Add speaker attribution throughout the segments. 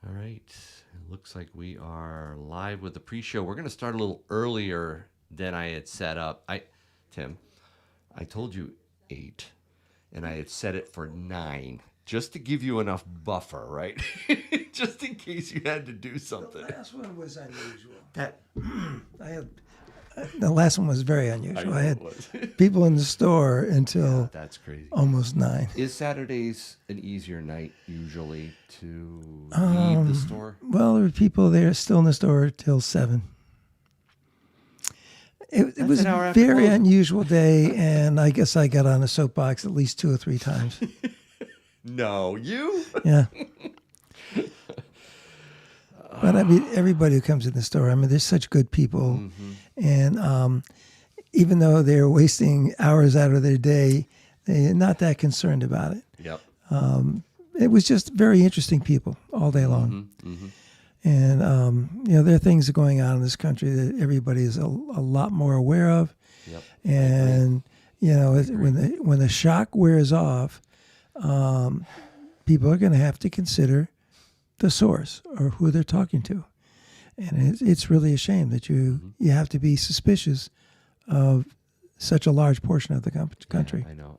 Speaker 1: All right. It looks like we are live with the pre-show. We're going to start a little earlier than I had set up. Tim, I told you 8, and I had set it for 9, just to give you enough buffer, right? Just in case you had to do something.
Speaker 2: The last one was unusual.
Speaker 1: That
Speaker 2: The last one was very unusual. I had
Speaker 1: was.
Speaker 2: people in the store until
Speaker 1: That's crazy.
Speaker 2: almost 9.
Speaker 1: Is Saturdays an easier night usually to leave the store?
Speaker 2: Well, there were people there still in the store till 7. It was
Speaker 1: an hour
Speaker 2: a
Speaker 1: after
Speaker 2: very
Speaker 1: closing.
Speaker 2: unusual day, and I guess I got on a soapbox at least 2 or 3 times.
Speaker 1: No, you?
Speaker 2: Yeah. But I mean, everybody who comes in the store, I mean, there's such good people. And even though they're wasting hours out of their day, they're not that concerned about it.
Speaker 1: Yep.
Speaker 2: It was just very interesting people all day long. And, there are things going on in this country that everybody is a lot more aware of.
Speaker 1: Yep.
Speaker 2: And, when the shock wears off, people are going to have to consider the source or who they're talking to. And it's really a shame that you have to be suspicious of such a large portion of the country.
Speaker 1: Yeah, I know.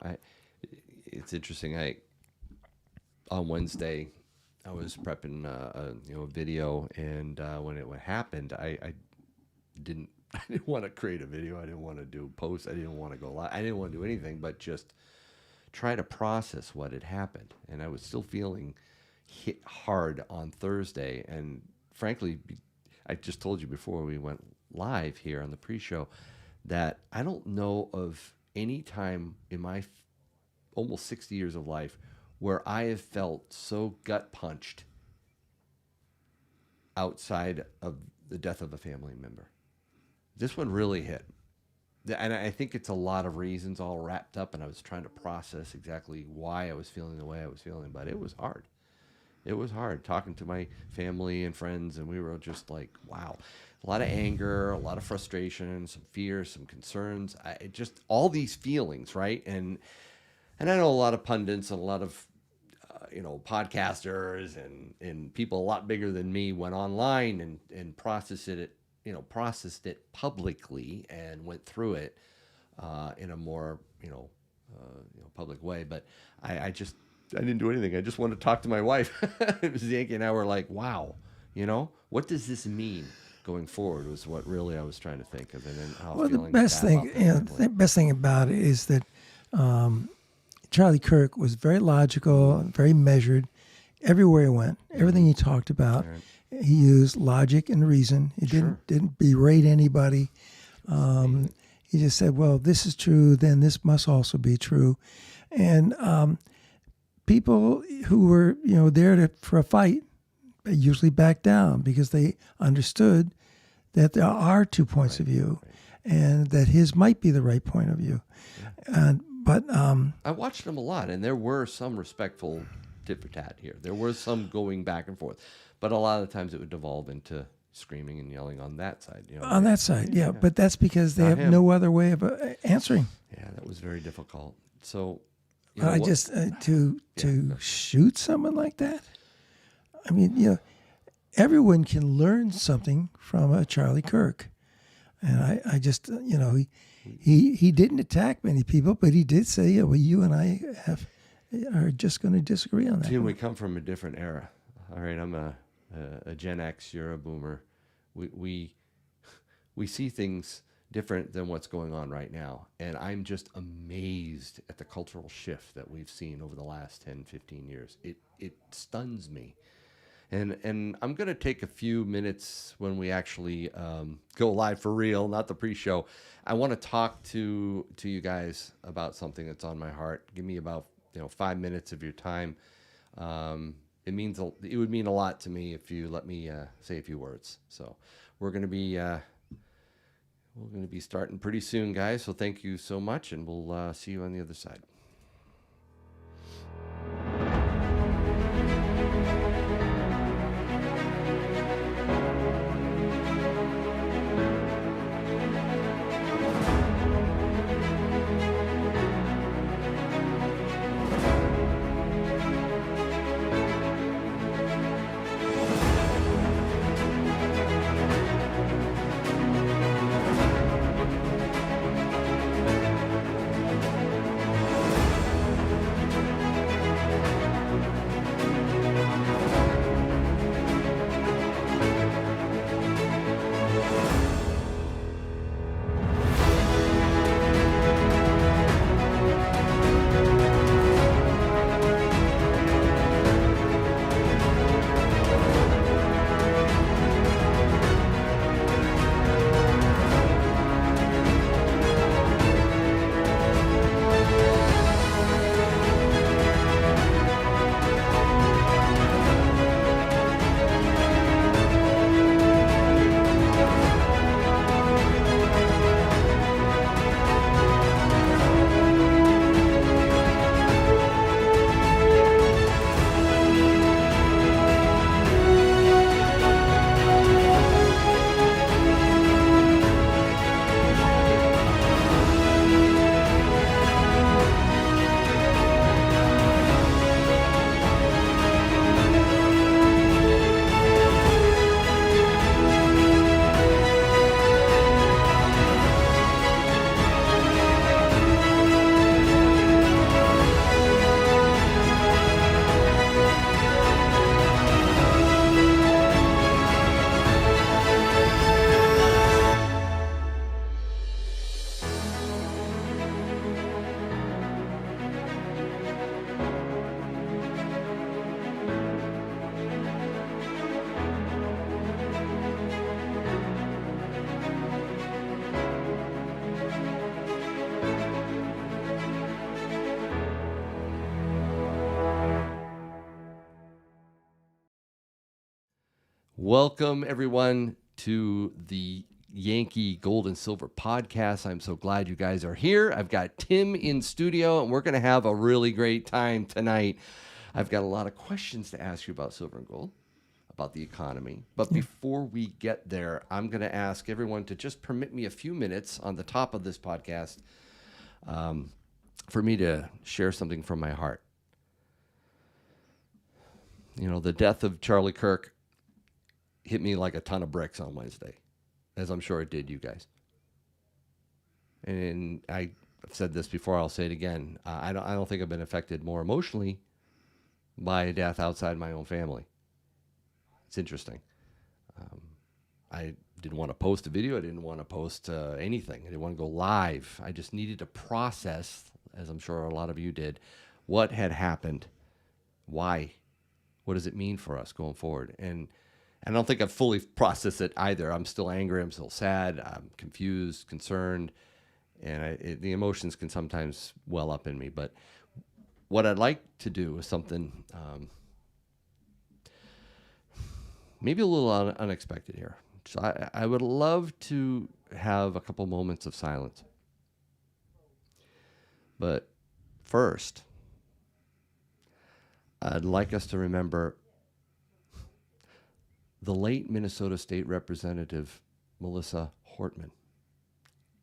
Speaker 1: It's interesting. On Wednesday, I was prepping a video, and when it happened, I didn't want to create a video. I didn't want to do posts. I didn't want to go live. I didn't want to do anything but just try to process what had happened. And I was still feeling hit hard on Thursday. And frankly, I just told you before we went live here on the pre-show that I don't know of any time in my almost 60 years of life where I have felt so gut punched outside of the death of a family member. This one really hit. And I think it's a lot of reasons all wrapped up, and I was trying to process exactly why I was feeling the way I was feeling, but it was hard. It was hard talking to my family and friends, and we were just like, wow. A lot of anger, a lot of frustration, some fear, some concerns, just all these feelings, right? And I know a lot of pundits and a lot of podcasters and people a lot bigger than me went online and processed it publicly and went through it in a more public way. But I didn't do anything. I just wanted to talk to my wife. It was Yankee and I were like, wow, what does this mean going forward was what really I was trying to think of. And then how
Speaker 2: The best thing about it is that Charlie Kirk was very logical, very measured. Everywhere he went, everything he talked about, he used logic and reason. He didn't berate anybody. He just said, well, this is true, then this must also be true. And people who were there for a fight usually back down because they understood that there are 2 points of view and that his might be the right point of view. But
Speaker 1: I watched them a lot, and there were some respectful tit for tat here. There was some going back and forth, but a lot of the times it would devolve into screaming and yelling on that side.
Speaker 2: On that side, yeah. But that's because they have no other way of answering.
Speaker 1: Yeah, that was very difficult. So,
Speaker 2: to shoot someone like that. I mean, everyone can learn something from a Charlie Kirk, and I just he didn't attack many people, but he did say, well, you and I are just going to disagree on that.
Speaker 1: Tim, we come from a different era. All right, I'm a Gen X. You're a Boomer. We see things different than what's going on right now, and I'm just amazed at the cultural shift that we've seen over the last 10, 15 years. It stuns me. And I'm going to take a few minutes when we actually go live for real, not the pre-show. I want to talk to you guys about something that's on my heart. Give me about 5 minutes of your time. It would mean a lot to me if you let me say a few words. So we're going to be starting pretty soon, guys. So thank you so much, and we'll see you on the other side. Welcome, everyone, to the Yankee Gold and Silver podcast. I'm so glad you guys are here. I've got Tim in studio, and we're going to have a really great time tonight. I've got a lot of questions to ask you about silver and gold, about the economy. But before we get there, I'm going to ask everyone to just permit me a few minutes on the top of this podcast for me to share something from my heart. You know, the death of Charlie Kirk hit me like a ton of bricks on Wednesday, as I'm sure it did you guys. And I've said this before, I'll say it again. I don't think I've been affected more emotionally by a death outside my own family. It's interesting. I didn't want to post a video. I didn't want to post anything. I didn't want to go live. I just needed to process, as I'm sure a lot of you did, what had happened. Why? What does it mean for us going forward? And I don't think I've fully processed it either. I'm still angry. I'm still sad. I'm confused, concerned. And the emotions can sometimes well up in me. But what I'd like to do is something maybe a little unexpected here. So I would love to have a couple moments of silence. But first, I'd like us to remember the late Minnesota State Representative Melissa Hortman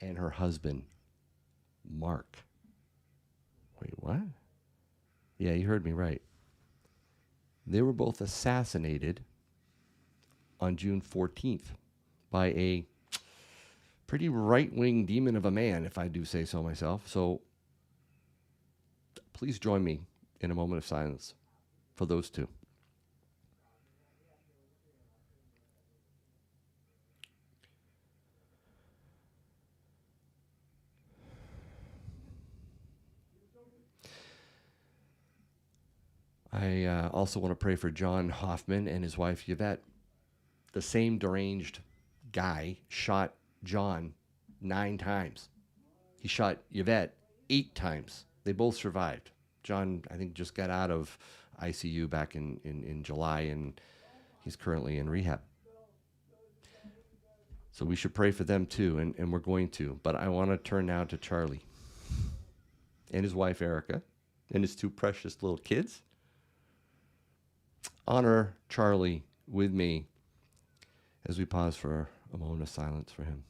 Speaker 1: and her husband, Mark. Wait, what? Yeah, you heard me right. They were both assassinated on June 14th by a pretty right-wing demon of a man, if I do say so myself. So please join me in a moment of silence for those two. I also want to pray for John Hoffman and his wife, Yvette. The same deranged guy shot John 9 times. He shot Yvette 8 times. They both survived. John, I think, just got out of ICU back in July, and he's currently in rehab. So we should pray for them too, and we're going to. But I want to turn now to Charlie and his wife, Erica, and his 2 precious little kids. Honor Charlie with me as we pause for a moment of silence for him.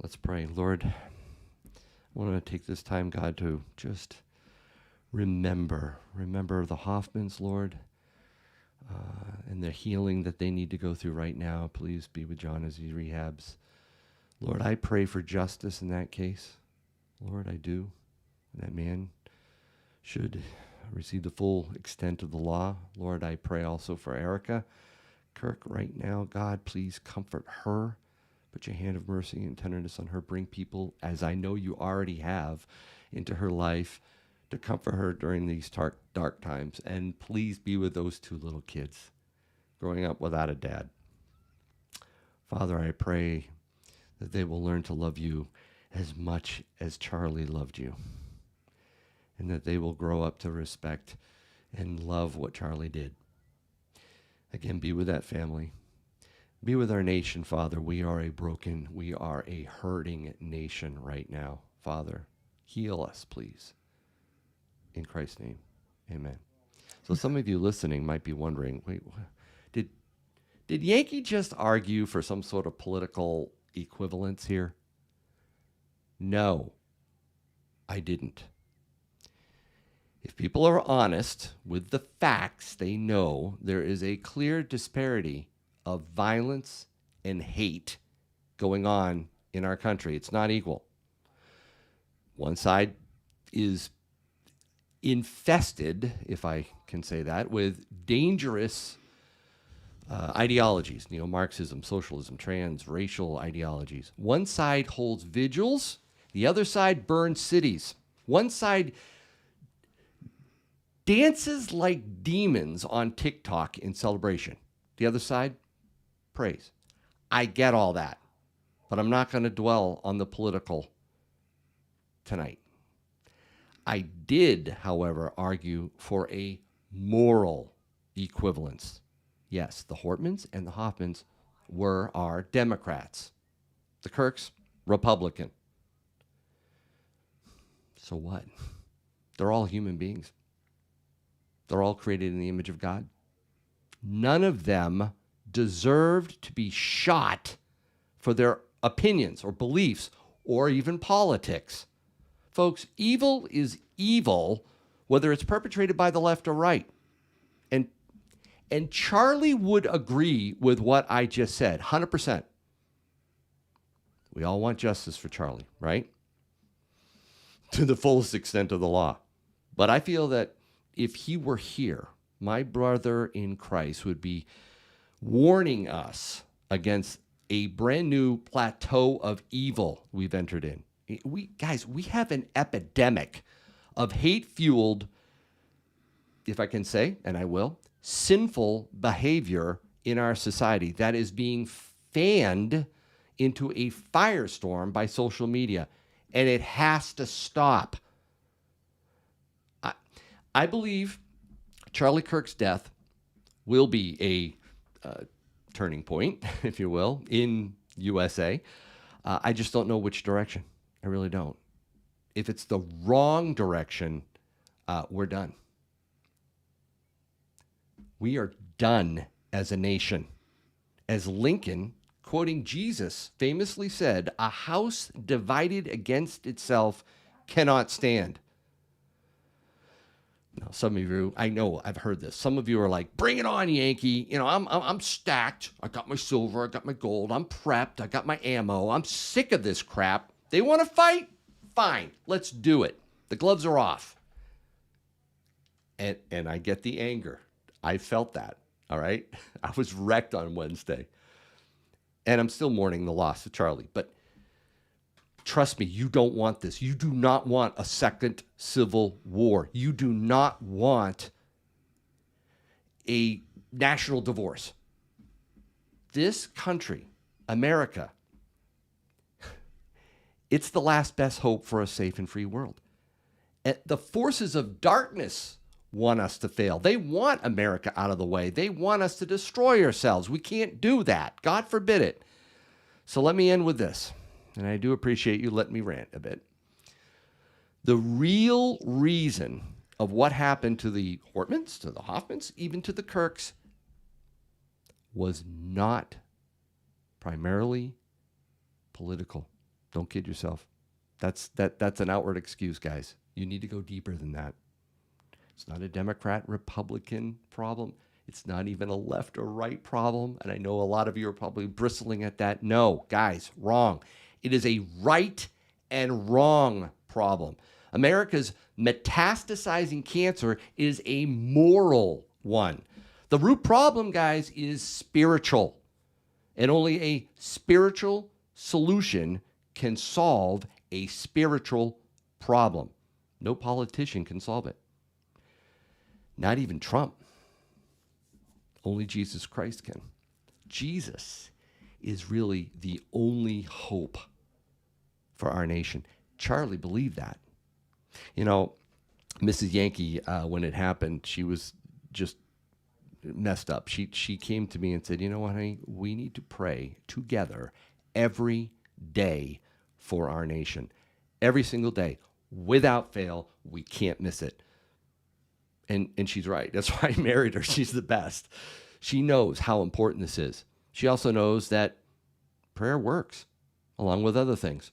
Speaker 1: Let's pray. Lord, I want to take this time, God, to just remember the Hoffmans, Lord, and the healing that they need to go through right now. Please be with John as he rehabs. Lord, I pray for justice in that case. Lord, I do. That man should receive the full extent of the law. Lord, I pray also for Erica Kirk right now. God, please comfort her. Put your hand of mercy and tenderness on her. Bring people, as I know you already have, into her life to comfort her during these dark times. And please be with those 2 little kids growing up without a dad. Father, I pray that they will learn to love you as much as Charlie loved you, and that they will grow up to respect and love what Charlie did. Again, be with that family. Be with our nation, Father. We are a hurting nation right now. Father, heal us, please. In Christ's name, amen. So some of you listening might be wondering, wait, did Yankee just argue for some sort of political equivalence here? No, I didn't. If people are honest with the facts, they know there is a clear disparity of violence and hate going on in our country. It's not equal. One side is infested, if I can say that, with dangerous ideologies, Marxism, socialism, racial ideologies. One side holds vigils, the other side burns cities. One side dances like demons on TikTok in celebration. The other side prays. I get all that, but I'm not going to dwell on the political tonight. I did, however, argue for a moral equivalence. Yes, the Hortmans and the Hoffmans were our Democrats. The Kirks, Republican. So what? They're all human beings. They're all created in the image of God. None of them deserved to be shot for their opinions or beliefs or even politics. Folks, evil is evil, whether it's perpetrated by the left or right. And Charlie would agree with what I just said, 100%. We all want justice for Charlie, right? To the fullest extent of the law. But I feel that if he were here, my brother in Christ would be warning us against a brand new plateau of evil we've entered in. We have an epidemic of hate-fueled, if I can say, and I will, sinful behavior in our society that is being fanned into a firestorm by social media, and it has to stop. I believe Charlie Kirk's death will be a turning point, if you will, in USA. I just don't know which direction. I really don't. If it's the wrong direction, we're done. We are done as a nation. As Lincoln, quoting Jesus, famously said, "A house divided against itself cannot stand." Now, some of you, I know I've heard this. Some of you are like, "Bring it on, Yankee. You know, I'm stacked. I got my silver. I got my gold. I'm prepped. I got my ammo. I'm sick of this crap. They want to fight? Fine. Let's do it. The gloves are off." And I get the anger. I felt that, all right? I was wrecked on Wednesday. And I'm still mourning the loss of Charlie. But trust me, you don't want this. You do not want a second civil war. You do not want a national divorce. This country, America, it's the last best hope for a safe and free world. And the forces of darkness want us to fail. They want America out of the way. They want us to destroy ourselves. We can't do that. God forbid it. So let me end with this. And I do appreciate you letting me rant a bit. The real reason of what happened to the Hortmans, to the Hoffmans, even to the Kirks, was not primarily political. Don't kid yourself. That's an outward excuse, guys. You need to go deeper than that. It's not a Democrat-Republican problem. It's not even a left or right problem. And I know a lot of you are probably bristling at that. No, guys, wrong. It is a right and wrong problem. America's metastasizing cancer is a moral one. The root problem, guys, is spiritual. And only a spiritual solution can solve a spiritual problem. No politician can solve it. Not even Trump. Only Jesus Christ can. Jesus is really the only hope for our nation. Charlie believed that. You know, Mrs. Yankee, when it happened, she was just messed up. She came to me and said, "You know what, honey? We need to pray together every day for our nation. Every single day. Without fail, we can't miss it." And she's right. That's why I married her. She's the best. She knows how important this is. She also knows that prayer works, along with other things.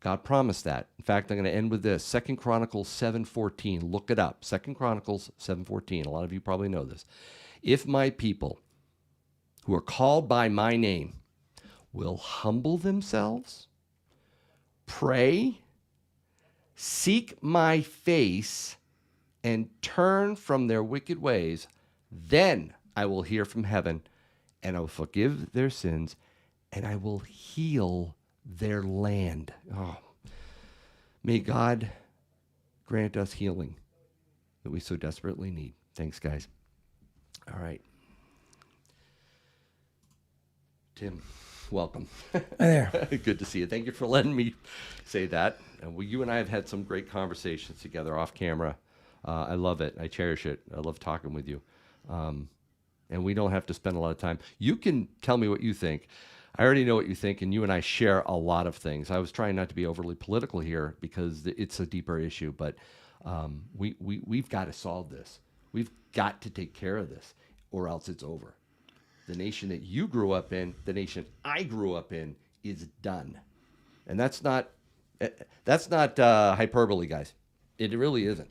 Speaker 1: God promised that. In fact, I'm going to end with this. 2 Chronicles 7:14. Look it up. 2 Chronicles 7:14. A lot of you probably know this. "If my people who are called by my name will humble themselves, pray, seek my face, and turn from their wicked ways, then I will hear from heaven, and I will forgive their sins, and I will heal their land." Oh, may God grant us healing that we so desperately need. Thanks, guys. All right. Tim. welcome.
Speaker 2: Hi there.
Speaker 1: Good to see you. Thank you for letting me say that. And you and I have had some great conversations together off camera. I love it. I cherish it. I love talking with you. And we don't have to spend a lot of time. You can tell me what you think. I already know what you think, and you and I share a lot of things. I was trying not to be overly political here because it's a deeper issue, but we've got to solve this. We've got to take care of this, or else it's over. The nation that you grew up in, the nation I grew up in, is done. And that's not hyperbole, guys. It really isn't.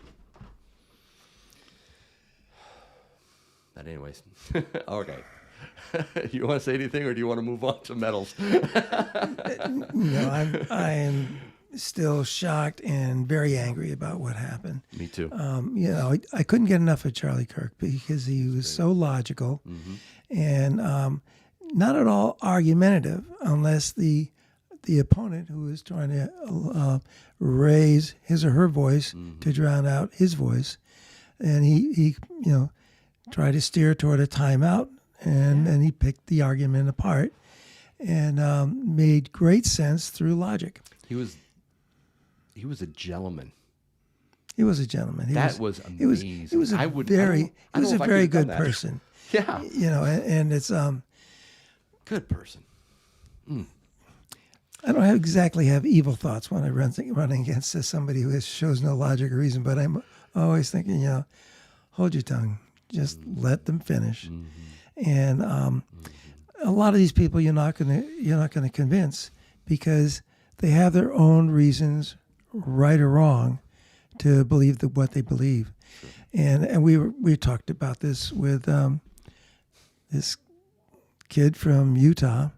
Speaker 1: But anyways, okay. You want to say anything, or do you want to move on to metals?
Speaker 2: No, I am still shocked and very angry about what happened.
Speaker 1: Me too.
Speaker 2: I couldn't get enough of Charlie Kirk because he was so logical and not at all argumentative, unless the opponent who was trying to raise his or her voice to drown out his voice, and he tried to steer toward a timeout, and then he picked the argument apart and made great sense through logic.
Speaker 1: He was a gentleman.
Speaker 2: He was a gentleman.
Speaker 1: That was amazing.
Speaker 2: He was a very good person.
Speaker 1: Yeah.
Speaker 2: And it's
Speaker 1: good person.
Speaker 2: I don't exactly have evil thoughts when I running against somebody who shows no logic or reason, but I'm always thinking, hold your tongue. Just let them finish. And a lot of these people you're not going to convince, because they have their own reasons, right or wrong, to believe what they believe. Sure. And we talked about this with this kid from Utah.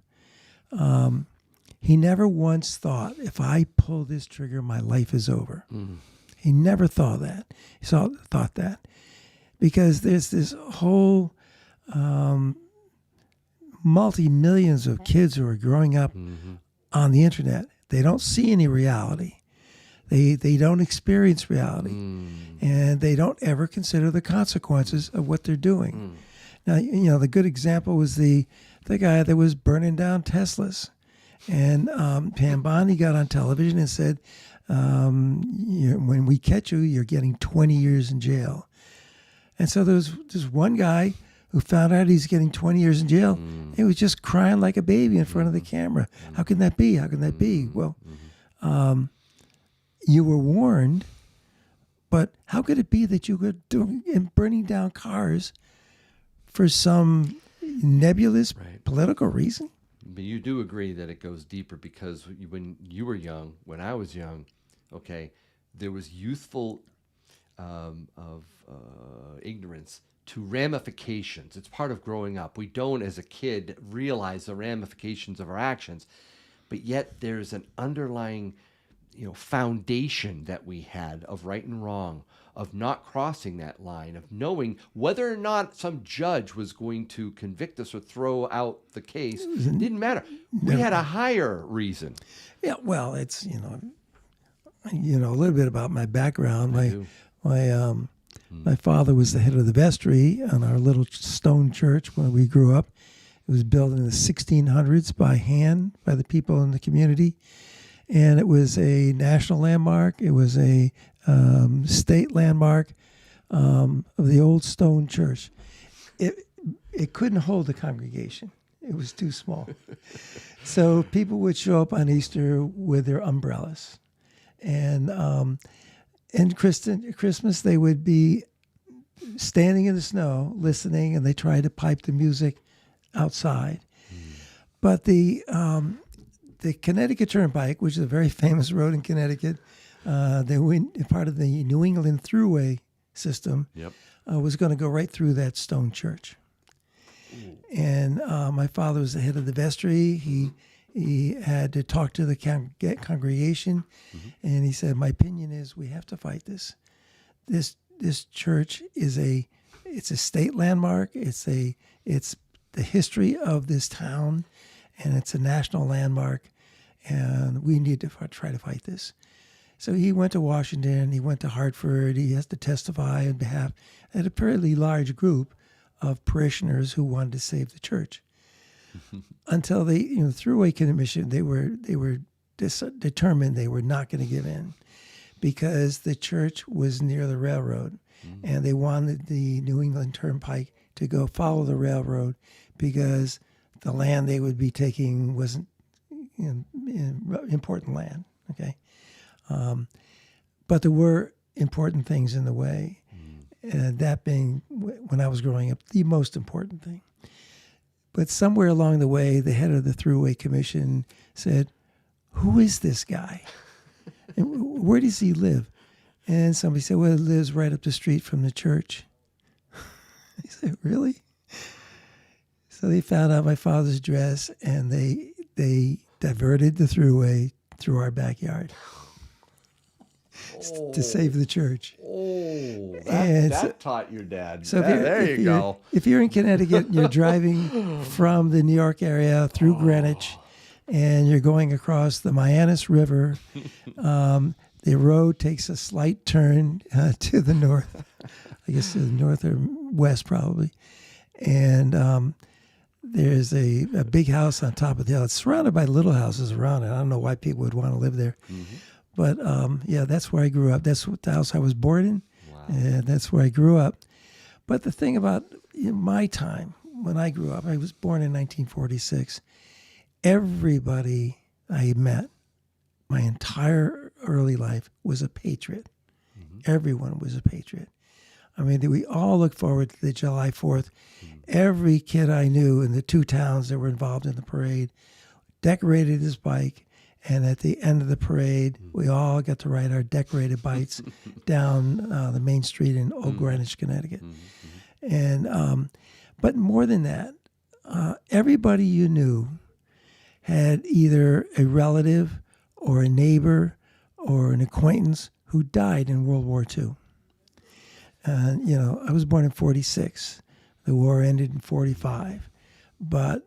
Speaker 2: He never once thought, if I pull this trigger, my life is over. He never thought that. He thought that. Because there's this whole multi-millions of kids who are growing up on the internet. They don't see any reality. They don't experience reality. And they don't ever consider the consequences of what they're doing. Now, the good example was the guy that was burning down Teslas. And Pam Bondi got on television and said, when we catch you, you're getting 20 years in jail. And so there was just one guy who found out he's getting 20 years in jail. He was just crying like a baby in front of the camera. How can that be? How can that be? Well, you were warned, but how could it be that you were burning down cars for some nebulous political reason?
Speaker 1: But you do agree that it goes deeper, because when you were young, when I was young, there was youthful ignorance to ramifications. It's part of growing up. We don't, as a kid, realize the ramifications of our actions, but yet there's an underlying, foundation that we had of right and wrong, of not crossing that line, of knowing whether or not some judge was going to convict us or throw out the case. It didn't matter. We had a higher reason.
Speaker 2: Yeah, well, it's a little bit about my background. My father was the head of the vestry on our little stone church when we grew up. It was built in the 1600s by hand by the people in the community, and it was a national landmark. It was a state landmark of the old stone church. It couldn't hold the congregation. It was too small. So people would show up on Easter with their umbrellas, and Christmas, they would be standing in the snow, listening, and they tried to pipe the music outside. But the Connecticut Turnpike, which is a very famous road in Connecticut, part of the New England Thruway system, was going to go right through that stone church. And my father was the head of the vestry. He had to talk to the congregation, and he said, "My opinion is we have to fight this. This church is it's a state landmark. It's the history of this town, and it's a national landmark, and we need to try to fight this." So he went to Washington. He went to Hartford. He has to testify on behalf of a fairly large group of parishioners who wanted to save the church. until the Thruway Commission, they were determined they were not going to give in because the church was near the railroad, and they wanted the New England Turnpike to go follow the railroad because the land they would be taking wasn't important land. Okay, but there were important things in the way, and that being, when I was growing up, the most important thing. But somewhere along the way, the head of the Thruway Commission said, "Who is this guy? And where does he live?" And somebody said, "Well, he lives right up the street from the church." I said, "Really?" So they found out my father's address, and they diverted the Thruway through our backyard to save the church.
Speaker 1: Oh,
Speaker 2: And
Speaker 1: that taught your dad.
Speaker 2: So
Speaker 1: There you go.
Speaker 2: If you're in Connecticut and you're driving from the New York area through Greenwich, and you're going across the Mianus River, the road takes a slight turn to the north, I guess to the north or west probably, and there's a big house on top of the hill. It's surrounded by little houses around it. I don't know why people would want to live there. But yeah, that's where I grew up. That's the house I was born in.
Speaker 1: Wow.
Speaker 2: And that's where I grew up. But the thing about my time, when I grew up, I was born in 1946. Everybody I met, my entire early life, was a patriot. Everyone was a patriot. I mean, we all look forward to the July 4th. Every kid I knew in the two towns that were involved in the parade decorated his bike. And at the end of the parade, we all got to ride our decorated bikes down the main street in Old Greenwich, Connecticut. And but more than that, everybody you knew had either a relative or a neighbor or an acquaintance who died in World War II. And I was born in 46. The war ended in 45. But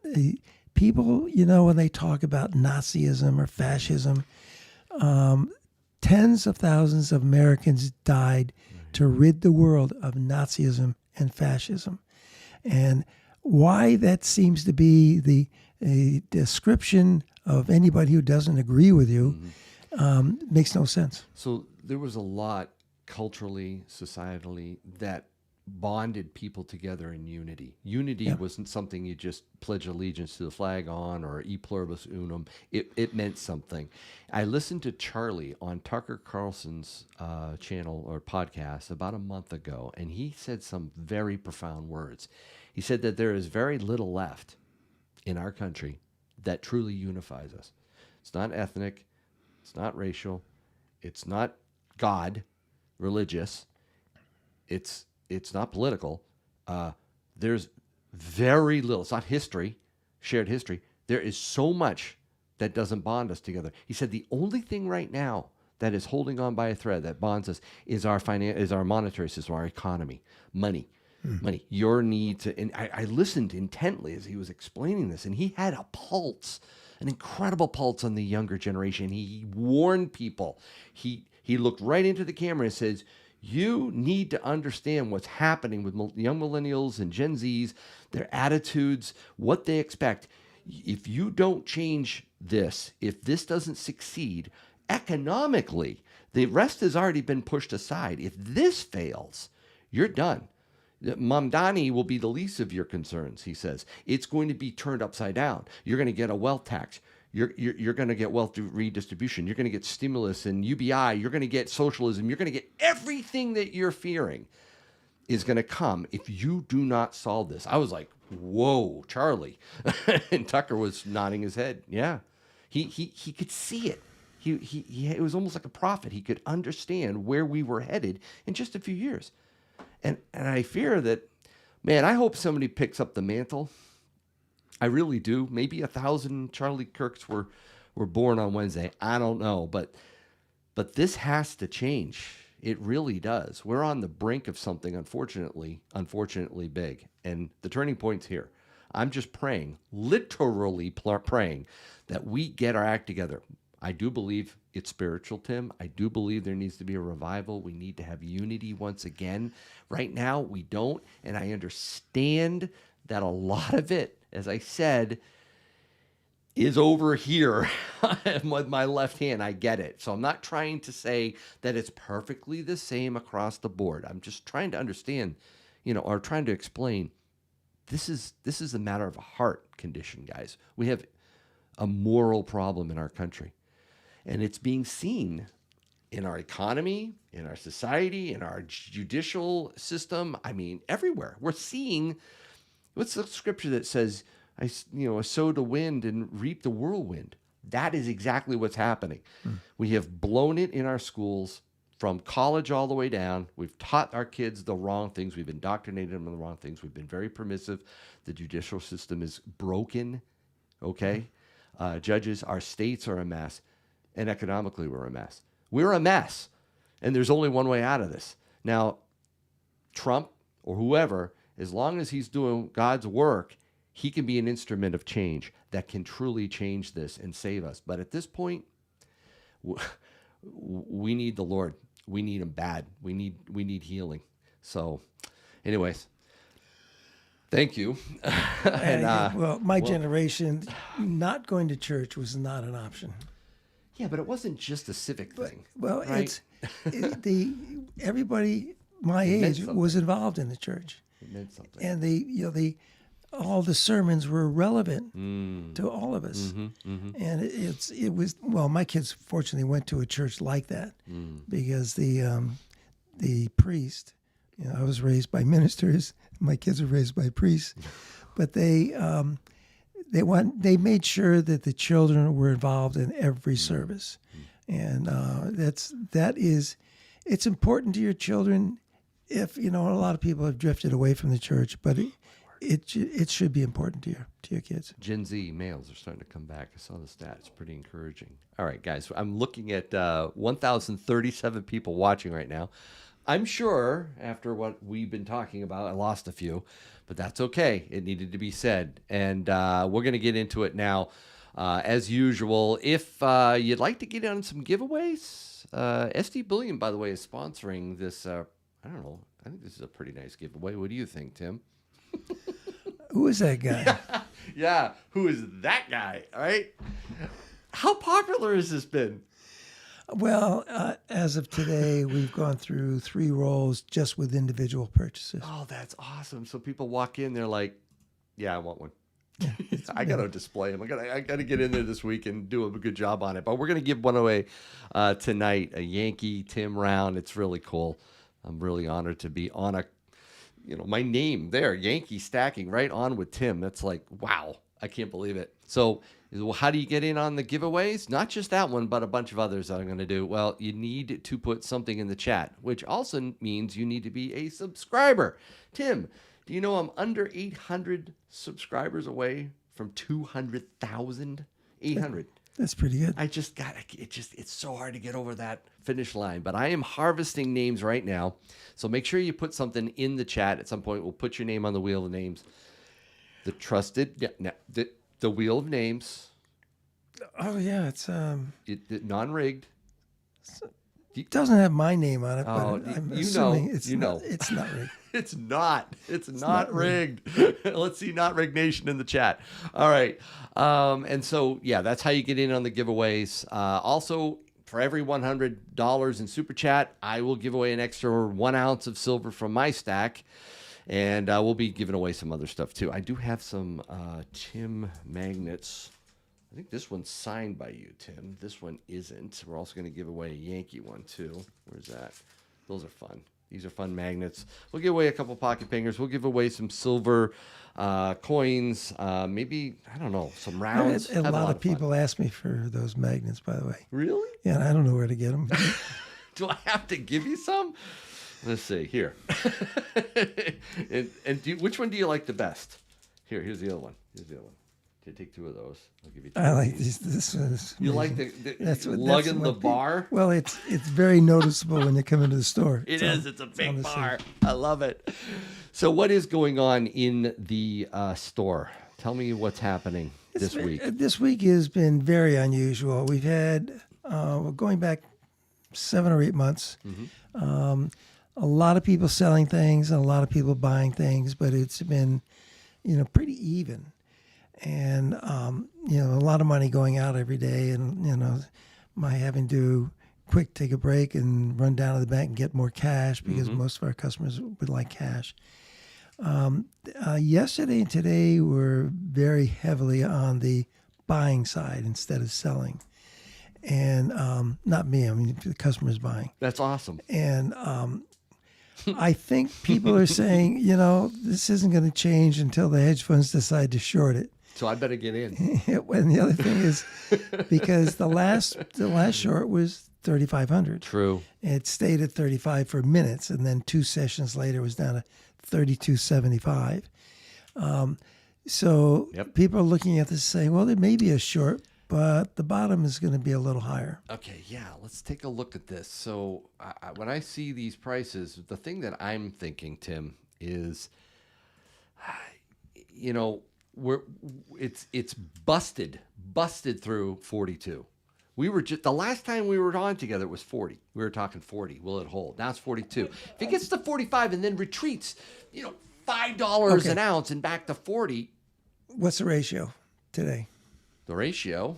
Speaker 2: people, when they talk about Nazism or fascism, tens of thousands of Americans died to rid the world of Nazism and fascism. And why that seems to be a description of anybody who doesn't agree with you makes no sense.
Speaker 1: So there was a lot culturally, societally, that bonded people together in unity. Unity wasn't something you just pledge allegiance to the flag on or e pluribus unum. It meant something. I listened to Charlie on Tucker Carlson's channel or podcast about a month ago, and he said some very profound words. He said that there is very little left in our country that truly unifies us. It's not ethnic. It's not racial. It's not God, religious. It's not political. There's very little. It's not history, shared history. There is so much that doesn't bond us together. He said the only thing right now that is holding on by a thread that bonds us is our monetary system, our economy, money. Money, your need to, and I listened intently as he was explaining this, and he had a pulse, an incredible pulse on the younger generation. He warned people. He looked right into the camera and says, you need to understand what's happening with young millennials and Gen Zs, their attitudes, what they expect. If you don't change this, if this doesn't succeed economically, the rest has already been pushed aside. If this fails, you're done. Mamdani will be the least of your concerns, he says. It's going to be turned upside down. You're going to get a wealth tax. You're going to get wealth redistribution. You're going to get stimulus and UBI. You're going to get socialism. You're going to get everything that you're fearing is going to come if you do not solve this. I was like, whoa, Charlie. And Tucker was nodding his head. Yeah. He could see it. It was almost like a prophet. He could understand where we were headed in just a few years. And I fear that, man, I hope somebody picks up the mantle. I really do. Maybe 1,000 Charlie Kirks were born on Wednesday. I don't know. But this has to change. It really does. We're on the brink of something, unfortunately big. And the turning point's here. I'm just praying, literally praying, that we get our act together. I do believe it's spiritual, Tim. I do believe there needs to be a revival. We need to have unity once again. Right now, we don't. And I understand that a lot of it, as I said, is over here with my left hand. I get it. So I'm not trying to say that it's perfectly the same across the board. I'm just trying to understand, or trying to explain this is a matter of a heart condition, guys. We have a moral problem in our country. And it's being seen in our economy, in our society, in our judicial system. I mean, everywhere. We're seeing, what's the scripture that says, I sow the wind and reap the whirlwind? That is exactly what's happening. We have blown it in our schools from college all the way down. We've taught our kids the wrong things. We've indoctrinated them in the wrong things. We've been very permissive. The judicial system is broken, okay? Judges, our states are a mess. And economically, we're a mess. We're a mess. And there's only one way out of this. Now, Trump or whoever, as long as he's doing God's work, he can be an instrument of change that can truly change this and save us. But at this point, we need the Lord. We need him bad. We need healing. So, anyways, thank you.
Speaker 2: My generation, not going to church was not an option.
Speaker 1: Yeah, but it wasn't just a civic thing.
Speaker 2: Well,
Speaker 1: right?
Speaker 2: Everybody my age was involved in the church.
Speaker 1: It meant something.
Speaker 2: And all the sermons were relevant to all of us. And it was my kids fortunately went to a church like that because the priest, I was raised by ministers, my kids were raised by priests, but they made sure that the children were involved in every service, and it's important to your children. If a lot of people have drifted away from the church, but it should be important to your kids.
Speaker 1: Gen Z males are starting to come back. I saw the stat; it's pretty encouraging. All right, guys, I'm looking at 1,037 people watching right now. I'm sure after what we've been talking about, I lost a few, but that's okay. It needed to be said. And we're going to get into it now. As usual, if you'd like to get on some giveaways, SD Bullion, by the way, is sponsoring this. I don't know. I think this is a pretty nice giveaway. What do you think, Tim?
Speaker 2: Who is that guy?
Speaker 1: Yeah, who is that guy? All right. How popular has this been?
Speaker 2: Well, as of today, we've gone through 3 rolls just with individual purchases.
Speaker 1: Oh, that's awesome. So people walk in, they're like, yeah, I want one. I got to display them. I got to get in there this week and do a good job on it. But we're going to give one away tonight, a Yankee Tim round. It's really cool. I'm really honored to be on my name there, YankeeStacking, right on with Tim. That's like, wow, I can't believe it. So how do you get in on the giveaways? Not just that one, but a bunch of others that I'm going to do. Well, you need to put something in the chat, which also means you need to be a subscriber. Tim, do you know I'm under 800 subscribers away from 200,000? 800.
Speaker 2: That's pretty good.
Speaker 1: I just got it's so hard to get over that finish line, but I am harvesting names right now. So make sure you put something in the chat at some point. We'll put your name on the wheel of names. The wheel of names.
Speaker 2: Oh yeah, it's
Speaker 1: non-rigged.
Speaker 2: It doesn't have my name on it,
Speaker 1: Oh,
Speaker 2: but I'm
Speaker 1: you
Speaker 2: assuming
Speaker 1: know,
Speaker 2: it's
Speaker 1: you
Speaker 2: not,
Speaker 1: know.
Speaker 2: it's not rigged.
Speaker 1: It's not. It's not rigged.
Speaker 2: rigged.
Speaker 1: Let's see Not Rigged Nation in the chat. All right. And so, yeah, that's how you get in on the giveaways. Also, for every $100 in Super Chat, I will give away an extra 1 ounce of silver from my stack. And we'll be giving away some other stuff, too. I do have some Tim magnets. I think this one's signed by you, Tim. This one isn't. We're also going to give away a Yankee one, too. Where's that? Those are fun. These are fun magnets. We'll give away a couple pocket pingers. We'll give away some silver coins. Maybe, I don't know, some rounds.
Speaker 2: A lot of people ask me for those magnets, by the way.
Speaker 1: Really?
Speaker 2: Yeah, and I don't know where to get them.
Speaker 1: Do I have to give you some? Let's see. Here. Which one do you like the best? Here's the other one. Okay, take 2 of those. I'll give you 2.
Speaker 2: I like this one.
Speaker 1: You like lugging the bar?
Speaker 2: Well, it's very noticeable when you come into the store.
Speaker 1: It is. It's a big bar. I love it. So what is going on in the store? Tell me what's happening this week.
Speaker 2: This week has been very unusual. We've had, going back 7 or 8 months, a lot of people selling things and a lot of people buying things, but it's been, pretty even. and a lot of money going out every day, and my having to quick take a break and run down to the bank and get more cash because most of our customers would like cash. Yesterday and today were very heavily on the buying side instead of selling, and not me. I mean, the customers buying.
Speaker 1: That's awesome.
Speaker 2: And I think people are saying, this isn't going to change until the hedge funds decide to short it.
Speaker 1: So I better get in.
Speaker 2: And the other thing is, because the last short was 3,500.
Speaker 1: True.
Speaker 2: It stayed at 35 for minutes, and then 2 sessions later it was down to 32.75. So people are looking at this saying, well, there may be a short, but the bottom is going to be a little higher.
Speaker 1: Okay, yeah, let's take a look at this. So when I see these prices, the thing that I'm thinking, Tim, is, it's busted through 42. We were just, the last time we were on together, it was 40. We were talking 40. Will it hold? Now it's 42. If it gets to 45 and then retreats, $5 an ounce and back to 40.
Speaker 2: What's the ratio today?
Speaker 1: The ratio,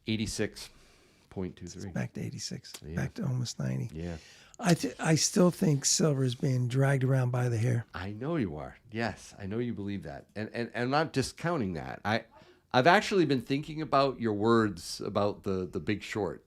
Speaker 1: 86.23.
Speaker 2: Back to 86. Yeah. Back to almost 90.
Speaker 1: Yeah.
Speaker 2: I still think silver is being dragged around by the hair.
Speaker 1: I know you are. Yes, I know you believe that. And I'm not discounting that. I've actually been thinking about your words about the Big Short.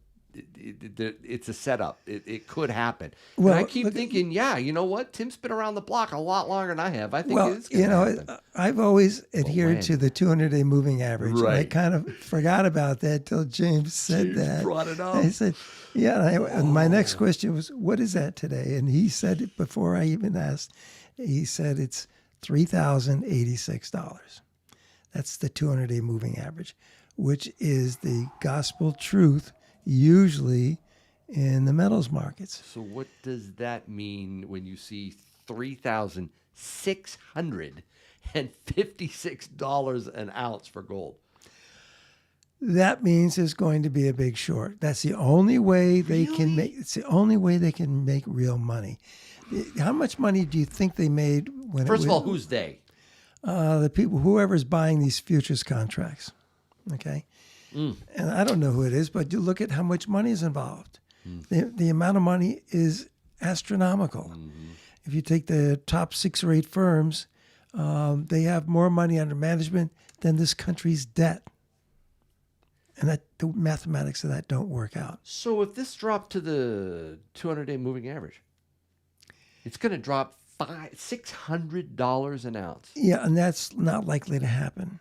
Speaker 1: It's a setup. It could happen. Well, and I keep thinking, you know what? Tim's been around the block a lot longer than I have. I think it's going to happen.
Speaker 2: I've always adhered to the 200-day moving average. Right. And I kind of forgot about that till James said that.
Speaker 1: Brought it up.
Speaker 2: I said, and my next question was, what is that today? And he said it before I even asked. He said it's $3,086. That's the 200-day moving average, which is the gospel truth usually in the metals markets.
Speaker 1: So what does that mean when you see $3,656 an ounce for gold?
Speaker 2: That means there's going to be a big short. That's the only way they can make. It's the only way they can make real money. How much money do you think they made when?
Speaker 1: First of all, who's they?
Speaker 2: The people, whoever's buying these futures contracts. Okay. And I don't know who it is, but you look at how much money is involved. The amount of money is astronomical. If you take the top 6 or 8 firms, they have more money under management than this country's debt. And that the mathematics of that don't work out.
Speaker 1: So if this dropped to the 200-day moving average, it's going to drop $600 an ounce.
Speaker 2: Yeah, and that's not likely to happen,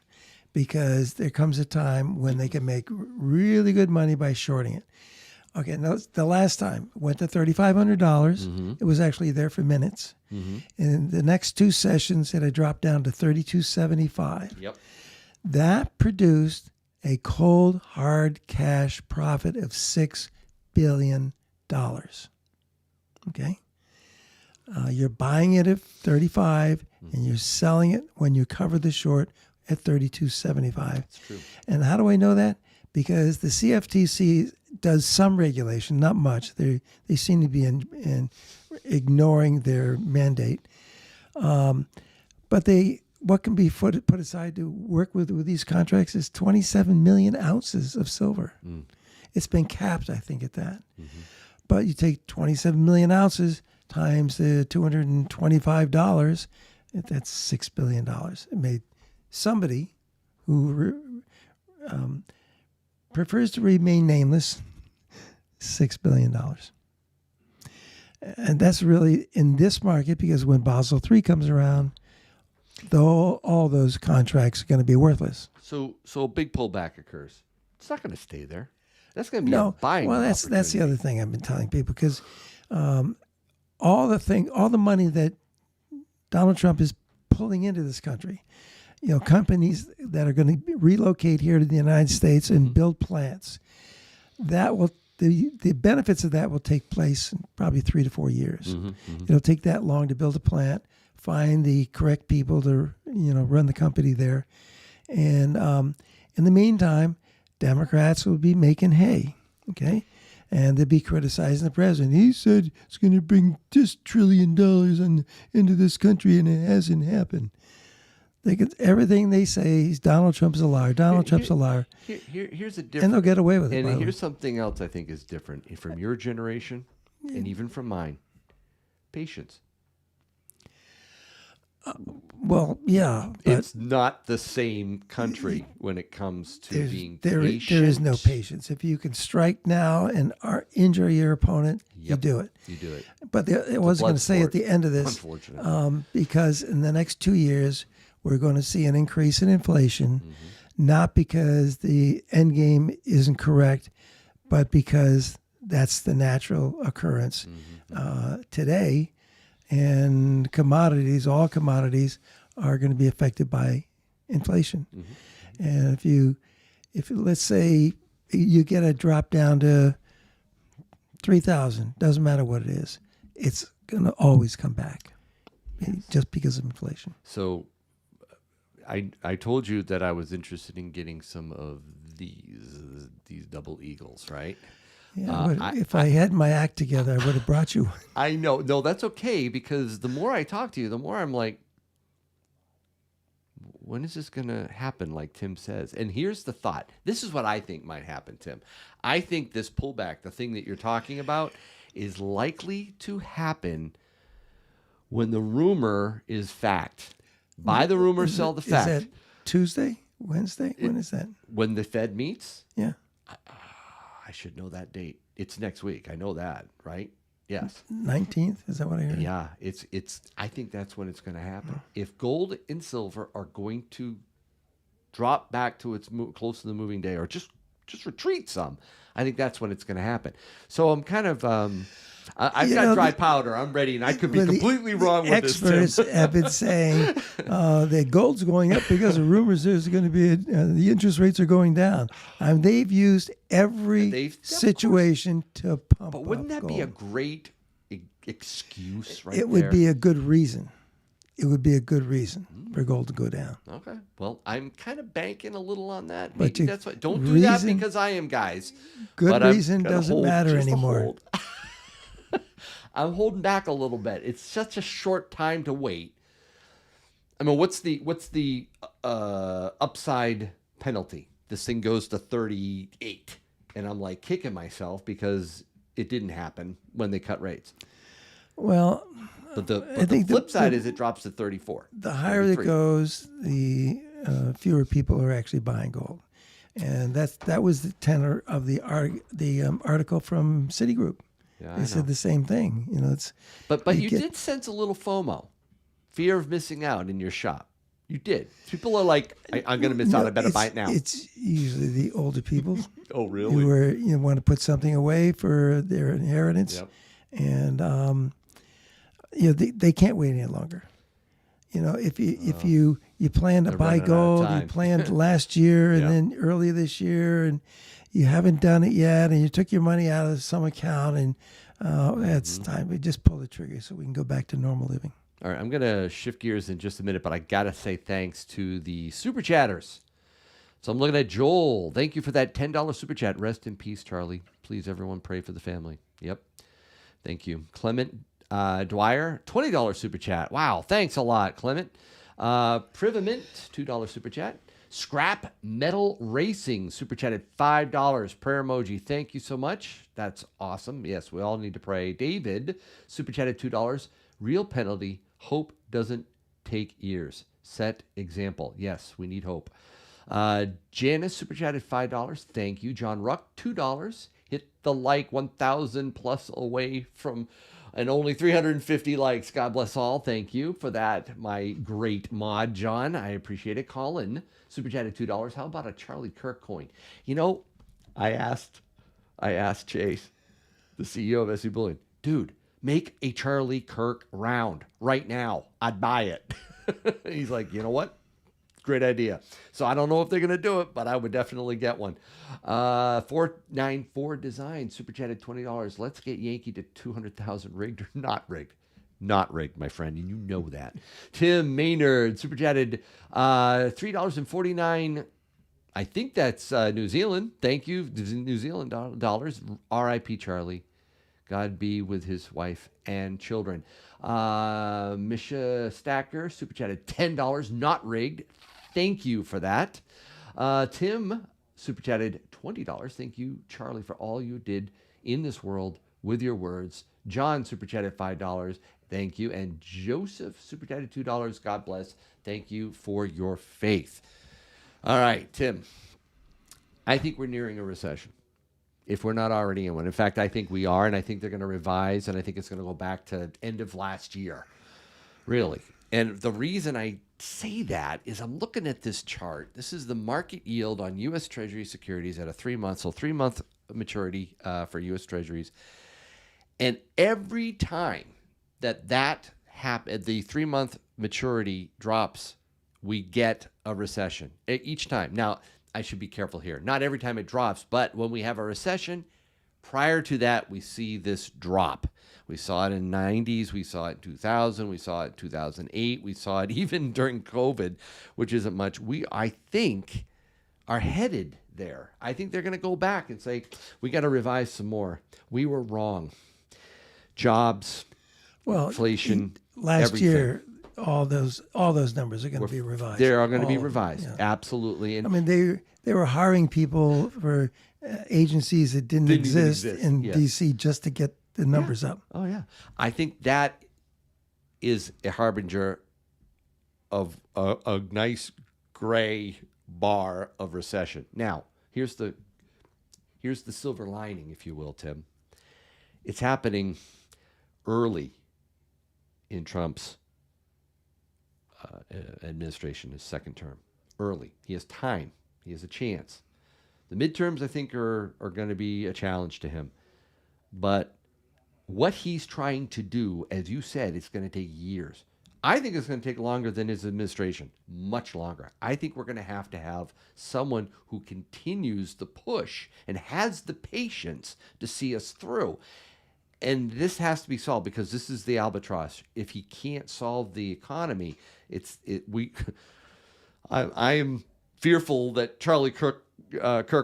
Speaker 2: because there comes a time when they can make really good money by shorting it. Okay, now the last time went to $3,500. It was actually there for minutes. And the next 2 sessions, it had dropped down to $32.75.
Speaker 1: Yep.
Speaker 2: That produced a cold, hard cash profit of $6 billion. Okay? You're buying it at 35 and you're selling it when you cover the short at 32.75.
Speaker 1: That's true.
Speaker 2: And how do I know that? Because the CFTC does some regulation, not much. They seem to be in ignoring their mandate. But what can be put aside to work with these contracts is 27 million ounces of silver. It's been capped, I think, at that. But you take 27 million ounces times the $225, that's $6 billion. It made somebody who prefers to remain nameless $6 billion. And that's really in this market, because when Basel III comes around, all those contracts are going to be worthless.
Speaker 1: So a big pullback occurs. It's not going to stay there. That's going to be a buying.
Speaker 2: Well, that's the other thing I've been telling people, because all the money that Donald Trump is pulling into this country, companies that are going to relocate here to the United States and build plants, that will the benefits of that will take place in probably 3 to 4 years. It'll take that long to build a plant, find the correct people to run the company there, and in the meantime, Democrats will be making hay. Okay. And they'd be criticizing the president. He said it's going to bring this $1 trillion into this country, and it hasn't happened. Everything they say is Donald Trump's a liar. Donald Trump's a liar.
Speaker 1: Here's a different,
Speaker 2: and they'll get away with it.
Speaker 1: And
Speaker 2: by the way.
Speaker 1: here's something else I think is different from your generation and even from mine. Patience.
Speaker 2: Well, yeah, but
Speaker 1: It's not the same country when it comes to being patient.
Speaker 2: there is no patience. If you can strike now and injure your opponent, you do it.
Speaker 1: You do it.
Speaker 2: But I wasn't going to say at the end of this,
Speaker 1: unfortunately,
Speaker 2: because in the next 2 years, we're going to see an increase in inflation, not because the end game isn't correct, but because that's the natural occurrence today. And all commodities are going to be affected by inflation. And if let's say you get a drop down to 3,000, doesn't matter what it is, it's going to always come back just because of inflation.
Speaker 1: So I told you that I was interested in getting some of these double eagles, right?
Speaker 2: Yeah, if I had my act together, I would have brought you one.
Speaker 1: I know. No, that's okay, because the more I talk to you, the more I'm like, when is this going to happen, like Tim says? And here's the thought. This is what I think might happen, Tim. I think this pullback, the thing that you're talking about, is likely to happen when the rumor is fact. Buy the rumor, sell the fact.
Speaker 2: Is that Tuesday? Wednesday? When is that?
Speaker 1: When the Fed meets?
Speaker 2: Yeah.
Speaker 1: I should know that date. It's next week. I know that, right? Yes.
Speaker 2: 19th? Is that what I heard?
Speaker 1: Yeah. I think that's when it's going to happen. If gold and silver are going to drop back to its close to the moving day, or just retreat some, I think that's when it's going to happen. So I'm kind of I've got dry powder. I'm ready, and I could be completely wrong with this, Tim.
Speaker 2: Experts have been saying that gold's going up because of rumors there's going to be the interest rates are going down. They've used every situation to pump.
Speaker 1: But wouldn't
Speaker 2: up
Speaker 1: that
Speaker 2: gold.
Speaker 1: be a great excuse, right?
Speaker 2: It would be a good reason. It would be a good reason for gold to go down.
Speaker 1: Okay. Well, I'm kind of banking a little on that.
Speaker 2: But
Speaker 1: Maybe that's why. Don't do that because I am, guys.
Speaker 2: Good reason doesn't matter anymore.
Speaker 1: I'm holding back a little bit. It's such a short time to wait. I mean, what's the upside penalty? This thing goes to 38, and I'm like kicking myself because it didn't happen when they cut rates.
Speaker 2: Well,
Speaker 1: but the flip side is it drops to 34.
Speaker 2: The higher it goes, the fewer people are actually buying gold, and that was the tenor of the article from Citigroup. Yeah, they said the same thing.
Speaker 1: But you did sense a little FOMO, fear of missing out in your shop. You did. People are like, I'm going to miss out. I better buy it now.
Speaker 2: It's usually the older people.
Speaker 1: Oh, really?
Speaker 2: Who want to put something away for their inheritance, and they can't wait any longer. If you plan to buy gold, you planned last year and then early this year, and you haven't done it yet, and you took your money out of some account, and it's time. We just pull the trigger so we can go back to normal living.
Speaker 1: All right, I'm going to shift gears in just a minute, but I got to say thanks to the Super Chatters. So I'm looking at Joel. Thank you for that $10 Super Chat. Rest in peace, Charlie. Please, everyone, pray for the family. Yep. Thank you. Clement Dwyer, $20 Super Chat. Wow, thanks a lot, Clement. Privament, $2 Super Chat. Scrap Metal Racing, Super Chat at $5. Prayer emoji. Thank you so much. That's awesome. Yes, we all need to pray. David, Super Chat at $2. Real penalty. Hope doesn't take years. Set example. Yes, we need hope. Janice, Super Chat at $5. Thank you. John Ruck, $2. Hit the 1,000 plus away from and only 350 likes. God bless all. Thank you for that, my great mod, John. I appreciate it. Colin, Super Chat at $2. How about a Charlie Kirk coin? I asked Chase, the CEO of SU Bullion, dude, make a Charlie Kirk round right now. I'd buy it. He's like, you know what? Great idea. So I don't know if they're going to do it, but I would definitely get one. 494 Design, Super Chat at $20. Let's get Yankee to 200,000 rigged or not rigged. Not rigged, my friend, and you know that. Tim Maynard, Super Chatted $3.49. I think that's New Zealand. Thank you, New Zealand dollars. R.I.P. Charlie. God be with his wife and children. Misha Stacker super chatted $10, not rigged. Thank you for that. Tim super chatted $20. Thank you, Charlie, for all you did in this world with your words. John super chatted $5. Thank you. And Joseph super chatted $2. God bless. Thank you for your faith. All right, Tim. I think we're nearing a recession, if we're not already in one. In fact, I think we are, and I think they're going to revise, and I think it's going to go back to end of last year, really. And the reason I say that is I'm looking at this chart. This is the market yield on U.S. Treasury securities at a 3-month, so 3-month maturity for U.S. Treasuries. And every time that happens, the 3-month maturity drops, we get a recession each time. Now, I should be careful here. Not every time it drops, but when we have a recession, prior to that, we see this drop. We saw it in the 90s. We saw it in 2000. We saw it in 2008. We saw it even during COVID, which isn't much. We, I think, are headed there. I think they're going to go back and say, we got to revise some more. We were wrong. Jobs, inflation,
Speaker 2: last
Speaker 1: everything.
Speaker 2: year, all those numbers are going to be revised.
Speaker 1: They are going to be revised, absolutely. And
Speaker 2: I mean, they were hiring people for agencies that didn't exist in D.C. just to get the numbers up.
Speaker 1: Oh, yeah. I think that is a harbinger of a nice gray bar of recession. Now, here's the silver lining, if you will, Tim. It's happening early in Trump's administration, his second term. Early. He has time. He has a chance. The midterms, I think, are going to be a challenge to him. But what he's trying to do, as you said, it's going to take years. I think it's going to take longer than his administration, much longer. I think we're going to have someone who continues the push and has the patience to see us through. And this has to be solved because this is the albatross. If he can't solve the economy, I am fearful that Charlie Kirk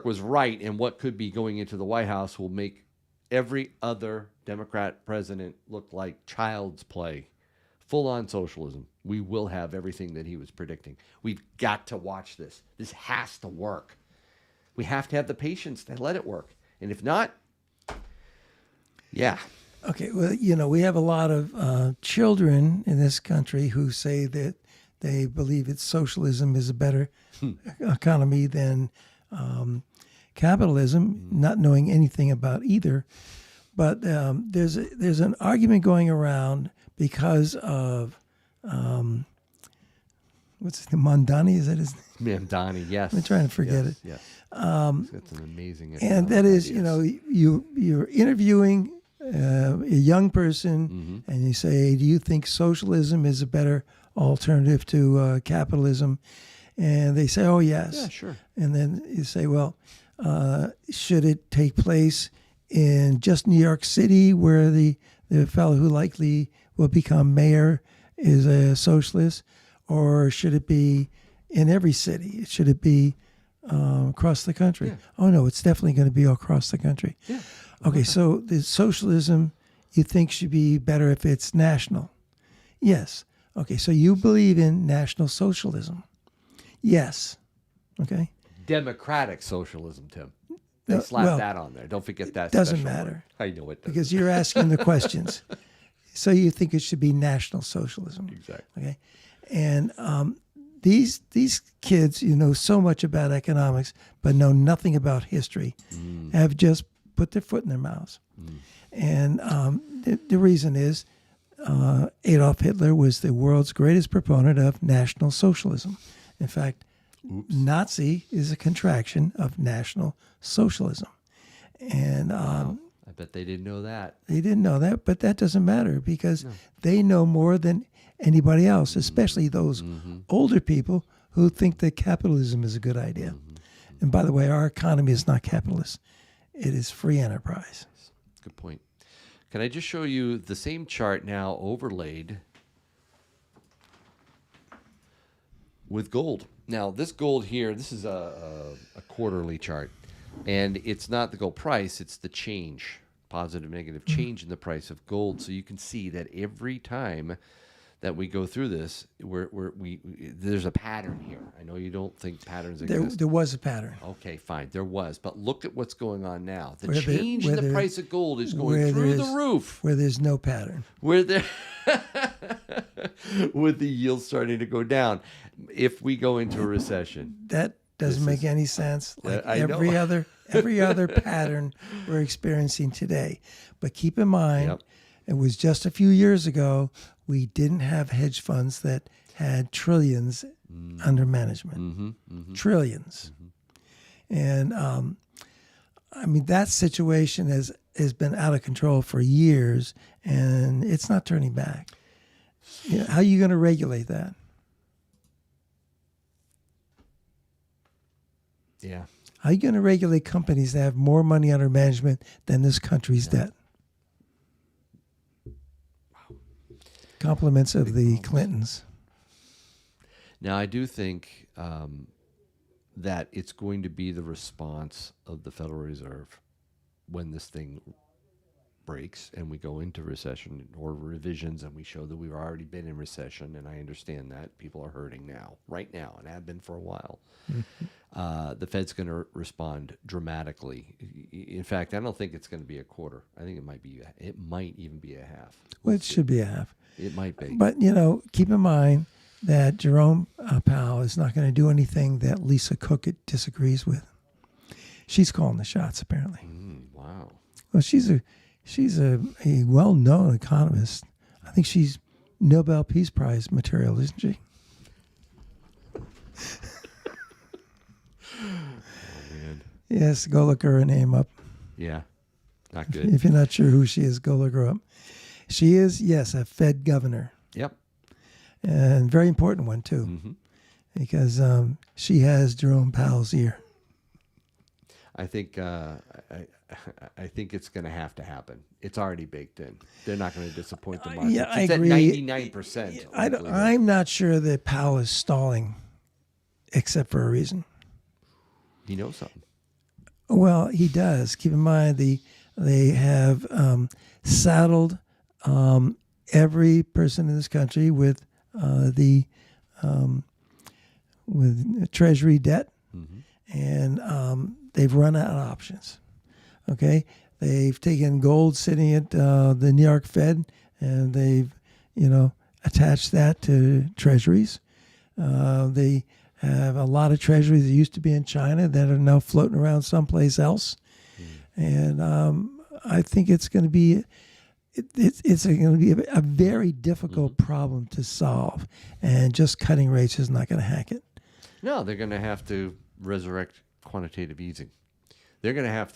Speaker 1: was right, and what could be going into the White House will make every other Democrat president look like child's play, full-on socialism. We will have everything that he was predicting. We've got to watch this. This has to work. We have to have the patience to let it work. And if not, yeah.
Speaker 2: Okay, well, we have a lot of children in this country who say that they believe that socialism is a better economy than capitalism, not knowing anything about either. But there's an argument going around because of what's his name? Mondani, is that his name?
Speaker 1: Mondani, yes.
Speaker 2: I'm trying to forget it.
Speaker 1: Yes. That's an amazing.
Speaker 2: And that is, you're interviewing a young person, and you say, "Do you think socialism is a better alternative to capitalism?" And they say, "Oh, yes."
Speaker 1: Yeah, sure.
Speaker 2: And then you say, "Well, should it take place in just New York City, where the fellow who likely will become mayor is a socialist, or should it be in every city? Should it be across the country?"
Speaker 1: Yeah.
Speaker 2: Oh, no, it's definitely going to be across the country.
Speaker 1: Yeah.
Speaker 2: Okay, so the socialism you think should be better if it's national? Yes. Okay, so you believe in national socialism? Yes. Okay.
Speaker 1: Democratic socialism, Tim. They slap that on there. Don't forget that.
Speaker 2: Doesn't
Speaker 1: special
Speaker 2: matter.
Speaker 1: word. I know it doesn't.
Speaker 2: Because you're asking the questions. So you think it should be national socialism?
Speaker 1: Exactly.
Speaker 2: Okay. And these kids, so much about economics, but know nothing about history, have just put their foot in their mouths. And the reason is Adolf Hitler was the world's greatest proponent of National Socialism. In fact, Nazi is a contraction of National Socialism. And
Speaker 1: I bet they didn't know that.
Speaker 2: They didn't know that, but that doesn't matter because they know more than anybody else, especially those older people who think that capitalism is a good idea. And by the way, our economy is not capitalist. It is free enterprise.
Speaker 1: Good point. Can I just show you the same chart now overlaid with gold? Now, this gold here, this is a quarterly chart. And it's not the gold price, it's the change. positive, negative change in the price of gold. So you can see that every time that we go through this, there's a pattern here. I know you don't think patterns exist.
Speaker 2: There was a pattern.
Speaker 1: Okay, fine, there was. But look at what's going on now. The
Speaker 2: Where
Speaker 1: change in the price of gold is going through the roof.
Speaker 2: Where there's no pattern.
Speaker 1: With the yields starting to go down. If we go into a recession.
Speaker 2: That doesn't make any sense. Like
Speaker 1: every
Speaker 2: other pattern we're experiencing today. But keep in mind, it was just a few years ago, we didn't have hedge funds that had trillions under management. Trillions. And I mean, that situation has been out of control for years, and it's not turning back. You know, how are you going to regulate that?
Speaker 1: Yeah.
Speaker 2: How are you going to regulate companies that have more money under management than this country's debt?
Speaker 1: Wow.
Speaker 2: Compliments of the Clintons.
Speaker 1: Now, I do think that it's going to be the response of the Federal Reserve when this thing breaks and we go into recession or revisions and we show that we've already been in recession, and I understand that people are hurting now, right now, and have been for a while. The Fed's going to respond dramatically. In fact, I don't think it's going to be a quarter. I think it might even be a half.
Speaker 2: Well, it should be a half.
Speaker 1: It might be.
Speaker 2: But, you know, keep in mind that Jerome Powell is not going to do anything that Lisa Cook disagrees with. She's calling the shots, apparently.
Speaker 1: Wow.
Speaker 2: Well, she's a well-known economist. I think she's Nobel Peace Prize material, isn't she?
Speaker 1: Oh, man.
Speaker 2: Yes, go look her name up.
Speaker 1: Yeah, not good.
Speaker 2: If you're not sure who she is, go look her up. She is, yes, a Fed governor.
Speaker 1: Yep.
Speaker 2: And very important one, too, because she has Jerome Powell's ear.
Speaker 1: I think it's going to have to happen. It's already baked in. They're not going to disappoint the market.
Speaker 2: Yeah, I
Speaker 1: it's
Speaker 2: agree.
Speaker 1: At 99%.
Speaker 2: I'm not sure that Powell is stalling, except for a reason.
Speaker 1: He knows something.
Speaker 2: Well, he does. Keep in mind they have saddled every person in this country with Treasury debt, and they've run out of options. Okay, they've taken gold sitting at the New York Fed, and they've attached that to treasuries. They have a lot of treasuries that used to be in China that are now floating around someplace else, and I think it's going to be. It's going to be a very difficult problem to solve, and just cutting rates is not going to hack it.
Speaker 1: No, they're going to have to resurrect quantitative easing. They're going to have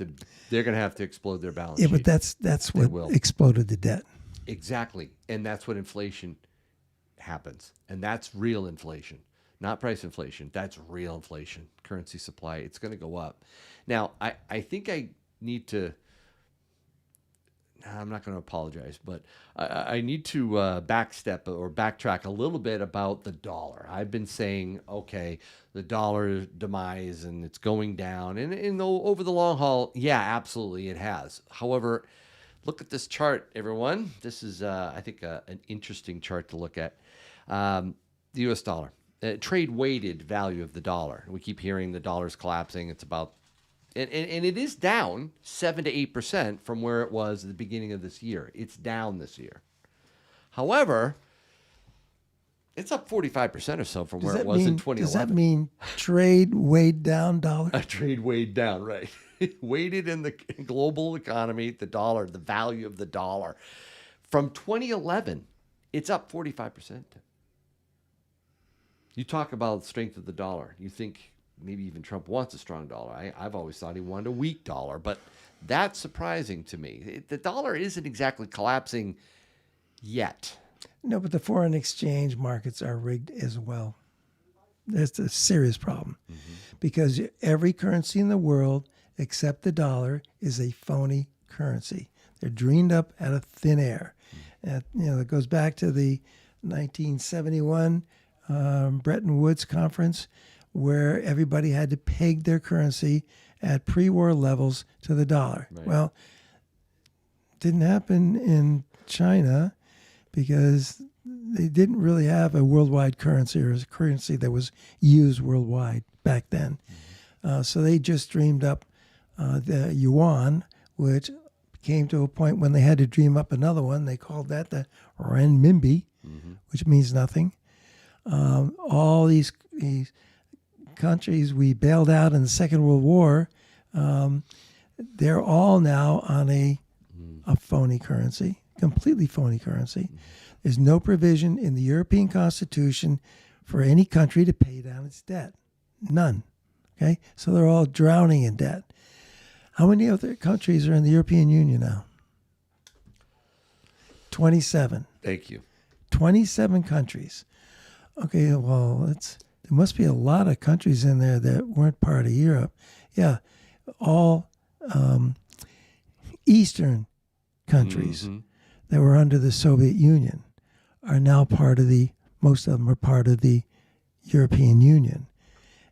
Speaker 1: to explode their balance sheet.
Speaker 2: Yeah, but that's what exploded the debt.
Speaker 1: Exactly, and that's what inflation happens, and that's real inflation, not price inflation. That's real inflation. Currency supply, it's going to go up. Now, I think I need to. I'm not going to apologize, but I need to backstep or backtrack a little bit about the dollar. I've been saying, okay, the dollar demise and it's going down. And over the long haul, yeah, absolutely it has. However, look at this chart, everyone. This is, I think, an interesting chart to look at. The U.S. dollar, trade-weighted value of the dollar. We keep hearing the dollar's collapsing. It's about And it is down 7 to 8% from where it was at the beginning of this year. It's down this year. However, it's up 45% or so from where it was in 2011.
Speaker 2: Does that mean trade weighed down dollar?
Speaker 1: A trade weighed down, right? Weighted in the global economy, the dollar, the value of the dollar. From 2011, it's up 45%. You talk about the strength of the dollar. You think maybe even Trump wants a strong dollar. I've always thought he wanted a weak dollar, but that's surprising to me. The dollar isn't exactly collapsing yet.
Speaker 2: No, but the foreign exchange markets are rigged as well. That's a serious problem because every currency in the world except the dollar is a phony currency. They're dreamed up out of thin air. And, it goes back to the 1971 Bretton Woods conference, where everybody had to peg their currency at pre-war levels to the dollar. Right. Well, Didn't happen in China because they didn't really have a worldwide currency or a currency that was used worldwide back then. So they just dreamed up the yuan, which came to a point when they had to dream up another one. They called that the renminbi, which means nothing. All these countries we bailed out in the Second World War, they're all now on a phony currency, completely phony currency. There's no provision in the European Constitution for any country to pay down its debt. None. Okay? So they're all drowning in debt. How many other countries are in the European Union now? 27.
Speaker 1: Thank you.
Speaker 2: 27 countries. Okay, well, there must be a lot of countries in there that weren't part of Europe. Yeah, all Eastern countries that were under the Soviet Union are now most of them are part of the European Union.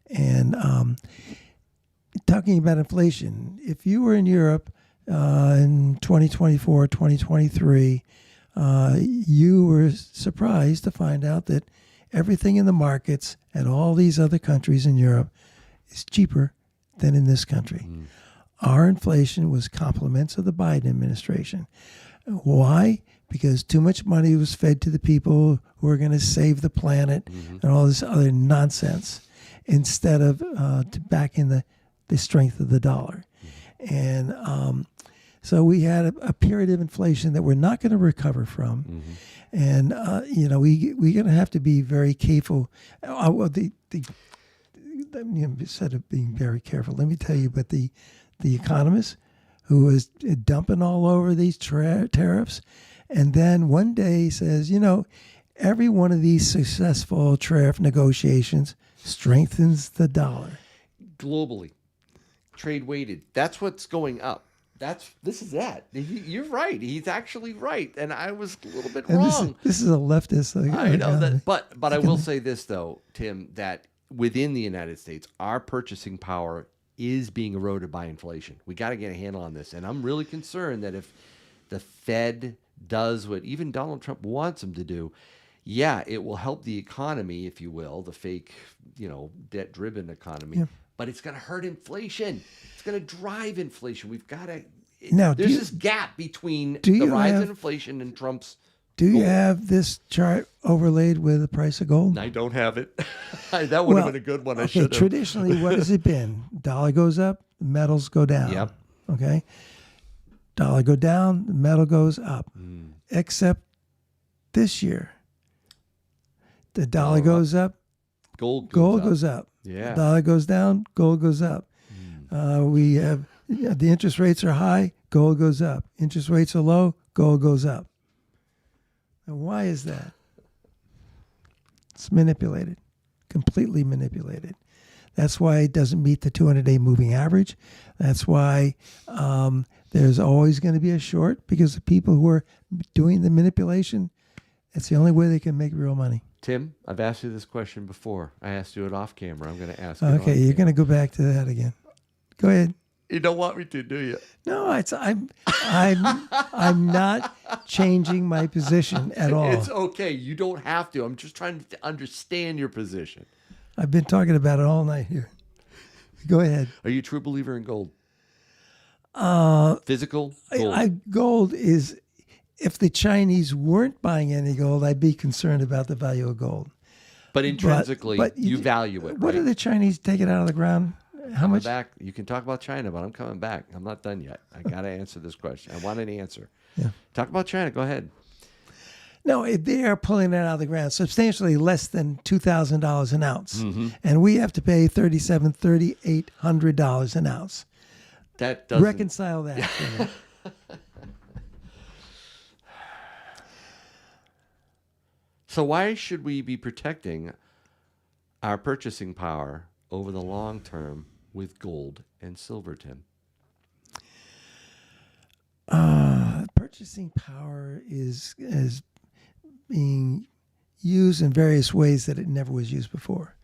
Speaker 2: And talking about inflation, if you were in Europe in 2024, 2023, you were surprised to find out that everything in the markets at all these other countries in Europe is cheaper than in this country. Our inflation was compliments of the Biden administration. Why? Because too much money was fed to the people who are going to save the planet and all this other nonsense instead of to back in the strength of the dollar. And so we had a period of inflation that we're not going to recover from. And, we're going to have to be very careful. Instead of being very careful, let me tell you, but the economist who was dumping all over these tariffs, and then one day says, every one of these successful tariff negotiations strengthens the dollar.
Speaker 1: Globally, trade weighted. That's what's going up. This is that. You're right. He's actually right, and I was a little bit wrong.
Speaker 2: This is a leftist.
Speaker 1: I know that, but I will say this though, Tim, that within the United States, our purchasing power is being eroded by inflation. We got to get a handle on this, and I'm really concerned that if the Fed does what even Donald Trump wants them to do, yeah, it will help the economy, if you will, the fake, debt-driven economy. Yeah. But it's going to hurt inflation. It's going to drive inflation. We've got to. There's this gap between the rise in inflation and Trump's.
Speaker 2: Do you have this chart overlaid with the price of gold?
Speaker 1: I don't have it. That would have been a good one. I should have.
Speaker 2: Traditionally, what has it been? Dollar goes up, metals go down.
Speaker 1: Yep.
Speaker 2: Okay. Dollar go down, metal goes up. Except this year, the dollar goes up, gold goes up.
Speaker 1: Yeah.
Speaker 2: Dollar goes down, gold goes up. We have the interest rates are high, gold goes up. Interest rates are low, gold goes up. And why is that? It's manipulated, completely manipulated. That's why it doesn't meet the 200-day moving average. That's why there's always going to be a short, because the people who are doing the manipulation, it's the only way they can make real money.
Speaker 1: I'm I've asked you this question before. I asked you it off camera. I'm going to ask you.
Speaker 2: Okay, you're going to go back to that again. Go ahead.
Speaker 1: You don't want me to, do you?
Speaker 2: No, I'm not changing my position at all.
Speaker 1: It's okay. You don't have to. I'm just trying to understand your position.
Speaker 2: I've been talking about it all night here. Go ahead.
Speaker 1: Are you a true believer in gold? Physical gold.
Speaker 2: Gold is, if the Chinese weren't buying any gold, I'd be concerned about the value of gold.
Speaker 1: But intrinsically, you value it,
Speaker 2: What
Speaker 1: right?
Speaker 2: do the Chinese take it out of the ground? How much?
Speaker 1: Back. You can talk about China, but I'm coming back. I'm not done yet. I got to answer this question. I want an answer.
Speaker 2: Yeah.
Speaker 1: Talk about China. Go ahead.
Speaker 2: No, they are pulling it out of the ground substantially less than $2,000 an ounce. And we have to pay $3,800 an ounce.
Speaker 1: That doesn't
Speaker 2: reconcile that.
Speaker 1: So why should we be protecting our purchasing power over the long term with gold and silver, Tim?
Speaker 2: Purchasing power is being used in various ways that it never was used before.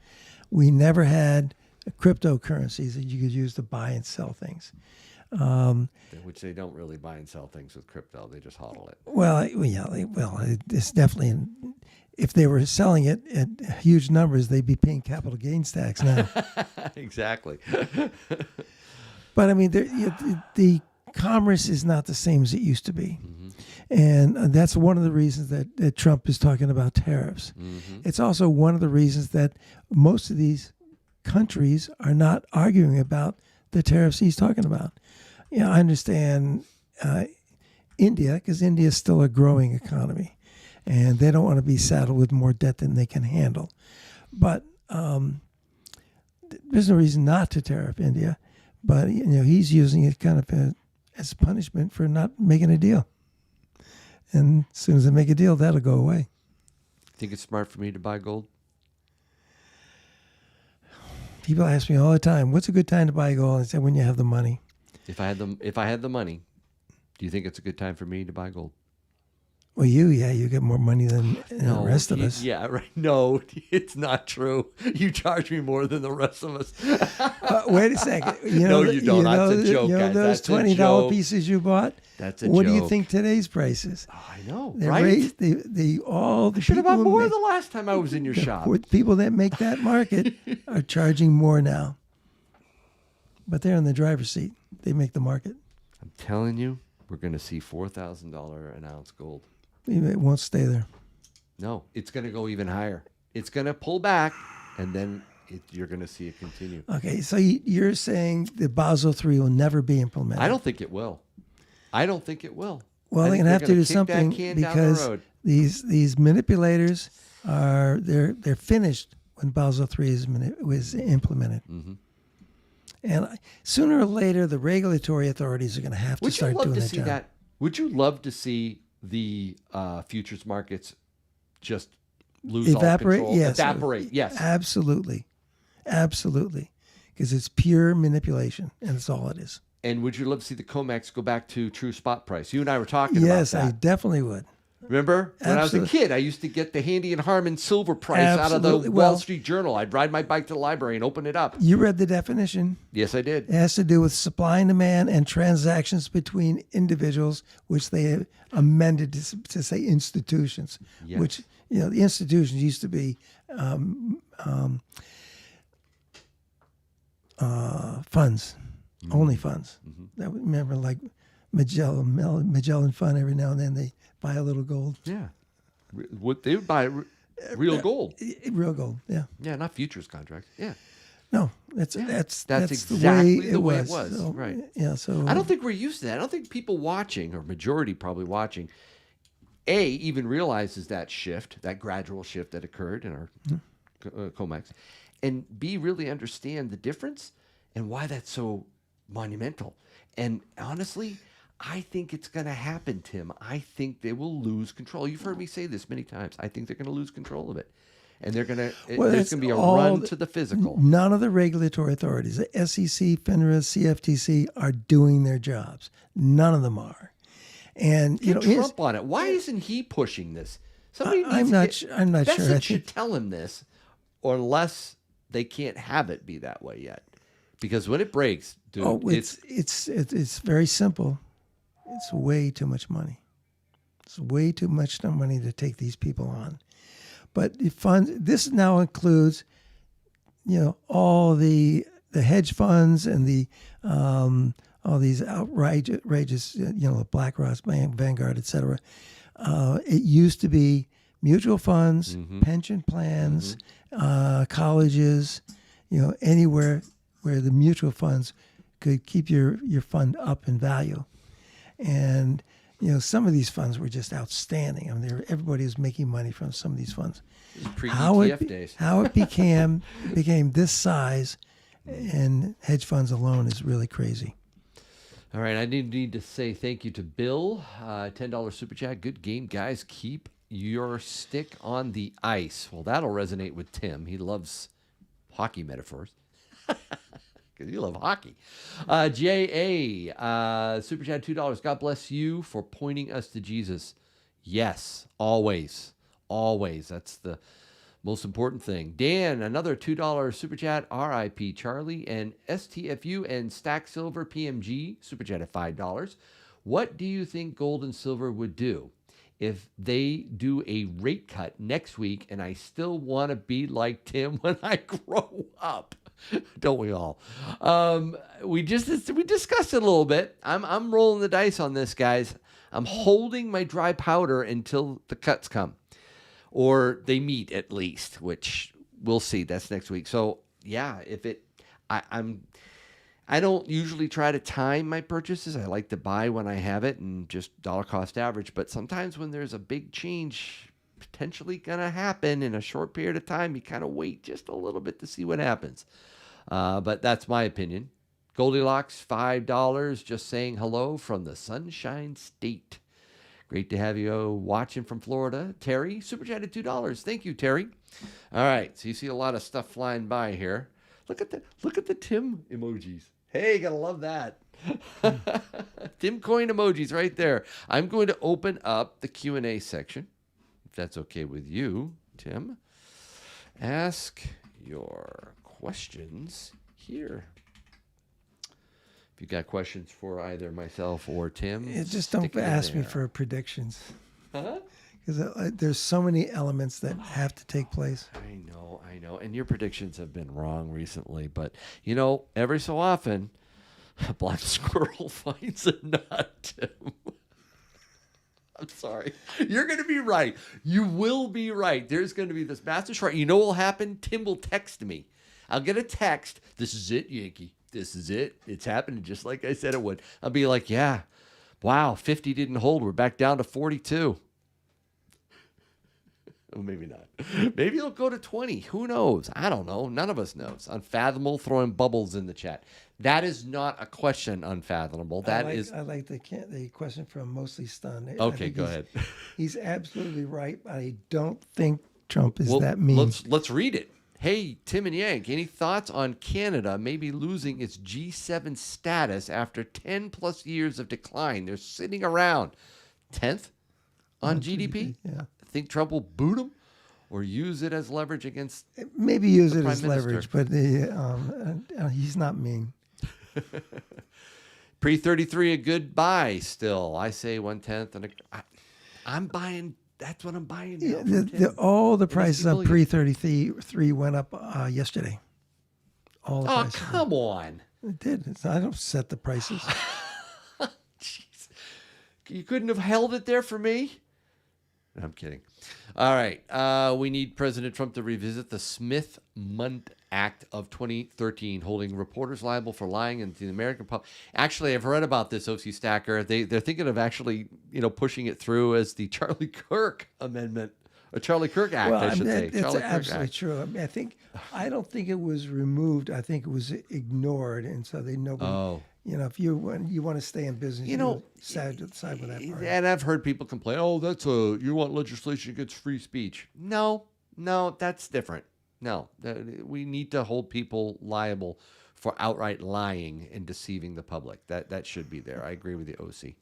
Speaker 2: We never had cryptocurrencies that you could use to buy and sell things.
Speaker 1: Which they don't really buy and sell things with crypto. They just hodl it.
Speaker 2: Well, it's definitely. If they were selling it at huge numbers, they'd be paying capital gains tax now.
Speaker 1: Exactly.
Speaker 2: But I mean, the commerce is not the same as it used to be.
Speaker 1: Mm-hmm.
Speaker 2: And that's one of the reasons that Trump is talking about tariffs.
Speaker 1: Mm-hmm.
Speaker 2: It's also one of the reasons that most of these countries are not arguing about the tariffs he's talking about. I understand India, because India is still a growing economy, and they don't want to be saddled with more debt than they can handle. But there's no reason not to tariff India. But he's using it kind of as punishment for not making a deal. And as soon as they make a deal, that'll go away.
Speaker 1: Think it's smart for me to buy gold?
Speaker 2: People ask me all the time, "What's a good time to buy gold?" I say, "When you have the money."
Speaker 1: If I had the money, do you think it's a good time for me to buy gold?
Speaker 2: Well, you get more money than the rest of us.
Speaker 1: Yeah, right. No, it's not true. You charge me more than the rest of us.
Speaker 2: Wait a second.
Speaker 1: No, you don't. That's a joke, guys.
Speaker 2: Those
Speaker 1: That's a
Speaker 2: $20
Speaker 1: joke.
Speaker 2: pieces you bought?
Speaker 1: That's a
Speaker 2: What
Speaker 1: joke.
Speaker 2: do you think today's price is?
Speaker 1: Oh, I know,
Speaker 2: They
Speaker 1: right?
Speaker 2: raised all the
Speaker 1: I should have
Speaker 2: people
Speaker 1: bought
Speaker 2: who
Speaker 1: more
Speaker 2: make-
Speaker 1: the last time I was in your shop.
Speaker 2: the people that make that market are charging more now. But they're in the driver's seat. They make the market.
Speaker 1: I'm telling you, we're going to see $4,000 an ounce gold.
Speaker 2: It won't stay there.
Speaker 1: No, it's going to go even higher. It's going to pull back, and then you're going to see it continue.
Speaker 2: Okay, so you're saying the Basel III will never be implemented?
Speaker 1: I don't think it will. Well,
Speaker 2: Well,
Speaker 1: I
Speaker 2: they're
Speaker 1: think
Speaker 2: going to have to do
Speaker 1: kick that
Speaker 2: something
Speaker 1: can down the
Speaker 2: because
Speaker 1: road.
Speaker 2: these manipulators they're finished when Basel III was implemented.
Speaker 1: Mm-hmm.
Speaker 2: And sooner or later, the regulatory authorities are going to have to
Speaker 1: Would you
Speaker 2: start
Speaker 1: love
Speaker 2: doing
Speaker 1: to
Speaker 2: their
Speaker 1: see
Speaker 2: job.
Speaker 1: that? Would you love to see the futures markets just lose
Speaker 2: Evaporate?
Speaker 1: all control?
Speaker 2: Yes.
Speaker 1: Evaporate, yes.
Speaker 2: Absolutely. Because it's pure manipulation, and that's all it is.
Speaker 1: And would you love to see the COMEX go back to true spot price? You and I were talking
Speaker 2: Yes,
Speaker 1: about
Speaker 2: I
Speaker 1: that.
Speaker 2: definitely would.
Speaker 1: Remember? When I was a
Speaker 2: Absolutely.
Speaker 1: kid, I used to get the Handy and Harmon silver price out of the
Speaker 2: Absolutely.
Speaker 1: Wall
Speaker 2: Well-
Speaker 1: Street Journal. I'd ride my bike to the library and open it up.
Speaker 2: You read the definition.
Speaker 1: Yes, I did.
Speaker 2: It has to do with supply and demand and transactions between individuals, which they have amended to say institutions.
Speaker 1: Yes.
Speaker 2: Which the institutions used to be funds, only funds. That remember, like Magellan Fund. Every now and then they buy a little gold,
Speaker 1: Yeah. What they would buy real gold.
Speaker 2: real gold. Yeah,
Speaker 1: Yeah, not futures contracts. Yeah.
Speaker 2: no, that's
Speaker 1: exactly
Speaker 2: the way
Speaker 1: it was.
Speaker 2: So,
Speaker 1: Right.
Speaker 2: Yeah. So
Speaker 1: I don't think we're used to that. I don't think people watching, or majority probably watching, even realizes that shift, that gradual shift that occurred in our COMEX, and B, really understand the difference and why that's so monumental. And honestly, I think it's going to happen, Tim. I think they will lose control. You've heard me say this many times. I think they're going to lose control of it. And they're going to,
Speaker 2: Well,
Speaker 1: there's
Speaker 2: it's
Speaker 1: going to be a
Speaker 2: all
Speaker 1: run
Speaker 2: the-
Speaker 1: to the physical.
Speaker 2: None of the regulatory authorities, the SEC, FINRA, CFTC, are doing their jobs. None of them are. And
Speaker 1: Get Trump on it. Why isn't he pushing this? Somebody
Speaker 2: I'm
Speaker 1: needs
Speaker 2: not.
Speaker 1: to
Speaker 2: I'm not
Speaker 1: Bessett
Speaker 2: sure. I
Speaker 1: should
Speaker 2: think
Speaker 1: tell him this, or unless they can't have it be that way yet. Because when it breaks, dude,
Speaker 2: it's very simple. It's way too much money. It's way too much money to take these people on. But the funds. This now includes, all the hedge funds and the all these outrageous, the BlackRock, Vanguard, etc. It used to be mutual funds, pension plans, colleges, anywhere where the mutual funds could keep your fund up in value. And, some of these funds were just outstanding. I mean, everybody was making money from some of these funds.
Speaker 1: pre-ETF days.
Speaker 2: How it became this size and hedge funds alone is really crazy.
Speaker 1: All right, I need to say thank you to Bill, $10 super chat. Good game, guys. Keep your stick on the ice. Well, that'll resonate with Tim. He loves hockey metaphors. Because you love hockey. J.A., super chat, $2. God bless you for pointing us to Jesus. Yes, always. Always. That's the Most important thing. Dan, another $2 super chat. RIP Charlie and STFU and Stack Silver PMG super chat at $5. What do you think gold and silver would do if they do a rate cut next week and I still want to be like Tim when I grow up? Don't we all? We discussed it a little bit. I'm rolling the dice on this, guys. I'm holding my dry powder until the cuts come, or they meet at least, which we'll see. That's next week. So yeah, I don't usually try to time my purchases. I like to buy when I have it and just dollar cost average. But sometimes when there's a big change potentially going to happen in a short period of time, you kind of wait just a little bit to see what happens. But that's my opinion. Goldilocks, $5, just saying hello from the Sunshine State. Great to have you watching from Florida. Terry, super chatted $2. Thank you, Terry. All right, so you see a lot of stuff flying by here. Look at the Tim emojis. Hey, gotta love that. Tim coin emojis right there. I'm going to open up the Q&A section, if that's okay with you, Tim. Ask your questions here. If you got questions for either myself or Tim,
Speaker 2: just don't ask me for predictions.
Speaker 1: Huh?
Speaker 2: Because there's so many elements that have to take place.
Speaker 1: I know. And your predictions have been wrong recently. But, every so often, a black squirrel finds a nut, Tim. I'm sorry. You're going to be right. You will be right. There's going to be this massive short. You know what will happen? Tim will text me. I'll get a text. This is it, Yankee. This is it. It's happening just like I said it would. I'll be like, yeah, wow, 50 didn't hold. We're back down to 42. Well, maybe not. Maybe it'll go to 20. Who knows? I don't know. None of us knows. Unfathomable throwing bubbles in the chat. That is not a question, Unfathomable. I
Speaker 2: like the question from Mostly Stunned.
Speaker 1: Okay, go ahead.
Speaker 2: He's absolutely right, but I don't think Trump is that mean.
Speaker 1: Let's read it. Hey, Tim and Yank, any thoughts on Canada maybe losing its G7 status after 10 plus years of decline? They're sitting around 10th on GDP.
Speaker 2: Yeah.
Speaker 1: Think Trump will boot them or use it as leverage against
Speaker 2: maybe use it as leverage, but he's not mean.
Speaker 1: Pre-33 a good buy still. I say 1/10 and I'm buying. That's what I'm buying now.
Speaker 2: Yeah, all the prices of pre-33 went up yesterday. All the prices.
Speaker 1: Come on.
Speaker 2: It did. I don't set the prices.
Speaker 1: Jeez. You couldn't have held it there for me? I'm kidding. All right. We need President Trump to revisit the Smith-Mundt Act of 2013, holding reporters liable for lying into the American public. Actually, I've read about this, OC Stacker. They're thinking of actually, pushing it through as the Charlie Kirk Amendment, or Charlie Kirk Act, I should say.
Speaker 2: It's absolutely true. I don't think it was removed. I think it was ignored, and so nobody. If you want to stay in business, side with that part.
Speaker 1: And I've heard people complain, you want legislation against free speech. No, that's different. No, we need to hold people liable for outright lying and deceiving the public. That should be there. I agree with the OC.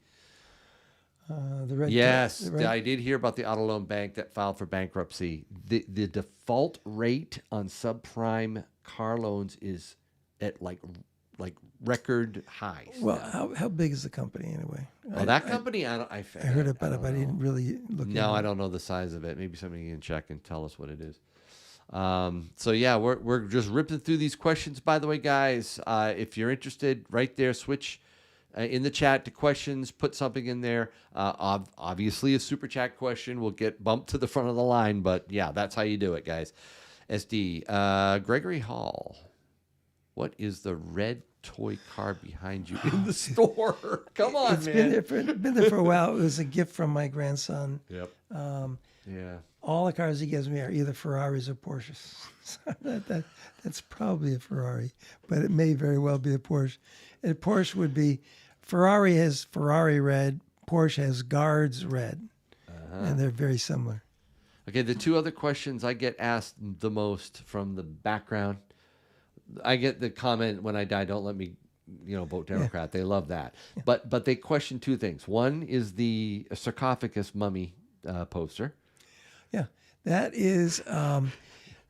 Speaker 1: I did hear about the auto loan bank that filed for bankruptcy. The default rate on subprime car loans is at like record highs.
Speaker 2: Well, how big is the company anyway?
Speaker 1: That company, I
Speaker 2: heard about it, but I didn't really look.
Speaker 1: No, I don't know the size of it. Maybe somebody can check and tell us what it is. We're just ripping through these questions. By the way, guys, if you're interested, right there, switch in the chat to questions. Put something in there. Obviously, a super chat question will get bumped to the front of the line, but yeah, that's how you do it, guys. SD Gregory Hall. What is the red toy car behind you in the store? Come on,
Speaker 2: it's
Speaker 1: man.
Speaker 2: Been there for a while. It was a gift from my grandson.
Speaker 1: Yep. Yeah.
Speaker 2: All the cars he gives me are either Ferraris or Porsches. So that's probably a Ferrari, but it may very well be a Porsche. And a Porsche would be, Ferrari has Ferrari red, Porsche has Guards red, and they're very similar.
Speaker 1: Okay, the two other questions I get asked the most from the background. I get the comment, when I die, don't let me, vote Democrat. Yeah. They love that. Yeah. But they question two things. One is the sarcophagus mummy poster.
Speaker 2: Yeah, that is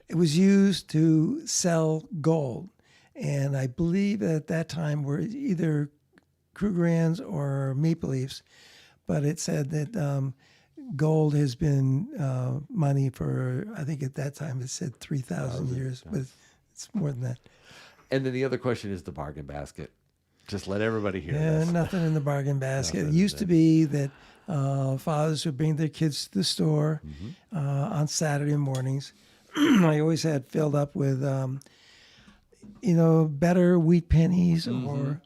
Speaker 2: It was used to sell gold. And I believe at that time were either Krugerrands or Maple Leafs, but it said that gold has been money for, I think at that time it said 3,000 years, but it's more than that.
Speaker 1: And then the other question is the bargain basket. Just let everybody hear
Speaker 2: Yeah,
Speaker 1: this.
Speaker 2: nothing in the bargain basket.
Speaker 1: Nothing
Speaker 2: It used to be that fathers would bring their kids to the store on Saturday mornings. I always had filled up with, better wheat pennies or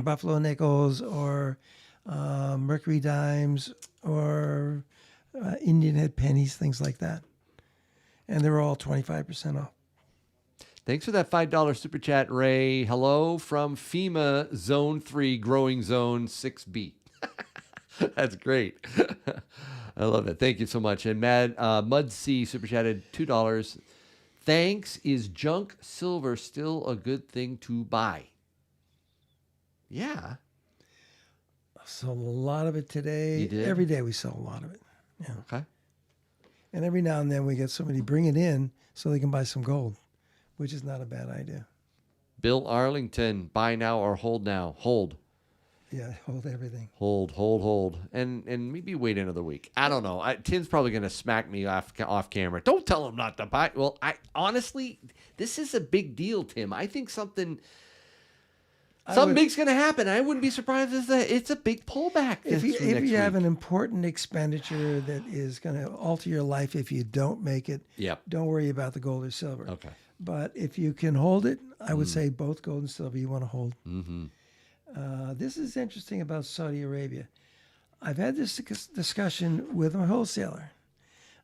Speaker 2: buffalo nickels or mercury dimes or Indian head pennies, things like that. And they were all 25% off.
Speaker 1: Thanks for that $5 super chat, Ray. Hello from FEMA Zone 3, Growing Zone 6B. That's great. I love it. Thank you so much. And Mud C super chatted $2. Thanks. Is junk silver still a good thing to buy? Yeah.
Speaker 2: Sold a lot of it today.
Speaker 1: You did?
Speaker 2: Every day we sell a lot of it. Yeah.
Speaker 1: Okay.
Speaker 2: And every now and then we get somebody bring it in so they can buy some gold, which is not a bad idea.
Speaker 1: Bill Arlington, buy now or hold now. Hold.
Speaker 2: Yeah, hold everything.
Speaker 1: Hold. And maybe wait another week. I don't know. Tim's probably going to smack me off camera. Don't tell him not to buy. Well, honestly, this is a big deal, Tim. I think something big's going to happen. I wouldn't be surprised if it's a big pullback.
Speaker 2: If you have an important expenditure that is going to alter your life if you don't make it, don't worry about the gold or silver.
Speaker 1: Okay.
Speaker 2: But if you can hold it, I would say both gold and silver you want to hold.
Speaker 1: Mm-hmm.
Speaker 2: This is interesting about Saudi Arabia. I've had this discussion with my wholesaler,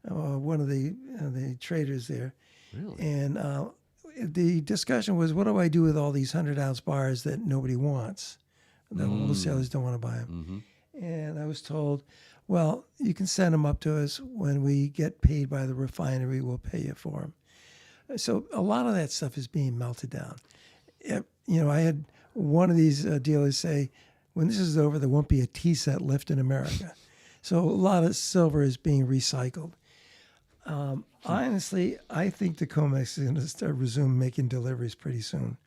Speaker 2: one of the traders there.
Speaker 1: Really?
Speaker 2: And the discussion was, what do I do with all these 100-ounce bars that nobody wants? The wholesalers don't want to buy them. Mm-hmm. And I was told, well, you can send them up to us. When we get paid by the refinery, we'll pay you for them. So a lot of that stuff is being melted down. I had one of these dealers say, when this is over, there won't be a tea set left in America. So a lot of silver is being recycled. Honestly, I think the COMEX is going to start resume making deliveries pretty soon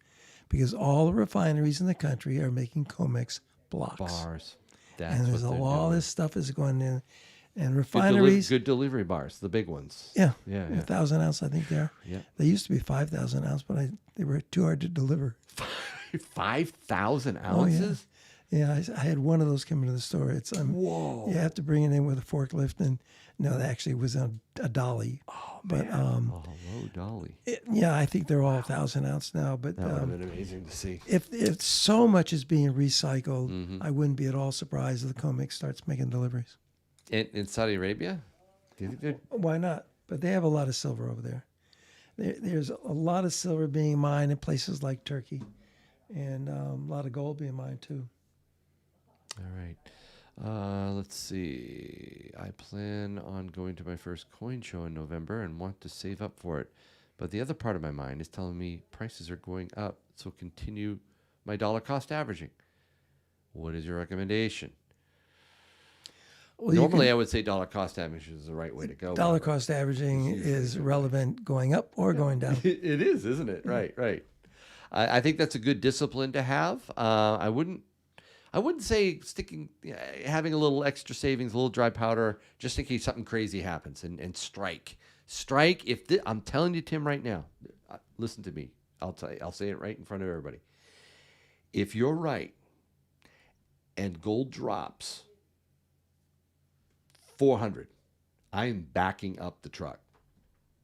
Speaker 2: because all the refineries in the country are making COMEX blocks.
Speaker 1: Bars.
Speaker 2: And there's all this stuff is going in. And refineries.
Speaker 1: Good delivery bars, the big ones.
Speaker 2: Yeah.
Speaker 1: Yeah.
Speaker 2: 1,000 ounce, I think they are.
Speaker 1: Yeah.
Speaker 2: They used to be 5,000 ounce, but they were too hard to deliver.
Speaker 1: 5,000 ounces?
Speaker 2: Oh, yeah. I had one of those come into the store. It's
Speaker 1: whoa.
Speaker 2: You have to bring it in with a forklift, and no, that actually was a dolly.
Speaker 1: Oh,
Speaker 2: but
Speaker 1: hello, dolly.
Speaker 2: I think they're all 1,000 ounce now. But
Speaker 1: that would have been amazing to see.
Speaker 2: If so much is being recycled, I wouldn't be at all surprised if the COMEX starts making deliveries.
Speaker 1: In Saudi Arabia? Do you think they're...
Speaker 2: Why not? But they have a lot of silver over there. There's a lot of silver being mined in places like Turkey, and a lot of gold being mined too.
Speaker 1: All right. Let's see. I plan on going to my first coin show in November and want to save up for it. But the other part of my mind is telling me prices are going up, so continue my dollar cost averaging. What is your recommendation?
Speaker 2: Well,
Speaker 1: normally, I would say dollar cost averaging is the right way to go.
Speaker 2: Dollar cost averaging is relevant going up or going down.
Speaker 1: It is, isn't it? Right. I think that's a good discipline to have. I wouldn't say having a little extra savings, a little dry powder, just in case something crazy happens, and strike. I'm telling you, Tim, right now, listen to me. I'll say it right in front of everybody. If you're right, and gold drops 400, I am backing up the truck.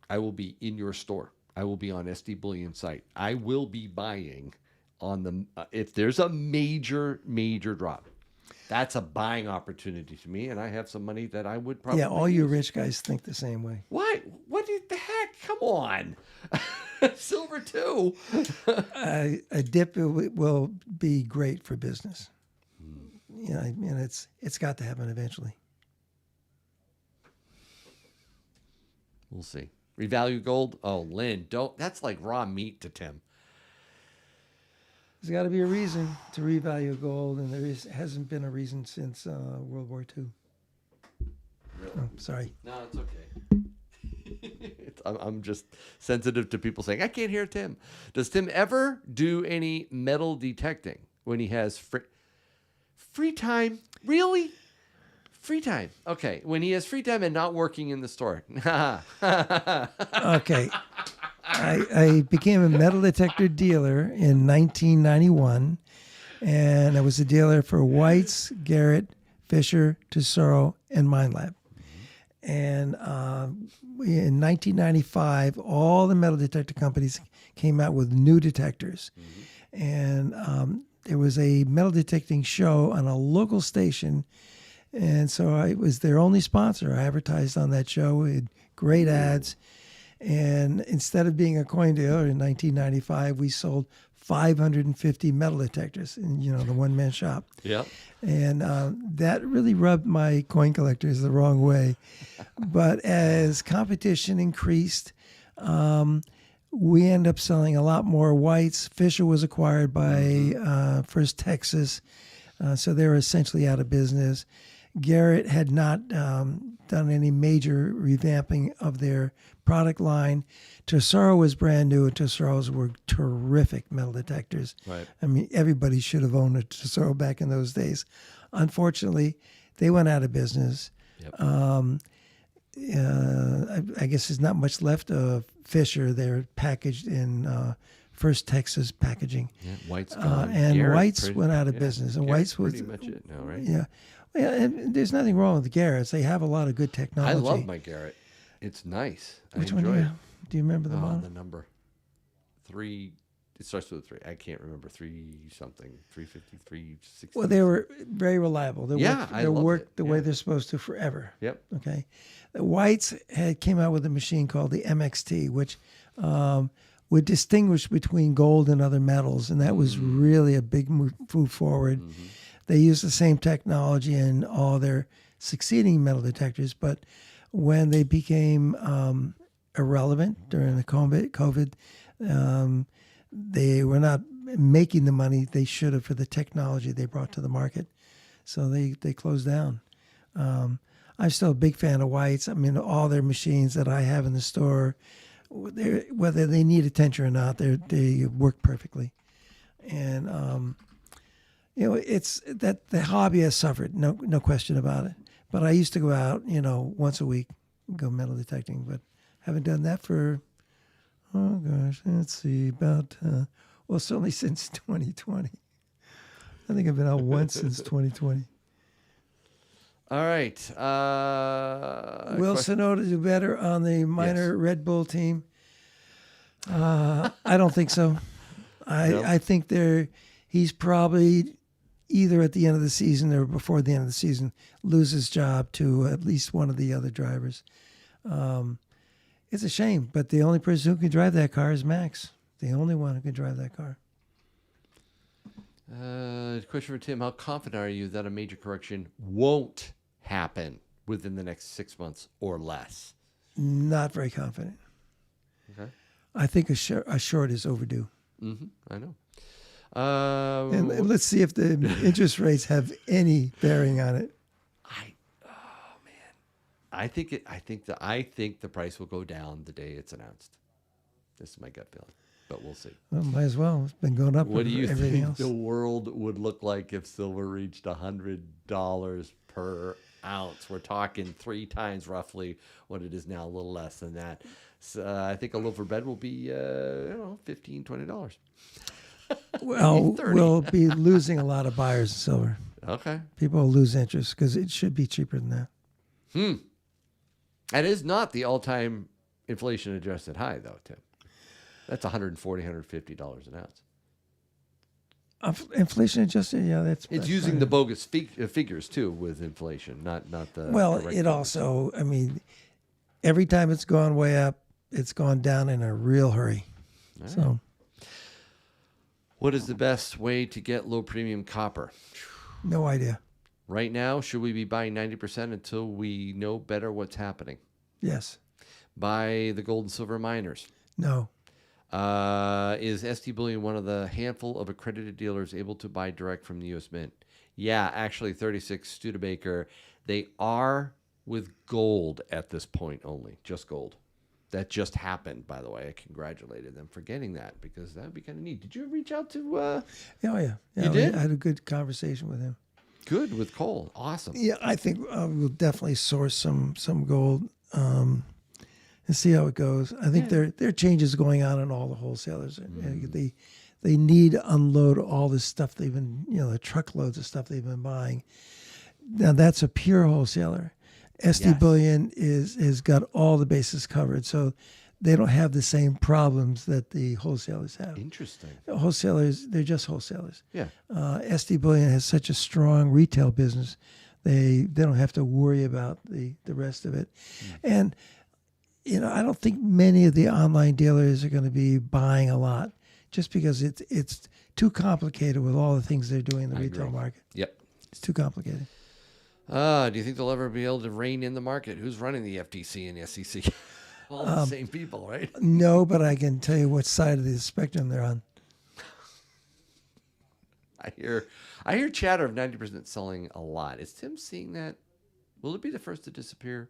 Speaker 1: I will be in your store. I will be on SD Bullion site. I will be buying on the if there's a major drop. That's a buying opportunity to me, and I have some money that I would probably
Speaker 2: all you rich guys think the same way.
Speaker 1: What the heck? Come on. Silver too.
Speaker 2: A dip will be great for business. It's got to happen eventually.
Speaker 1: We'll see. Revalue gold? Oh, Lynn, don't. That's like raw meat to Tim.
Speaker 2: There's got to be a reason to revalue gold, and hasn't been a reason since World War II.
Speaker 1: Really?
Speaker 2: Oh, sorry.
Speaker 1: No, it's okay. I'm just sensitive to people saying, I can't hear Tim. Does Tim ever do any metal detecting when he has free time? Really? Free time. Okay. When he has free time and not working in the store.
Speaker 2: Okay. I became a metal detector dealer in 1991, and I was a dealer for White's, Garrett, Fisher, Tesoro, and MindLab. And in 1995, all the metal detector companies came out with new detectors. And there was a metal detecting show on a local station. And so I was their only sponsor. I advertised on that show. We had great ads. And instead of being a coin dealer in 1995, we sold 550 metal detectors in, the one-man shop.
Speaker 1: Yeah.
Speaker 2: And that really rubbed my coin collectors the wrong way. But as competition increased, we ended up selling a lot more Whites. Fisher was acquired by First Texas, so they were essentially out of business. Garrett had not done any major revamping of their product line. Tesoro was brand new, and Tesoros were terrific metal detectors.
Speaker 1: Right.
Speaker 2: I mean, everybody should have owned a Tesoro back in those days. Unfortunately, they went out of business.
Speaker 1: Yep.
Speaker 2: I guess there's not much left of Fisher. They're packaged in First Texas packaging.
Speaker 1: Yeah, White's gone.
Speaker 2: And
Speaker 1: Garrett,
Speaker 2: White's went out of business. And
Speaker 1: Garrett's
Speaker 2: White's was
Speaker 1: pretty much it now, right?
Speaker 2: Yeah. Well, and there's nothing wrong with the Garretts. They have a lot of good technology.
Speaker 1: I love my Garrett. It's nice.
Speaker 2: Which
Speaker 1: I
Speaker 2: one
Speaker 1: enjoy it.
Speaker 2: do you remember the model?
Speaker 1: The number 3. It starts with a 3. I can't remember 3 something. 350, 360.
Speaker 2: Well, they were very reliable. They worked the way they're supposed to forever.
Speaker 1: Yep.
Speaker 2: Okay. The Whites came out with a machine called the MXT, which would distinguish between gold and other metals, and that was really a big move forward. They used the same technology in all their succeeding metal detectors, but when they became irrelevant during the COVID, they were not making the money they should have for the technology they brought to the market. So they closed down. I'm still a big fan of Whites. I mean, all their machines that I have in the store, whether they need attention or not, they work perfectly. And, it's that the hobby has suffered, no question about it. But I used to go out, once a week, go metal detecting, but haven't done that for, let's see, about, certainly since 2020. I think I've been out once since 2020.
Speaker 1: All right.
Speaker 2: Will Sonoda do better on the minor Red Bull team? I don't think so. I think he's probably either at the end of the season or before the end of the season lose his job to at least one of the other drivers. It's a shame, but the only person who can drive that car is Max. The only one who can drive that car.
Speaker 1: Question for Tim. How confident are you that a major correction won't happen within the next 6 months or less?
Speaker 2: Not very confident.
Speaker 1: Okay.
Speaker 2: I think a short is overdue.
Speaker 1: I know.
Speaker 2: And let's see if the interest rates have any bearing on it.
Speaker 1: I think the price will go down the day it's announced. This is my gut feeling, but we'll see.
Speaker 2: Well, might as well. It's been going up.
Speaker 1: What do you think
Speaker 2: else.
Speaker 1: the world would look like if silver reached $100 per ounce? We're talking 3 times roughly what it is now, a little less than that. So I think a loaf of bread will be $15, $20.
Speaker 2: Well, we'll be losing a lot of buyers in silver.
Speaker 1: Okay. People
Speaker 2: will lose interest because it should be cheaper than that.
Speaker 1: That is not the all-time inflation-adjusted high, though, Tim. That's $140, $150 an ounce.
Speaker 2: Inflation adjusted, yeah, that's
Speaker 1: using
Speaker 2: fine.
Speaker 1: the bogus figures too with inflation, not the.
Speaker 2: Well,
Speaker 1: correct
Speaker 2: it
Speaker 1: figures.
Speaker 2: also, I mean, every time it's gone way up, it's gone down in a real hurry.
Speaker 1: All
Speaker 2: So,
Speaker 1: right. What is the best way to get low premium copper?
Speaker 2: no idea.
Speaker 1: Right now, should we be buying 90% until we know better what's happening?
Speaker 2: Yes.
Speaker 1: Buy the gold and silver miners.
Speaker 2: No.
Speaker 1: Is ST Bullion one of the handful of accredited dealers able to buy direct from the U.S. Mint? Yeah, actually, 36 Studebaker. They are with gold at this point only, just gold. That just happened, by the way. I congratulated them for getting that because that would be kind of neat. Did you reach out to?
Speaker 2: Yeah, oh, yeah.
Speaker 1: You did?
Speaker 2: I had a good conversation with him.
Speaker 1: Good with Cole. Awesome.
Speaker 2: Yeah, I think we'll definitely source some gold and see how it goes. I think there are changes going on in all the wholesalers. They need to unload all this stuff they've been, the truckloads of stuff they've been buying. Now that's a pure wholesaler. SD Bullion has got all the bases covered, so they don't have the same problems that the wholesalers have.
Speaker 1: Interesting.
Speaker 2: Wholesalers, they're just wholesalers.
Speaker 1: Yeah.
Speaker 2: SD Bullion has such a strong retail business, they don't have to worry about the rest of it. And I don't think many of the online dealers are going to be buying a lot, just because it's too complicated with all the things they're doing in the retail market.
Speaker 1: Yep.
Speaker 2: It's too complicated.
Speaker 1: Do you think they'll ever be able to rein in the market? Who's running the FTC and the SEC? All the same people, right?
Speaker 2: No, but I can tell you what side of the spectrum they're on.
Speaker 1: I hear chatter of 90% selling a lot. Is Tim seeing that? Will it be the first to disappear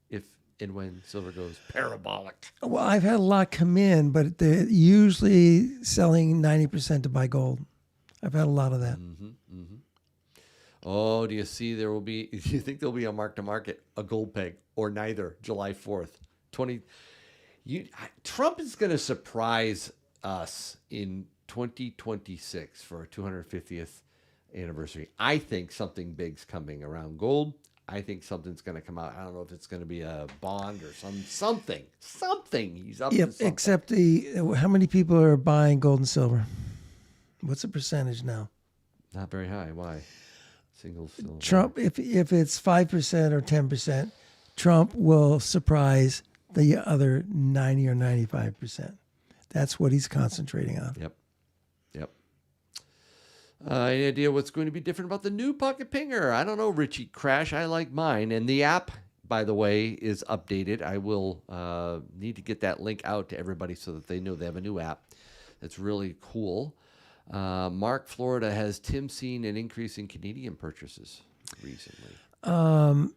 Speaker 1: if and when silver goes parabolic?
Speaker 2: Well, I've had a lot come in, but they're usually selling 90% to buy gold. I've had a lot of that.
Speaker 1: Oh, do you see do you think there'll be a mark to market, a gold peg, or neither, July 4th? Trump is going to surprise us in 2026 for our 250th anniversary. I think something big's coming around gold. I think something's going to come out. I don't know if it's going to be a bond or something. He's up to something.
Speaker 2: Except how many people are buying gold and silver? What's the percentage now?
Speaker 1: Not very high. Why? Single silver.
Speaker 2: Trump, if it's 5% or 10%, Trump will surprise the other 90 or 95%. That's what he's concentrating on.
Speaker 1: Yep. Any idea what's going to be different about the new Pocket Pinger? I don't know, Richie Crash. I like mine. And the app, by the way, is updated. I will need to get that link out to everybody so that they know they have a new app. That's really cool. Mark, Florida, has Tim seen an increase in Canadian purchases recently?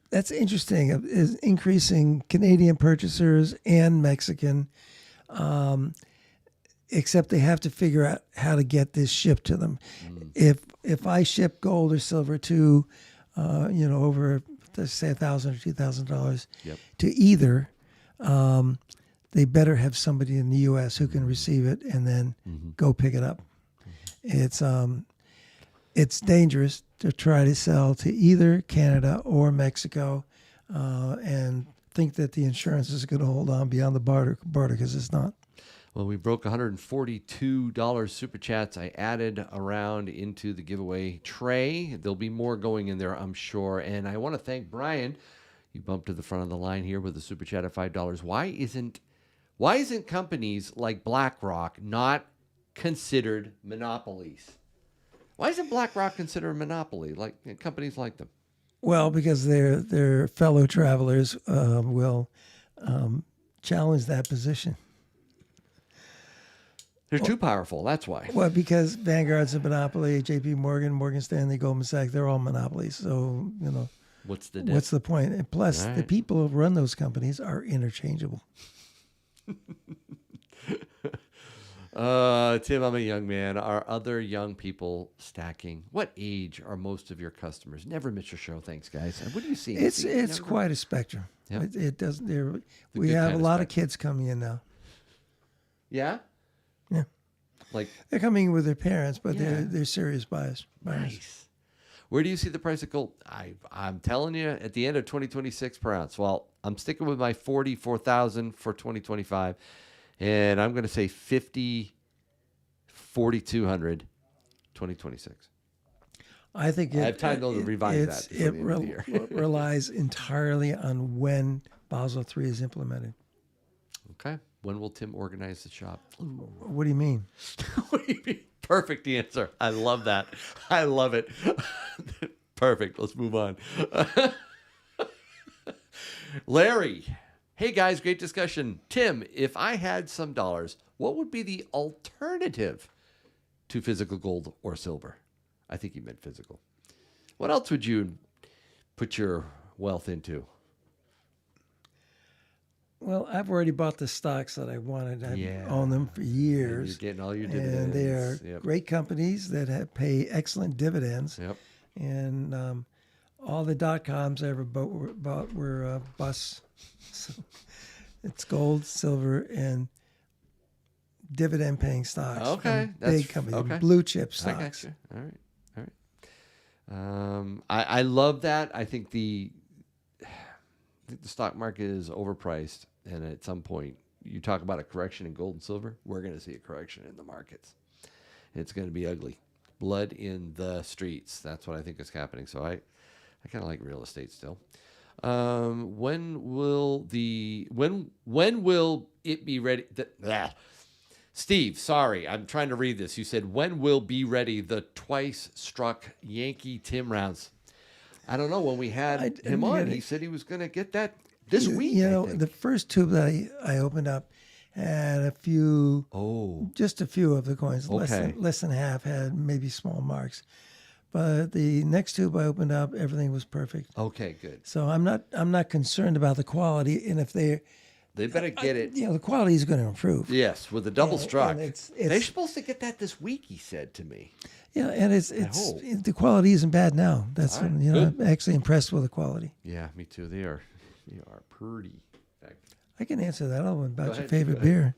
Speaker 2: That's interesting. Is increasing Canadian purchasers and Mexican, except they have to figure out how to get this shipped to them. If I ship gold or silver to, over let's say $1,000 or $2,000 to either, they better have somebody in the U.S. who can receive it and then go pick it up. It's dangerous to try to sell to either Canada or Mexico and think that the insurance is going to hold on beyond the border because it's not.
Speaker 1: Well, we broke $142 Super Chats. I added around into the giveaway tray. There'll be more going in there, I'm sure. And I want to thank Brian. You bumped to the front of the line here with the Super Chat of $5. Why isn't companies like BlackRock not considered monopolies? Why isn't BlackRock considered a monopoly, like companies like them?
Speaker 2: Well, because their fellow travelers will challenge that position.
Speaker 1: They're too powerful. That's why.
Speaker 2: Well, because Vanguard's a monopoly, J.P. Morgan, Morgan Stanley, Goldman Sachs, they're all monopolies. So,
Speaker 1: what's the
Speaker 2: point? And plus, the people who run those companies are interchangeable.
Speaker 1: Tim, I'm a young man. Are other young people stacking? What age are most of your customers? Never miss your show. Thanks, guys. What do you see?
Speaker 2: It's quite a spectrum. Yep. It doesn't. We have a lot of kids coming in now.
Speaker 1: Yeah.
Speaker 2: Yeah.
Speaker 1: Like
Speaker 2: they're coming with their parents, but they're serious buyers.
Speaker 1: Nice. Where do you see the price of gold? I'm telling you, at the end of 2026 per ounce. Well, I'm sticking with my 44,000 for 2025. And I'm going to say 4,200, 2026.
Speaker 2: I think
Speaker 1: I have time to revise that.
Speaker 2: It relies entirely on when Basel III is implemented.
Speaker 1: Okay. When will Tim organize the shop?
Speaker 2: What do you mean?
Speaker 1: What do you mean? Perfect answer. I love that. I love it. Perfect. Let's move on. Larry. Hey guys, great discussion. Tim, if I had some dollars, what would be the alternative to physical gold or silver? I think he meant physical. What else would you put your wealth into?
Speaker 2: Well, I've already bought the stocks that I wanted. I've
Speaker 1: Yeah.
Speaker 2: owned them for
Speaker 1: And you're
Speaker 2: years.
Speaker 1: getting all your dividends.
Speaker 2: And they are
Speaker 1: Yep.
Speaker 2: great companies that pay excellent dividends.
Speaker 1: Yep.
Speaker 2: And all the .coms I ever bought were busts. So it's gold, silver, and dividend-paying stocks.
Speaker 1: Okay,
Speaker 2: from big companies,
Speaker 1: okay.
Speaker 2: blue chip
Speaker 1: I
Speaker 2: stocks.
Speaker 1: got you. All right. I love that. I think the stock market is overpriced, and at some point, you talk about a correction in gold and silver. We're going to see a correction in the markets. It's going to be ugly, blood in the streets. That's what I think is happening. So I kind of like real estate still. When will it be ready? Steve, sorry, I'm trying to read this. You said, when will be ready the twice struck Yankee Tim rounds? I don't know. When we had him on, he said he was going to get that this week.
Speaker 2: You know, the first tube that I opened up had a few, just a few of the coins, less than half had maybe small marks. But the next tube I opened up, everything was perfect.
Speaker 1: Okay, good.
Speaker 2: So I'm not concerned about the quality, and if they
Speaker 1: better get it.
Speaker 2: You know, the quality is going to improve.
Speaker 1: Yes, with the double struck.
Speaker 2: It's
Speaker 1: they're supposed to get that this week, he said to me.
Speaker 2: Yeah, and the quality isn't bad now. That's
Speaker 1: All right,
Speaker 2: I'm actually impressed with the quality.
Speaker 1: Yeah, me too. They are pretty.
Speaker 2: I can answer that other one about your
Speaker 1: ahead,
Speaker 2: favorite beer.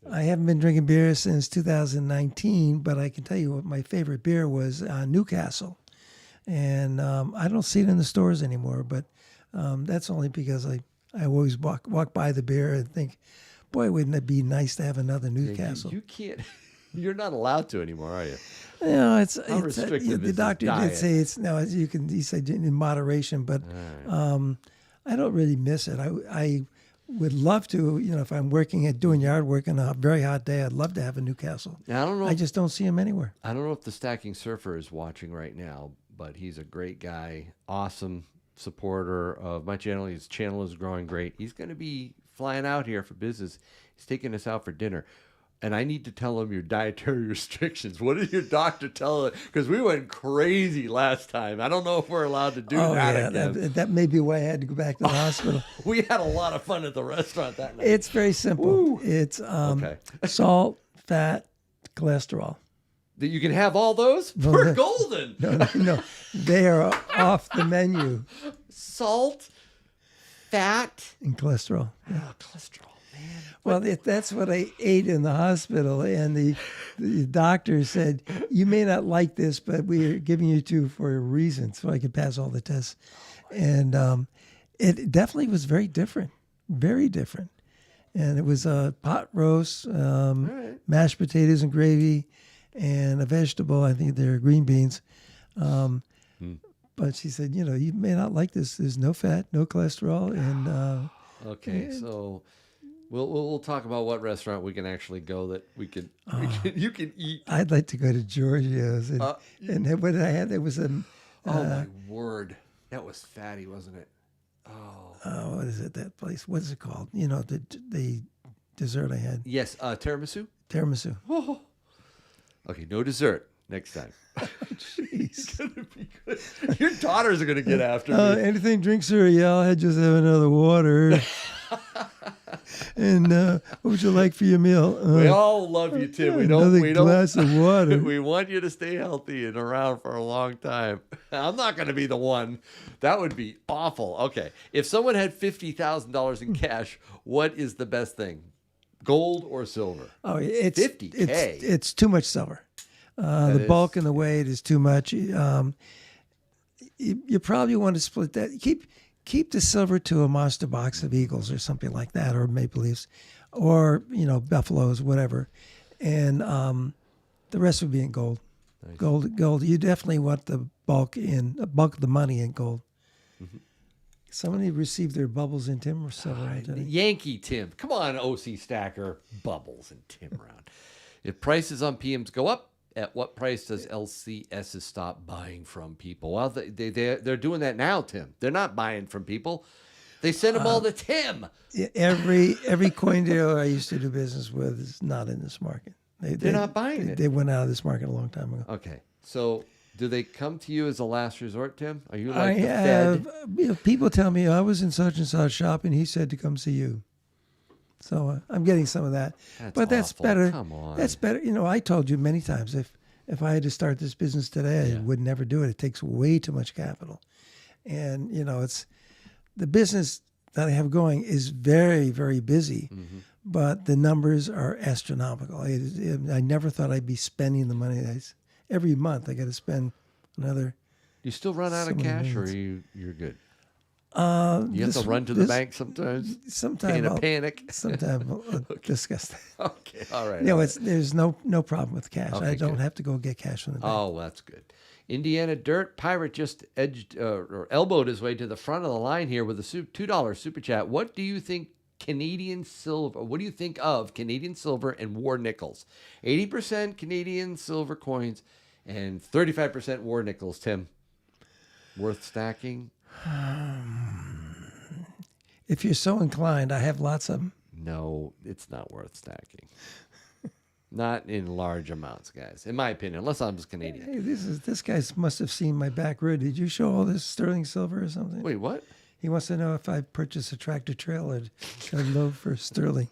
Speaker 2: I haven't been drinking beer since 2019, but I can tell you what my favorite beer was, Newcastle. And I don't see it in the stores anymore, but that's only because I always walk by the beer and think, boy, wouldn't it be nice to have another Newcastle?
Speaker 1: You can't. You're not allowed to anymore, are you?
Speaker 2: No, it's
Speaker 1: restrictive
Speaker 2: the
Speaker 1: is
Speaker 2: doctor
Speaker 1: this diet?
Speaker 2: did say it's no. You can. He said in moderation, but I don't really miss it. I would love to. You know, if I'm doing yard work on a very hot day, I'd love to have a Newcastle.
Speaker 1: Now, I don't know.
Speaker 2: I just don't see them anywhere.
Speaker 1: I don't know if the Stacking Surfer is watching right now, but he's a great guy, awesome supporter of my channel. His channel is growing great. He's going to be flying out here for business. He's taking us out for dinner. And I need to tell him your dietary restrictions. What did your doctor tell him? Because we went crazy last time. I don't know if we're allowed to do that again.
Speaker 2: That may be why I had to go back to the hospital.
Speaker 1: We had a lot of fun at the restaurant that night.
Speaker 2: It's very simple.
Speaker 1: Woo.
Speaker 2: It's salt, fat, cholesterol.
Speaker 1: That you can have all those? We're golden.
Speaker 2: No. They are off the menu.
Speaker 1: Salt, fat,
Speaker 2: and cholesterol.
Speaker 1: Oh, cholesterol. Man.
Speaker 2: Well, that's what I ate in the hospital, and the doctor said, you may not like this, but we're giving you two for a reason, so I could pass all the tests. And it definitely was very different. And it was a pot roast, mashed potatoes and gravy, and a vegetable. I think they're green beans. But she said, you may not like this. There's no fat, no cholesterol, and
Speaker 1: okay, so we'll talk about what restaurant we can actually go that you can eat.
Speaker 2: I'd like to go to Giorgio's, and what did I have? There was
Speaker 1: oh my word, that was fatty, wasn't it? Oh,
Speaker 2: what is it? That place? What is it called? The dessert I had.
Speaker 1: Yes, tiramisu.
Speaker 2: Tiramisu.
Speaker 1: Oh. Okay, no dessert next time.
Speaker 2: Jeez.
Speaker 1: It's gonna be good. Your daughters are gonna get after me.
Speaker 2: Anything drink cereal, I just have another water. And what would you like for your meal?
Speaker 1: We all love you, Tim. We
Speaker 2: don't glass of water.
Speaker 1: We want you to stay healthy and around for a long time. I'm not going to be the one. That would be awful. Okay, if someone had $50,000 in cash, what is the best thing? Gold or silver?
Speaker 2: Oh, it's
Speaker 1: $50K.
Speaker 2: It's too much silver. The bulk and the weight is too much. You probably want to split that. Keep the silver to a monster box of Eagles or something like that, or Maple Leafs, or Buffaloes, whatever, and the rest would be in gold. Nice. Gold. You definitely want the bulk of the money in gold. Mm-hmm. Somebody received their bubbles in Tim or silver today.
Speaker 1: Yankee Tim, come on, OC Stacker, bubbles and Tim round. If prices on PMs go up, at what price does LCS stop buying from people? Well, they're doing that now, Tim. They're not buying from people. They send them all to Tim.
Speaker 2: Every coin dealer I used to do business with is not in this market.
Speaker 1: They're not buying it.
Speaker 2: They went out of this market a long time ago.
Speaker 1: Okay. So do they come to you as a last resort, Tim? Are you like the Fed?
Speaker 2: People tell me I was in such and such shop and he said to come see you. So I'm getting some of that.
Speaker 1: That's
Speaker 2: But that's
Speaker 1: awful.
Speaker 2: better.
Speaker 1: Come on.
Speaker 2: That's better. You know, I told you many times if I had to start this business today,
Speaker 1: Yeah.
Speaker 2: I would never do it. It takes way too much capital. And, you know, it's the business that I have going is very, very busy, but the numbers are astronomical. I never thought I'd be spending the money. Every month I got to spend another.
Speaker 1: You still run out
Speaker 2: so
Speaker 1: of
Speaker 2: many
Speaker 1: cash, or
Speaker 2: millions.
Speaker 1: you're good? You
Speaker 2: This-
Speaker 1: have to run to the
Speaker 2: this-
Speaker 1: bank sometimes
Speaker 2: Sometime
Speaker 1: in a
Speaker 2: I'll-
Speaker 1: panic.
Speaker 2: Sometime I'll discuss that.
Speaker 1: Okay, all right.
Speaker 2: No,
Speaker 1: all right.
Speaker 2: there's no problem with cash.
Speaker 1: Okay,
Speaker 2: I don't
Speaker 1: good.
Speaker 2: have to go get cash from the bank.
Speaker 1: Oh, that's good. Indiana Dirt Pirate just edged or elbowed his way to the front of the line here with a $2 super chat. What do you think Canadian silver? What do you think of Canadian silver and war nickels? 80% Canadian silver coins and 35% war nickels. Tim, worth stacking?
Speaker 2: If you're so inclined, I have lots of them.
Speaker 1: No, it's not worth stacking. Not in large amounts, guys. In my opinion, unless I'm just Canadian.
Speaker 2: Hey, this guy must have seen my back road. Did you show all this sterling silver or something?
Speaker 1: Wait, what?
Speaker 2: He wants to know if I purchase a tractor trailer to load for sterling.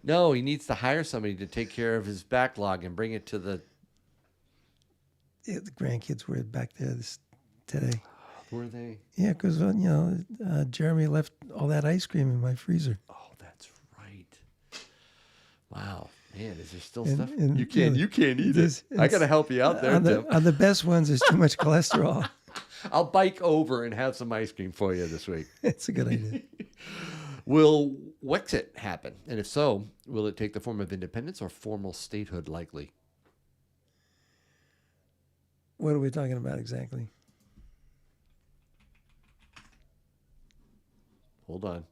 Speaker 1: No, he needs to hire somebody to take care of his backlog and bring it to the.
Speaker 2: Yeah, the grandkids were back there today.
Speaker 1: Were they?
Speaker 2: Yeah, because Jeremy left all that ice cream in my freezer.
Speaker 1: Oh, that's right. Wow, man, is there still
Speaker 2: And-
Speaker 1: stuff?
Speaker 2: and,
Speaker 1: You can't eat it. I got to help you out there,
Speaker 2: On
Speaker 1: Tim.
Speaker 2: the best ones, there's too much cholesterol.
Speaker 1: I'll bike over and have some ice cream for you this week.
Speaker 2: It's a good idea.
Speaker 1: Will Wexit happen? And if so, will it take the form of independence or formal statehood likely?
Speaker 2: What are we talking about exactly?
Speaker 1: Hold on.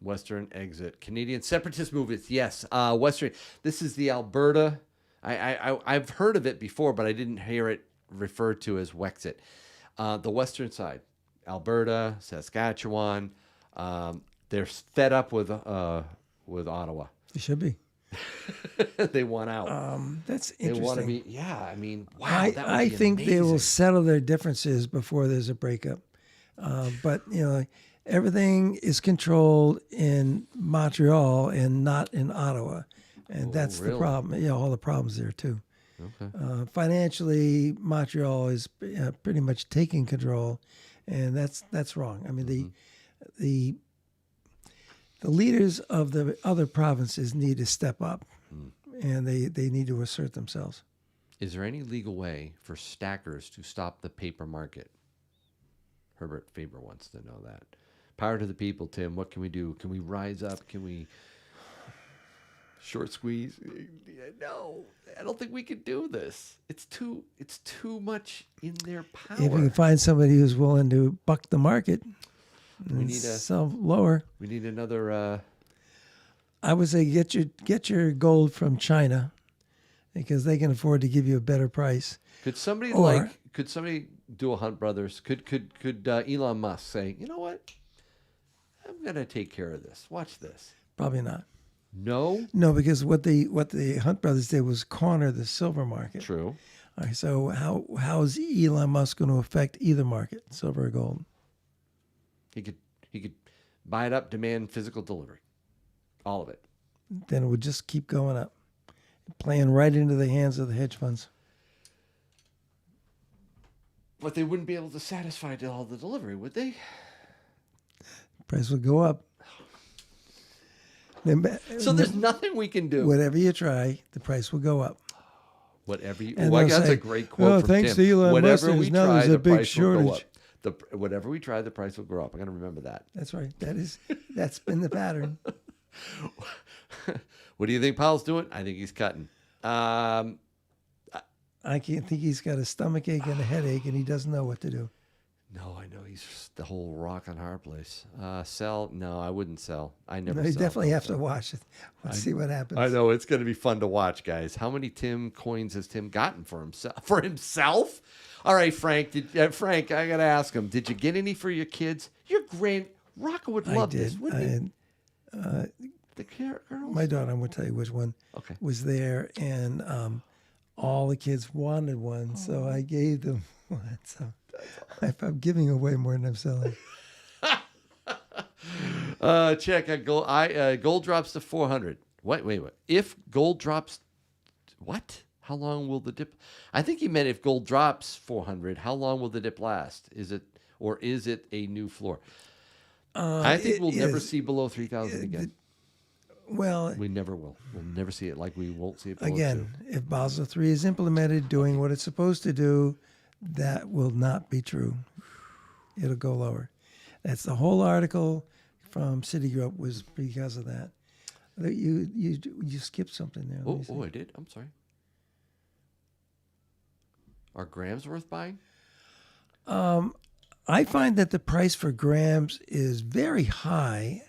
Speaker 1: Western exit. Canadian separatist movements. Yes. Western. This is the Alberta. I've heard of it before, but I didn't hear it referred to as Wexit. The western side. Alberta, Saskatchewan. They're fed up with Ottawa.
Speaker 2: It should be.
Speaker 1: They want out.
Speaker 2: That's
Speaker 1: They want to
Speaker 2: interesting.
Speaker 1: be. Yeah. I mean, wow. that would
Speaker 2: I
Speaker 1: be
Speaker 2: think they will
Speaker 1: amazing.
Speaker 2: settle their differences before there's a breakup. But, everything is controlled in Montreal and not in Ottawa. And that's the
Speaker 1: really?
Speaker 2: problem. Yeah, all the problems there, too.
Speaker 1: Okay.
Speaker 2: Financially, Montreal is pretty much taking control, and that's wrong. I mean, the leaders of the other provinces need to step up, and they need to assert themselves.
Speaker 1: Is there any legal way for stackers to stop the paper market? Herbert Faber wants to know that. Power to the people, Tim. What can we do? Can we rise up? Can we short squeeze? No, I don't think we can do this. It's too much in their power.
Speaker 2: If you can find somebody who's willing to buck the market and
Speaker 1: need a-
Speaker 2: sell lower,
Speaker 1: We need another.
Speaker 2: I would say get your gold from China because they can afford to give you a better price.
Speaker 1: Could somebody
Speaker 2: Or-
Speaker 1: Could somebody do a Hunt Brothers? Could Elon Musk say, you know what? I'm gonna take care of this. Watch this.
Speaker 2: Probably not.
Speaker 1: No.
Speaker 2: No, because what the Hunt brothers did was corner the silver market.
Speaker 1: True.
Speaker 2: All right, so how is Elon Musk going to affect either market, silver or gold?
Speaker 1: He could buy it up, demand physical delivery, all of it.
Speaker 2: Then it would just keep going up, playing right into the hands of the hedge funds.
Speaker 1: But they wouldn't be able to satisfy all the delivery, would they?
Speaker 2: Price would go up. Then,
Speaker 1: So there's nothing we can do.
Speaker 2: whatever you try, the price will go up.
Speaker 1: Whatever you.
Speaker 2: And
Speaker 1: Oh,
Speaker 2: they'll
Speaker 1: that's
Speaker 2: say,
Speaker 1: a great quote
Speaker 2: "Well,
Speaker 1: from
Speaker 2: thanks
Speaker 1: Tim.
Speaker 2: to Elon Musk,
Speaker 1: Whatever
Speaker 2: there's
Speaker 1: we
Speaker 2: now
Speaker 1: try,
Speaker 2: there's a
Speaker 1: the
Speaker 2: big
Speaker 1: price will go
Speaker 2: shortage."
Speaker 1: up. Whatever we try, the price will go up. I'm gonna remember that.
Speaker 2: That's right. That's been the pattern.
Speaker 1: What do you think Powell's doing? I think he's cutting.
Speaker 2: I can't think he's got a stomach ache and a headache, and he doesn't know what to do.
Speaker 1: No, I know he's just the whole rock and hard place. Sell? No, I wouldn't sell. I never.
Speaker 2: No, you
Speaker 1: sell.
Speaker 2: definitely
Speaker 1: Don't
Speaker 2: have to
Speaker 1: sell.
Speaker 2: watch it. Let's see what happens.
Speaker 1: I know it's going to be fun to watch, guys. How many Tim coins has Tim gotten for himself? For himself? All right, Frank. Frank, I got to ask him. Did you get any for your kids? Your Rocco would
Speaker 2: I
Speaker 1: love
Speaker 2: did.
Speaker 1: this, wouldn't he? The girls.
Speaker 2: My daughter, I'm going to tell you which one
Speaker 1: Okay.
Speaker 2: was there, and all the kids wanted one, so I gave them one. So I'm giving away more than I'm selling.
Speaker 1: Check on gold. Gold drops to 400. Wait. If gold drops, what? How long will the dip? I think he meant if gold drops 400, how long will the dip last? Is it a new floor? I think we'll never see below 3,000 again.
Speaker 2: Well,
Speaker 1: We never will. We'll never see it like we won't see it below
Speaker 2: again, if Basel III is implemented, doing what it's supposed to do, that will not be true. It'll go lower. That's the whole article from Citigroup was because of that. You skipped something there. Let me see.
Speaker 1: I did. I'm sorry. Are grams worth buying?
Speaker 2: I find that the price for grams is very high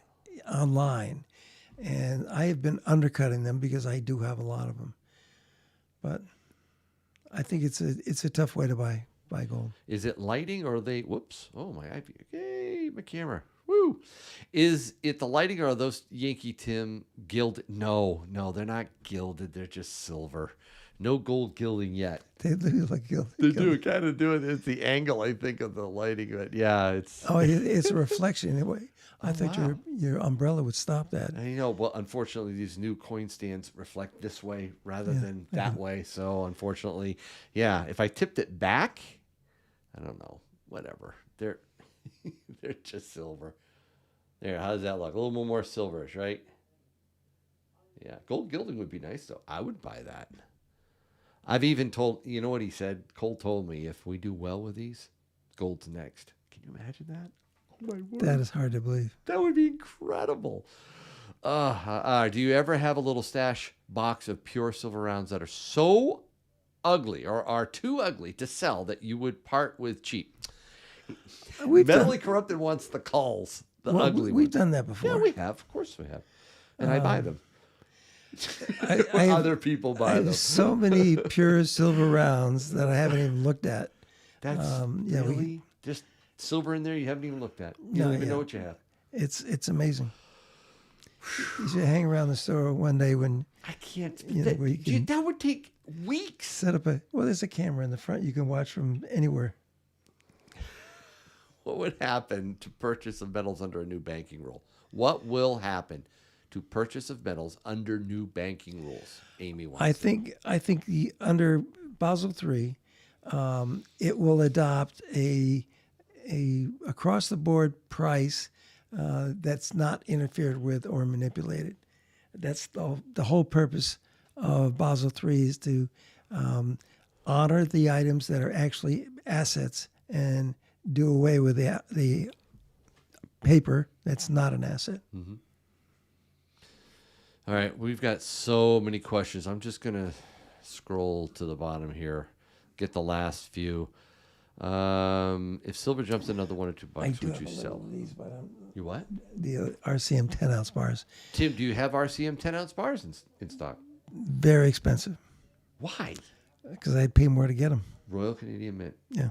Speaker 2: online, and I have been undercutting them because I do have a lot of them. But I think it's a tough way to buy gold.
Speaker 1: Is it lighting or are they? Whoops! Oh my IP! Yay, my camera! Woo! Is it the lighting or are those Yankee Tim gilded? No, they're not gilded. They're just silver. No gold gilding yet.
Speaker 2: They look like gold.
Speaker 1: They do kind of do it. It's the angle, I think, of the lighting. But yeah, it's.
Speaker 2: Oh, it's a reflection. I thought
Speaker 1: wow.
Speaker 2: your umbrella would stop that.
Speaker 1: I know. Well, unfortunately, these new coin stands reflect this way rather than that way. So, unfortunately, yeah. If I tipped it back, I don't know. Whatever. They're just silver. There. How does that look? A little more silverish, right? Yeah. Gold gilding would be nice, though. I would buy that. I've even told, you know what he said? Cole told me if we do well with these, gold's next. Can you imagine that? Oh my word.
Speaker 2: That is hard to believe.
Speaker 1: That would be incredible. Do you ever have a little stash box of pure silver rounds that are so ugly or are too ugly to sell that you would part with cheap? Mentally corrupted wants the calls, the ugly
Speaker 2: We've
Speaker 1: ones.
Speaker 2: done that before.
Speaker 1: Yeah, we have. Of course we have. And I buy them. Other people buy
Speaker 2: I
Speaker 1: them.
Speaker 2: have so many pure silver rounds that I haven't even looked at.
Speaker 1: That's really just silver in there you haven't even looked at. You don't even know what you have.
Speaker 2: It's amazing. You should hang around the store one day when
Speaker 1: I can't.
Speaker 2: that
Speaker 1: would take weeks.
Speaker 2: Set up there's a camera in the front you can watch from anywhere.
Speaker 1: What would happen to purchase of metals under a new banking rule? What will happen to purchase of metals under new banking rules? Amy wants.
Speaker 2: I think the under Basel III, it will adopt a across the board price that's not interfered with or manipulated. That's the whole purpose of Basel III is to honor the items that are actually assets and do away with the paper that's not an asset.
Speaker 1: Mm-hmm. All right, we've got so many questions. I'm just going to scroll to the bottom here, get the last few. If silver jumps another $1 or $2, would you sell?
Speaker 2: These, but
Speaker 1: you what?
Speaker 2: The RCM 10-ounce bars.
Speaker 1: Tim, do you have RCM 10-ounce bars in stock?
Speaker 2: Very expensive.
Speaker 1: Why?
Speaker 2: Because I'd pay more to get them.
Speaker 1: Royal Canadian Mint.
Speaker 2: Yeah.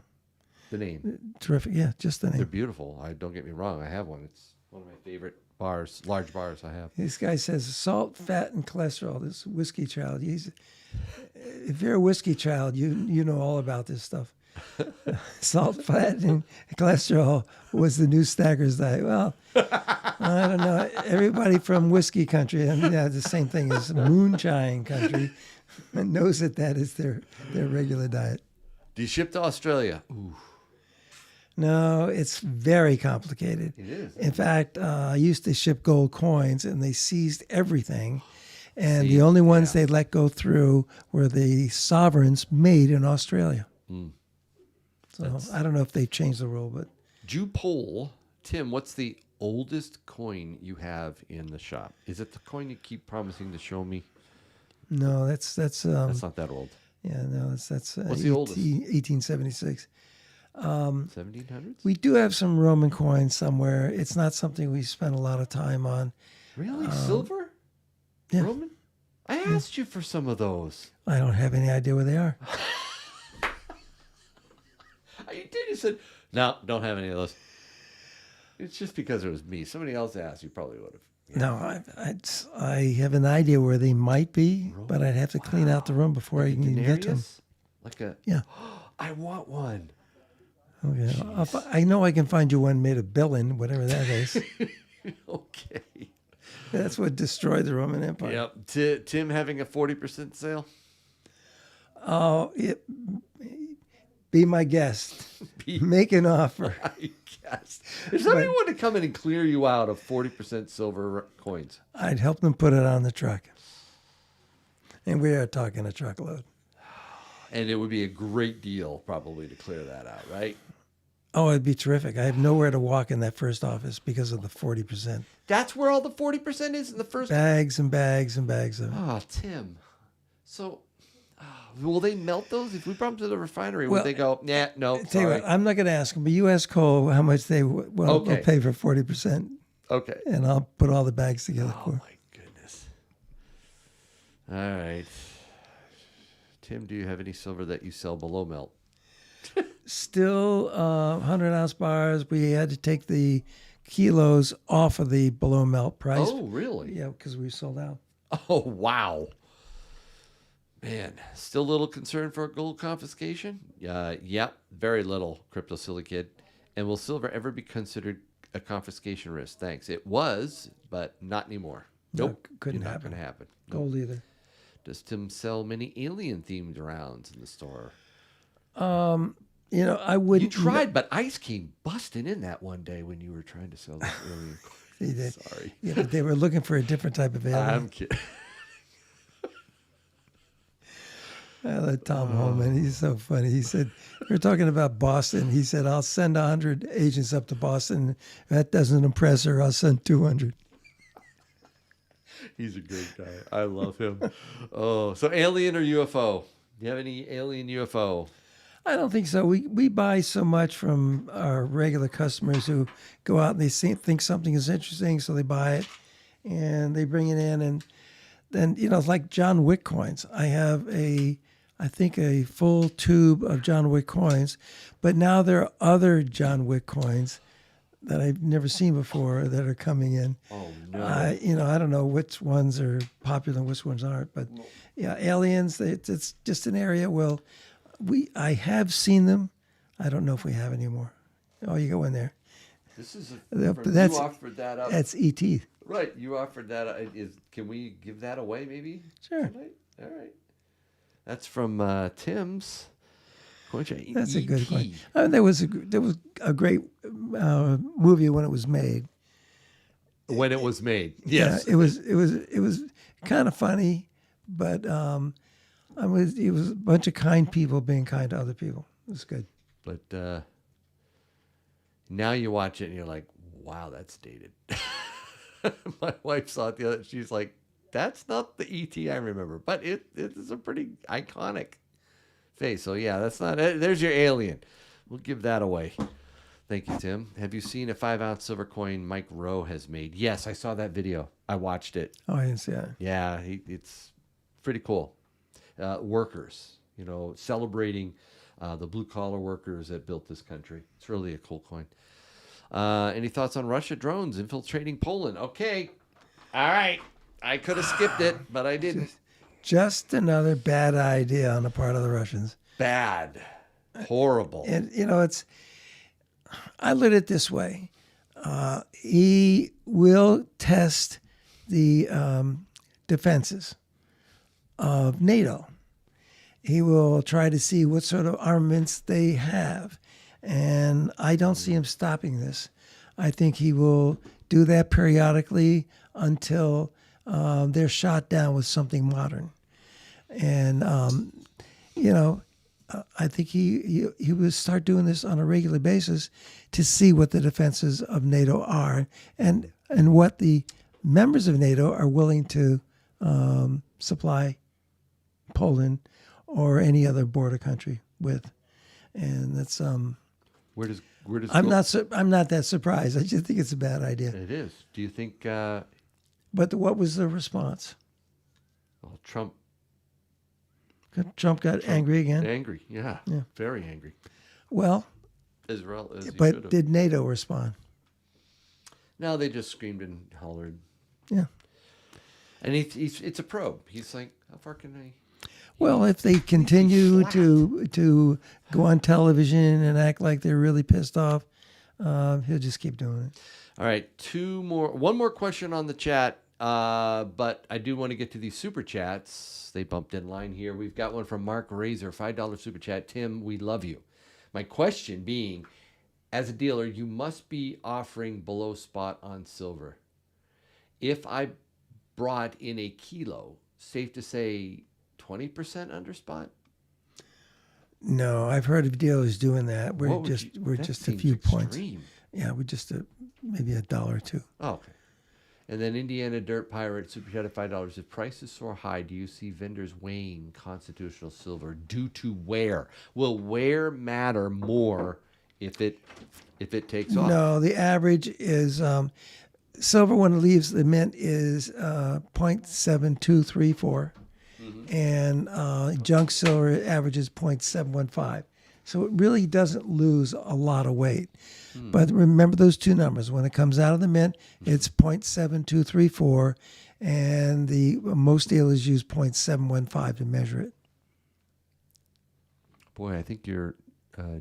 Speaker 1: The name.
Speaker 2: Terrific. Yeah, just the name.
Speaker 1: They're beautiful. Don't get me wrong. I have one. It's one of my favorite bars, large bars I have.
Speaker 2: This guy says salt, fat, and cholesterol. This whiskey child. If you're a whiskey child, you know all about this stuff. Salt, fat, and cholesterol was the new Stagger's diet. Well, I don't know. Everybody from whiskey country, and the same thing as moonshine country, knows that is their regular diet.
Speaker 1: Do you ship to Australia? Ooh.
Speaker 2: No, it's very complicated.
Speaker 1: It is.
Speaker 2: In fact, I used to ship gold coins, and they seized everything. And the only ones they let go through were the sovereigns made in Australia. So I don't know if they've changed the rule, but
Speaker 1: Jupol, Tim, what's the oldest coin you have in the shop? Is it the coin you keep promising to show me?
Speaker 2: no, that's
Speaker 1: Not that old.
Speaker 2: yeah, no, that's
Speaker 1: What's the oldest?
Speaker 2: 1876.
Speaker 1: 1700s?
Speaker 2: We do have some Roman coins somewhere. It's not something we spend a lot of time on.
Speaker 1: Really? Silver?
Speaker 2: Yeah.
Speaker 1: Roman? I asked you for some of those.
Speaker 2: I don't have any idea where they are.
Speaker 1: You did. You said, no, don't have any of those. It's just because it was me. Somebody else asked, you probably would have. Yeah.
Speaker 2: No, I have an idea where they might be, but I'd have to clean out the room before I can get to them.
Speaker 1: Like a
Speaker 2: Yeah.
Speaker 1: I want one.
Speaker 2: Okay. I know I can find you one made of billin, whatever that is.
Speaker 1: Okay.
Speaker 2: That's what destroyed the Roman Empire.
Speaker 1: Yep. Tim having a 40% sale.
Speaker 2: Oh, be my guest. Make an offer.
Speaker 1: I guess. If somebody wanted to come in and clear you out of 40% silver coins,
Speaker 2: I'd help them put it on the truck. And we are talking a truckload.
Speaker 1: and it would be a great deal probably to clear that out, right?
Speaker 2: Oh, it'd be terrific. I have nowhere to walk in that first office because of the 40%.
Speaker 1: That's where all the 40% is in the first.
Speaker 2: Bags and bags and bags of it.
Speaker 1: Oh, Tim. So, will they melt those? If we brought them to the refinery,
Speaker 2: Well,
Speaker 1: would they go, nah, no,
Speaker 2: Tell you
Speaker 1: sorry.
Speaker 2: what, I'm not going to ask them, but you ask Cole how much they'll pay for 40%,
Speaker 1: Okay.
Speaker 2: and I'll put all the bags together
Speaker 1: Oh,
Speaker 2: for
Speaker 1: my goodness. All right. Tim, do you have any silver that you sell below melt?
Speaker 2: Still 100-ounce bars. We had to take the kilos off of the below melt price.
Speaker 1: Oh, really?
Speaker 2: Yeah, because we sold out.
Speaker 1: Oh, wow. Man, still a little concerned for gold confiscation? Yep, very little, Crypto Silly Kid. And will silver ever be considered a confiscation risk? Thanks. It was, but not anymore. Nope.
Speaker 2: Couldn't
Speaker 1: Not
Speaker 2: happen.
Speaker 1: going to happen. Nope.
Speaker 2: Gold either.
Speaker 1: Does Tim sell many alien-themed rounds in the store?
Speaker 2: I wouldn't.
Speaker 1: You tried, but ice came busting in that one day when you were trying to sell this alien.
Speaker 2: He did.
Speaker 1: Sorry.
Speaker 2: Yeah, but they were looking for a different type of alien.
Speaker 1: I'm kidding.
Speaker 2: I let Tom Holman. He's so funny. He said, we were talking about Boston. He said, I'll send 100 agents up to Boston. If that doesn't impress her, I'll send 200.
Speaker 1: He's a great guy. I love him. Oh, so alien or UFO? Do you have any alien UFO?
Speaker 2: I don't think so. We buy so much from our regular customers who go out and they think something is interesting, so they buy it and they bring it in. And then, it's like John Wick coins. I have I think a full tube of John Wick coins, but now there are other John Wick coins that I've never seen before that are coming in.
Speaker 1: Oh, no.
Speaker 2: I don't know which ones are popular and which ones aren't, but yeah, aliens, it's just an area where I have seen them. I don't know if we have anymore. Oh, you go in there.
Speaker 1: This is
Speaker 2: You
Speaker 1: offered that up.
Speaker 2: That's E.T.
Speaker 1: Right, you offered that up. Can we give that away maybe?
Speaker 2: Sure.
Speaker 1: Tonight? All right. That's from Tim's.
Speaker 2: That's a good one. There was a great movie when it was made.
Speaker 1: When it was made, yes.
Speaker 2: Yeah, it was kind of funny, but it was a bunch of kind people being kind to other people. It was good.
Speaker 1: But now you watch it and you're like, wow, that's dated. My wife saw it the other. She's like, that's not the ET I remember, but it is a pretty iconic face. So yeah, that's not. There's your alien. We'll give that away. Thank you, Tim. Have you seen a 5-ounce silver coin Mike Rowe has made? Yes, I saw that video. I watched it.
Speaker 2: Oh, I didn't see that.
Speaker 1: Yeah, it's pretty cool. Workers, celebrating the blue-collar workers that built this country. It's really a cool coin. Any thoughts on Russia drones infiltrating Poland? Okay. All right. I could have skipped it, but I didn't.
Speaker 2: Just another bad idea on the part of the Russians.
Speaker 1: Bad. Horrible.
Speaker 2: And, I look at it this way. He will test the defenses of NATO. He will try to see what sort of armaments they have. And I don't see him stopping this. I think he will do that periodically until they're shot down with something modern. And, I think he will start doing this on a regular basis to see what the defenses of NATO are and what the members of NATO are willing to supply Poland or any other border country with. And that's
Speaker 1: where does
Speaker 2: I'm not that surprised. I just think it's a bad idea.
Speaker 1: It is. Do you think
Speaker 2: But what was the response?
Speaker 1: well, Trump
Speaker 2: Trump angry again?
Speaker 1: angry? Yeah. Very angry.
Speaker 2: Well,
Speaker 1: As well as he should
Speaker 2: but
Speaker 1: have.
Speaker 2: did NATO respond?
Speaker 1: No, they just screamed and hollered.
Speaker 2: Yeah.
Speaker 1: And it's a probe. He's like, how far can I?
Speaker 2: Well, if they continue to go on television and act like they're really pissed off, he'll just keep doing it.
Speaker 1: All right, one more question on the chat, but I do want to get to these super chats. They bumped in line here. We've got one from Mark Razor, $5 super chat. Tim, we love you. My question being, as a dealer, you must be offering below spot on silver. If I brought in a kilo, safe to say 20% under spot?
Speaker 2: No, I've heard of dealers doing that. We're
Speaker 1: That
Speaker 2: just a
Speaker 1: seems
Speaker 2: few points.
Speaker 1: extreme.
Speaker 2: Yeah, we're just maybe $1 or $2.
Speaker 1: Oh, okay. And then Indiana Dirt Pirate super chat at $5. If prices soar high, do you see vendors weighing constitutional silver due to wear? Will wear matter more if it takes off?
Speaker 2: No, the average is silver when it leaves the mint is 0.7234, and junk silver averages 0.715. So it really doesn't lose a lot of weight. But remember those two numbers. When it comes out of the mint, it's 0.7234, and most dealers use 0.715 to measure it.
Speaker 1: Boy, I think your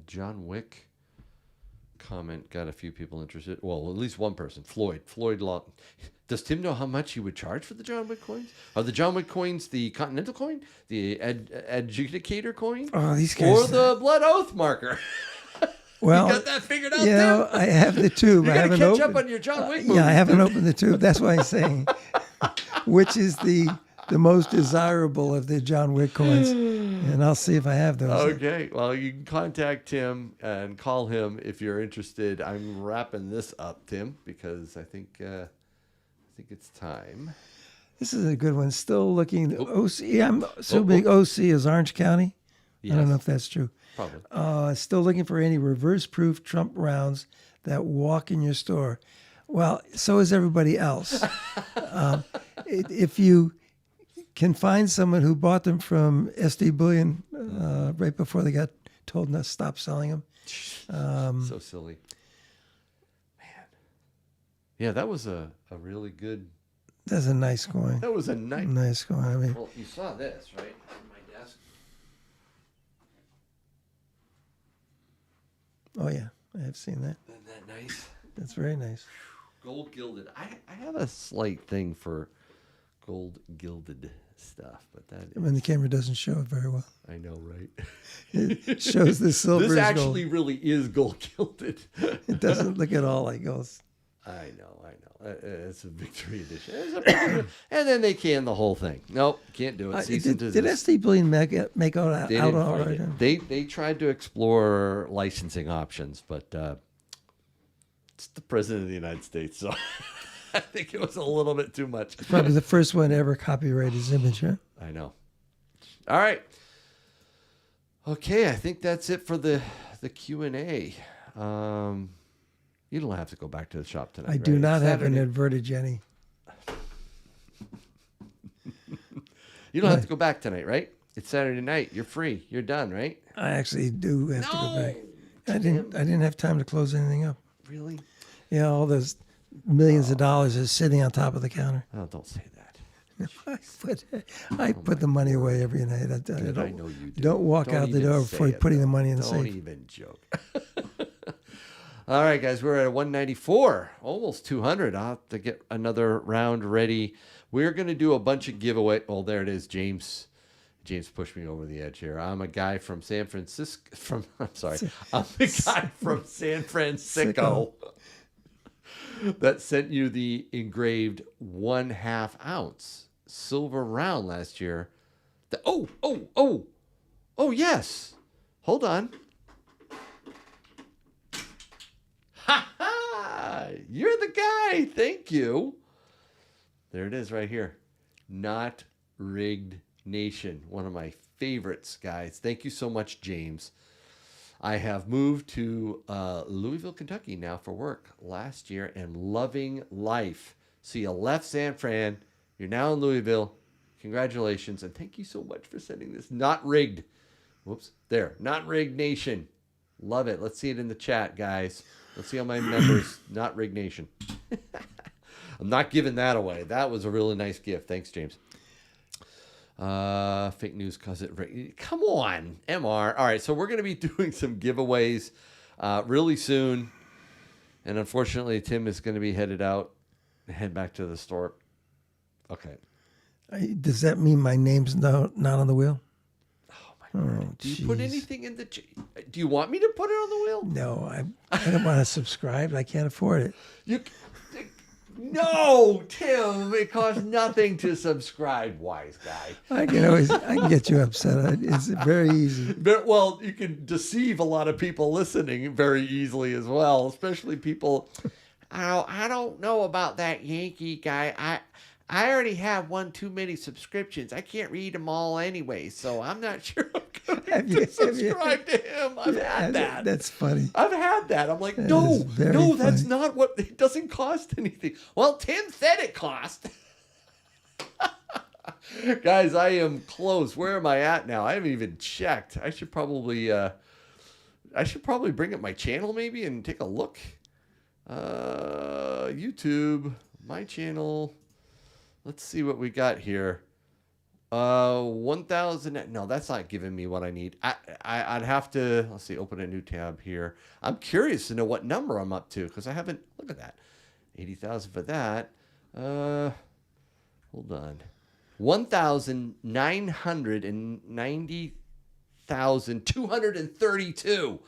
Speaker 1: John Wick comment got a few people interested. Well, at least one person, Floyd. Does Tim know how much he would charge for the John Wick coins? Are the John Wick coins the Continental coin, the Adjudicator coin,
Speaker 2: Oh, these guys.
Speaker 1: or the Blood Oath marker?
Speaker 2: Well,
Speaker 1: you got that figured out,
Speaker 2: you know,
Speaker 1: Tim?
Speaker 2: I have the tube.
Speaker 1: You
Speaker 2: I
Speaker 1: got to
Speaker 2: haven't
Speaker 1: catch
Speaker 2: opened.
Speaker 1: up on your John Wick movies.
Speaker 2: Yeah, I haven't opened the tube. That's why I'm saying, which is the most desirable of the John Wick coins, and I'll see if I have those.
Speaker 1: Okay, well, you can contact Tim and call him if you're interested. I'm wrapping this up, Tim, because I think it's time.
Speaker 2: This is a good one. Still looking. OC. I'm assuming OC is Orange County.
Speaker 1: Yes.
Speaker 2: I don't know if that's true.
Speaker 1: Probably.
Speaker 2: Still looking for any reverse-proof Trump rounds that walk in your store. Well, so is everybody else. If you can find someone who bought them from SD Bullion right before they got told to stop selling them.
Speaker 1: So silly. Man. Yeah, that was a really good...
Speaker 2: That's a nice coin.
Speaker 1: That was a
Speaker 2: Nice coin. I mean,
Speaker 1: Well, you saw this, right? On my desk.
Speaker 2: oh yeah, I have seen that.
Speaker 1: Isn't that nice?
Speaker 2: That's very nice.
Speaker 1: Gold gilded. I have a slight thing for gold gilded stuff, but that
Speaker 2: I mean, the camera doesn't show it very well.
Speaker 1: I know, right?
Speaker 2: It shows the silver.
Speaker 1: This
Speaker 2: is
Speaker 1: actually
Speaker 2: gold.
Speaker 1: really is gold gilded.
Speaker 2: It doesn't look at all like gold.
Speaker 1: I know. It's a victory edition. And then they can the whole thing. Nope, can't do it.
Speaker 2: Did SD Bullion make out
Speaker 1: They
Speaker 2: all
Speaker 1: didn't find
Speaker 2: right?
Speaker 1: it. They tried to explore licensing options, but it's the president of the United States, so I think it was a little bit too much.
Speaker 2: Probably the first one to ever copyright his image, huh?
Speaker 1: I know. All right. Okay, I think that's it for the Q&A. You don't have to go back to the shop tonight.
Speaker 2: I do
Speaker 1: right?
Speaker 2: not
Speaker 1: It's
Speaker 2: have an
Speaker 1: Saturday.
Speaker 2: inverted Jenny.
Speaker 1: You don't have to go back tonight, right? It's Saturday night. You're free. You're done, right?
Speaker 2: I actually do have to go back. I
Speaker 1: Tim.
Speaker 2: didn't have time to close anything up.
Speaker 1: Really?
Speaker 2: Yeah, all those millions of dollars is sitting on top of the counter.
Speaker 1: Oh, don't say that.
Speaker 2: I put the money away every night. I
Speaker 1: Good, I know you do.
Speaker 2: don't walk
Speaker 1: Don't
Speaker 2: out the
Speaker 1: even
Speaker 2: door
Speaker 1: say
Speaker 2: before you're
Speaker 1: it,
Speaker 2: putting the
Speaker 1: though.
Speaker 2: money in the
Speaker 1: Don't
Speaker 2: safe.
Speaker 1: even joke. All right, guys, we're at 194, almost 200. I'll have to get another round ready. We're going to do a bunch of giveaway. Oh, there it is, James. James pushed me over the edge here. I'm a guy from San Francisco. I'm a guy from San Francisco that sent you the engraved 1/2 ounce silver round last year. Oh, yes. Hold on. Ha ha! You're the guy. Thank you. There it is right here. Not Rigged Nation. One of my favorites, guys. Thank you so much, James. I have moved to Louisville, Kentucky now for work last year and loving life. So you left San Fran. You're now in Louisville. Congratulations. And thank you so much for sending this. Not Rigged. Whoops. There. Not Rigged Nation. Love it. Let's see it in the chat, guys. Let's see how my members. Not Rigged Nation. I'm not giving that away. That was a really nice gift. Thanks, James. Fake news cause it. Come on, MR. All right, so we're going to be doing some giveaways really soon. And unfortunately, Tim is going to be head back to the store. Okay.
Speaker 2: Does that mean my name's not on the wheel?
Speaker 1: Oh my God. Do you put anything in the? Do you want me to put it on the wheel?
Speaker 2: No, I don't want to subscribe. I can't afford it.
Speaker 1: No, Tim. It costs nothing to subscribe, wise guy.
Speaker 2: I can get you upset. It's very easy.
Speaker 1: Well, you can deceive a lot of people listening very easily as well, especially people. I don't know about that Yankee guy. I already have one too many subscriptions. I can't read them all anyway, so I'm not sure I'm going to subscribe to him. I've had that.
Speaker 2: That's funny.
Speaker 1: I've had that. I'm like, no, that's not what. It doesn't cost anything. Well, Tim said it cost. Guys, I am close. Where am I at now? I haven't even checked. I should probably bring up my channel maybe and take a look. YouTube, my channel. Let's see what we got here. 1,000. No, that's not giving me what I need. I'd have to, let's see, open a new tab here. I'm curious to know what number I'm up to because I haven't, look at that. 80,000 for that. Hold on. 1,990,232.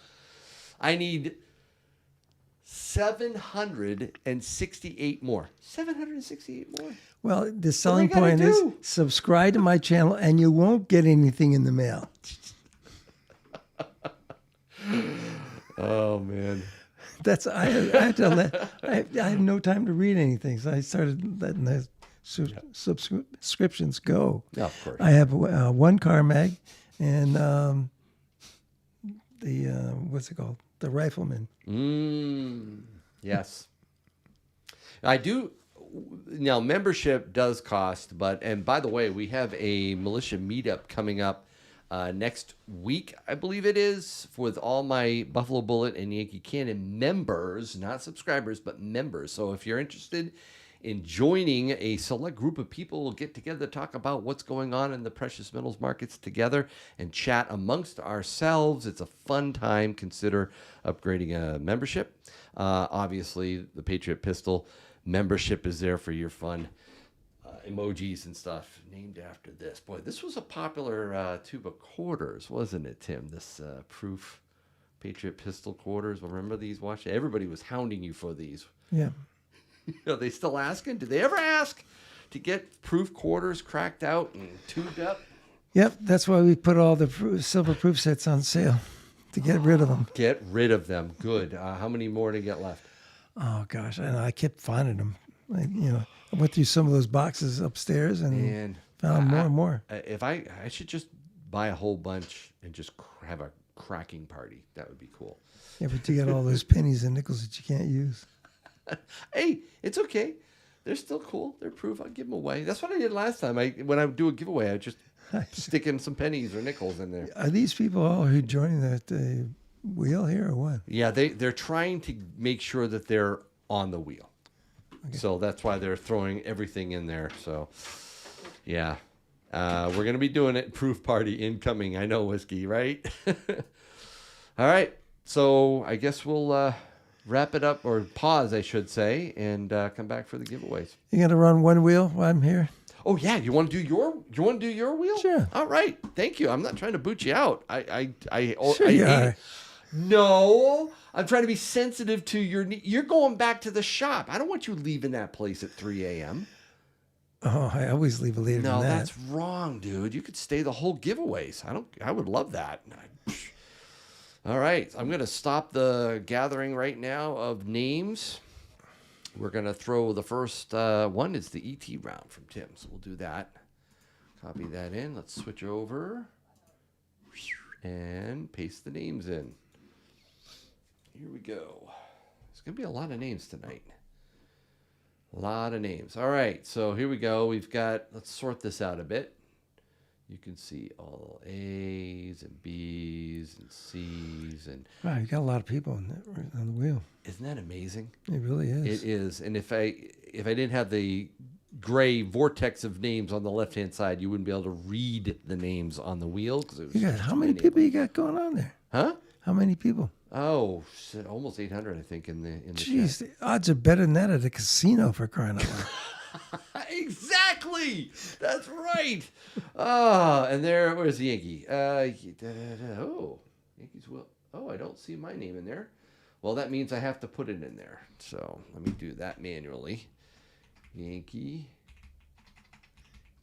Speaker 1: I need 768 more. 768 more.
Speaker 2: Well, the selling point is subscribe to my channel and you won't get anything in the mail.
Speaker 1: Oh, man.
Speaker 2: I have no time to read anything, so I started letting the subscriptions go.
Speaker 1: Yeah, of course.
Speaker 2: I have one car mag and the what's it called? The Rifleman.
Speaker 1: Yes. I do. Now, membership does cost, and by the way, we have a militia meetup coming up next week, I believe it is, with all my Buffalo Bullet and Yankee Cannon members, not subscribers, but members. So if you're interested in joining a select group of people, we'll get together to talk about what's going on in the precious metals markets together and chat amongst ourselves. It's a fun time. Consider upgrading a membership. Obviously, the Patriot Pistol membership is there for your fun. Emojis and stuff named after this. Boy, this was a popular tube of quarters, wasn't it, Tim? This proof Patriot Pistol quarters. Remember these? Watch. Everybody was hounding you for these.
Speaker 2: Yeah.
Speaker 1: Are they still asking? Did they ever ask to get proof quarters cracked out and tubed up?
Speaker 2: Yep, that's why we put all the silver proof sets on sale, to get rid of them.
Speaker 1: Get rid of them. Good. How many more to get left?
Speaker 2: Oh, gosh. I kept finding them. I went through some of those boxes upstairs and found more and more.
Speaker 1: If I should just buy a whole bunch and just have a cracking party. That would be cool.
Speaker 2: Yeah, but you got all those pennies and nickels that you can't use.
Speaker 1: Hey, it's okay. They're still cool. They're proof. I'll give them away. That's what I did last time. When I do a giveaway, I just stick in some pennies or nickels in there.
Speaker 2: Are these people all who joined the wheel here or what?
Speaker 1: Yeah, they're trying to make sure that they're on the wheel. Okay. So that's why they're throwing everything in there. So, yeah. We're going to be doing it. Proof party incoming. I know, Whiskey, right? All right. So I guess we'll wrap it up, or pause, I should say, and come back for the giveaways. You
Speaker 2: going to run one wheel while I'm here?
Speaker 1: Oh yeah, you want to do your wheel?
Speaker 2: Sure.
Speaker 1: All right, thank you. I'm not trying to boot you out.
Speaker 2: Sure you are.
Speaker 1: No, I'm trying to be sensitive to you're going back to the shop. I don't want you leaving that place at 3 a.m.
Speaker 2: Oh, I always leave a later than that.
Speaker 1: No, that's wrong, dude. You could stay the whole giveaways. I would love that. All right, I'm going to stop the gathering right now of names. We're going to throw the first one. It's the ET round from Tim, so we'll do that. Copy that in. Let's switch over and paste the names in. Here we go. There's going to be a lot of names tonight. A lot of names. All right, so here we go. Let's sort this out a bit. You can see all A's and B's and C's and.
Speaker 2: Wow, you got a lot of people on the wheel.
Speaker 1: Isn't that amazing?
Speaker 2: It really is.
Speaker 1: It is. And if I didn't have the gray vortex of names on the left hand side, you wouldn't be able to read the names on the wheel.
Speaker 2: How many people you got going on there?
Speaker 1: Huh?
Speaker 2: How many people?
Speaker 1: Oh, shit, almost 800, I think, in the
Speaker 2: Jeez, the odds are better than that at a casino, for crying out loud.
Speaker 1: Exactly. That's right. Ah, and where's the Yankee? Oh, Yankees will. Oh, I don't see my name in there. Well, that means I have to put it in there. So let me do that manually. Yankee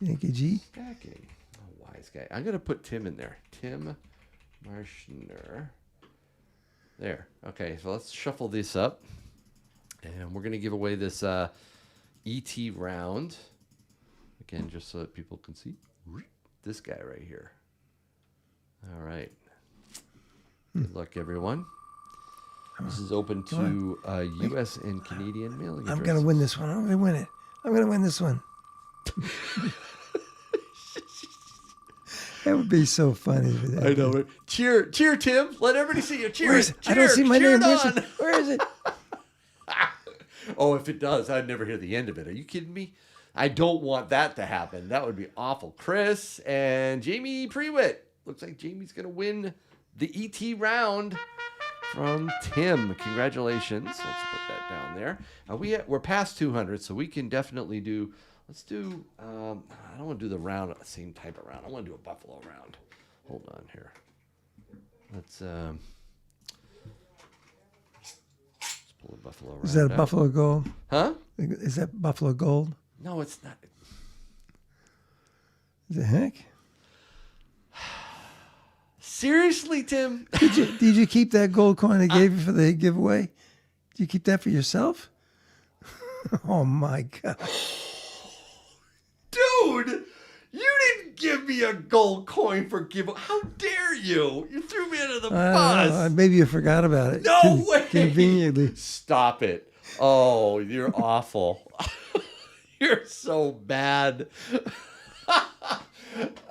Speaker 2: Yankee G.
Speaker 1: stacking. Oh, wise guy. I'm gonna put Tim in there. Tim Marshner. There. Okay, so let's shuffle this up, and we're gonna give away this ET round. Again, just so that people can see this guy right here. All right. Good luck, everyone. This is open to U.S. and Canadian mailing addresses.
Speaker 2: I'm going to win this one. I'm going to win it. I'm going to win this one. That would be so funny.
Speaker 1: I know. Right? Cheer, Tim. Let everybody see you. Cheer.
Speaker 2: Where is it?
Speaker 1: Cheer,
Speaker 2: I don't see my
Speaker 1: cheer
Speaker 2: name.
Speaker 1: it on.
Speaker 2: Where is it?
Speaker 1: Oh, if it does, I'd never hear the end of it. Are you kidding me? I don't want that to happen. That would be awful. Chris and Jamie Prewitt. Looks like Jamie's going to win the ET round from Tim. Congratulations. Let's put that down there. We're past 200, so we can definitely do. Let's do. I don't want to do the round, same type of round. I want to do a buffalo round. Hold on here. Let's pull a buffalo round.
Speaker 2: Is that a
Speaker 1: out.
Speaker 2: Buffalo Gold?
Speaker 1: Huh?
Speaker 2: Is that Buffalo Gold?
Speaker 1: No, it's not.
Speaker 2: Is it heck?
Speaker 1: Seriously, Tim?
Speaker 2: Did you keep that gold coin I gave you for the giveaway? Did you keep that for yourself? Oh my God.
Speaker 1: Dude, you didn't give me a gold coin for giveaway. How dare you? You threw me under the bus.
Speaker 2: Maybe you forgot about it.
Speaker 1: No way.
Speaker 2: Conveniently.
Speaker 1: Stop it. Oh, you're awful. You're so bad.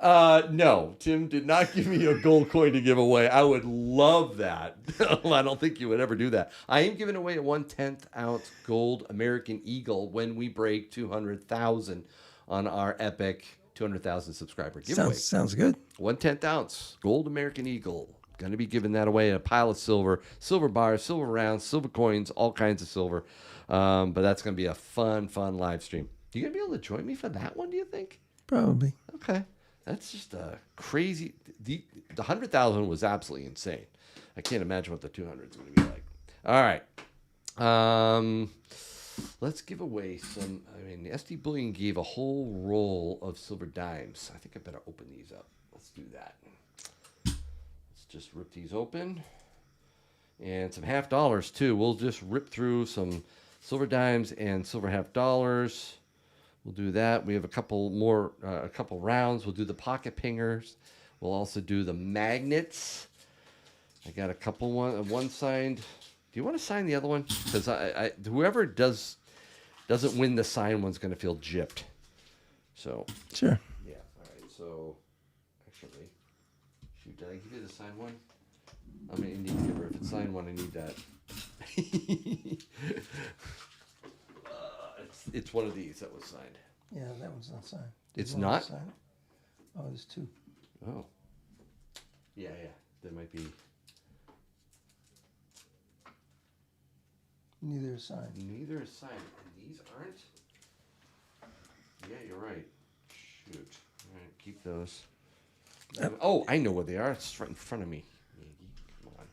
Speaker 1: No, Tim did not give me a gold coin to give away. I would love that. I don't think you would ever do that. I am giving away a 1/10 ounce gold American Eagle when we break 200,000 on our epic 200,000 subscriber giveaway.
Speaker 2: Sounds good.
Speaker 1: 1/10 ounce gold American Eagle. Going to be giving that away. A pile of silver bars, silver rounds, silver coins, all kinds of silver. But that's going to be a fun live stream. You going to be able to join me for that one, do you think?
Speaker 2: Probably.
Speaker 1: Okay. That's just a crazy. The 100,000 was absolutely insane. I can't imagine what the 200 is going to be like. All right. Let's give away some. I mean, SD Bullion gave a whole roll of silver dimes. I think I better open these up. Let's do that. Let's just rip these open. And some half dollars, too. We'll just rip through some silver dimes and silver half dollars. We'll do that. We have a couple rounds. We'll do the pocket pingers. We'll also do the magnets. I got a couple one signed. Do you want to sign the other one? Because whoever doesn't win the signed one's going to feel gypped. So
Speaker 2: Sure.
Speaker 1: yeah. All right. So actually, shoot, did I give you the signed one? I'm an Indian giver. If it's signed one, I need that. It's one of these that was signed.
Speaker 2: Yeah, that one's not signed.
Speaker 1: It's not?
Speaker 2: Oh, there's two.
Speaker 1: Oh. Yeah. There might be.
Speaker 2: Neither is signed.
Speaker 1: Neither is signed. And these aren't? Yeah, you're right. Shoot. All right, keep those. Oh, I know where they are. It's right in front of me. Come on.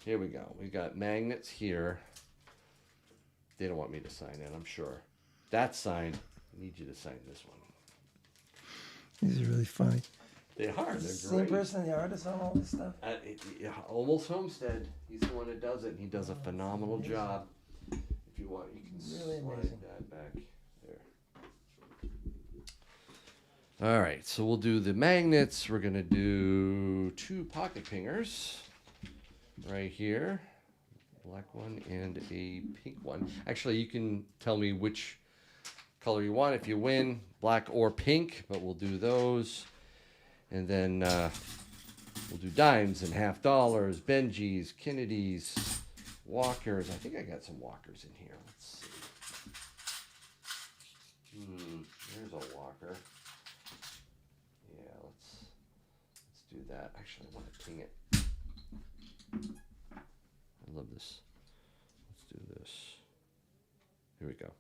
Speaker 1: Here we go. We got magnets here. They don't want me to sign it, I'm sure. That's signed. I need you to sign this one.
Speaker 2: These are really funny.
Speaker 1: They are. They're
Speaker 2: Same
Speaker 1: great.
Speaker 2: person, the artist on all this stuff?
Speaker 1: Almost Homestead. He's the one that does it, and he does a phenomenal job. If you want, you can
Speaker 2: Really
Speaker 1: slide
Speaker 2: amazing.
Speaker 1: that back there. All right, so we'll do the magnets. We're going to do 2 pocket pingers right here. Black one and a pink one. Actually, you can tell me which color you want if you win, black or pink, but we'll do those. And then we'll do dimes and half dollars, Benjis, Kennedys, Walkers. I think I got some Walkers in here. Let's see. There's a Walker. Yeah, let's do that. Actually, I want to ping it. I love this. Let's do this. Here we go.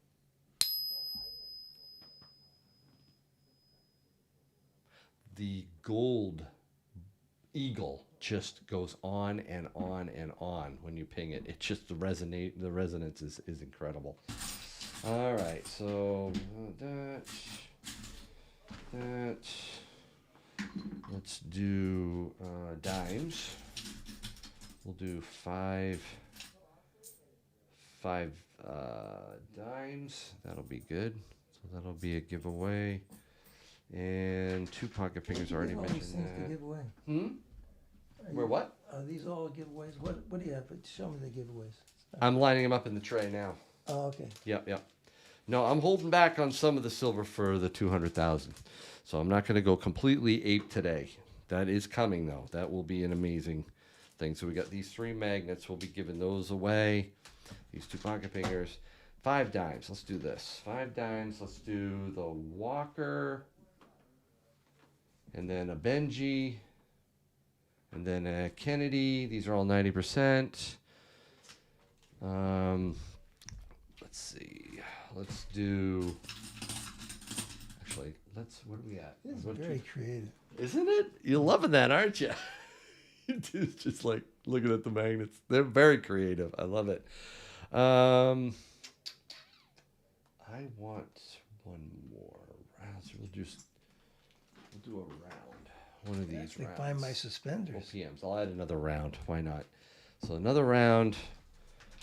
Speaker 1: The gold eagle just goes on and on and on when you ping it. It just the resonance is incredible. All right, so that. Let's do dimes. We'll do five dimes. That'll be good. So that'll be a giveaway. And 2 pocket fingers already mentioned that.
Speaker 2: To give away.
Speaker 1: Where what?
Speaker 2: Are these all giveaways? What do you have? Show me the giveaways.
Speaker 1: I'm lining them up in the tray now.
Speaker 2: Oh, okay.
Speaker 1: Yep. No, I'm holding back on some of the silver for the 200,000. So I'm not going to go completely ape today. That is coming though. That will be an amazing thing. So we got these 3 magnets. We'll be giving those away. These 2 pocket fingers. 5 dimes. Let's do this. 5 dimes. Let's do the Walker. And then a Benji. And then a Kennedy. These are all 90%. Let's see. Let's do. Actually, where are we at?
Speaker 2: It's very creative.
Speaker 1: Isn't it? You're loving that, aren't you? It's just like looking at the magnets. They're very creative. I love it. I want one more round. So we'll do a round. One of these rounds.
Speaker 2: Find my suspenders.
Speaker 1: Well, PMs. I'll add another round. Why not? So another round.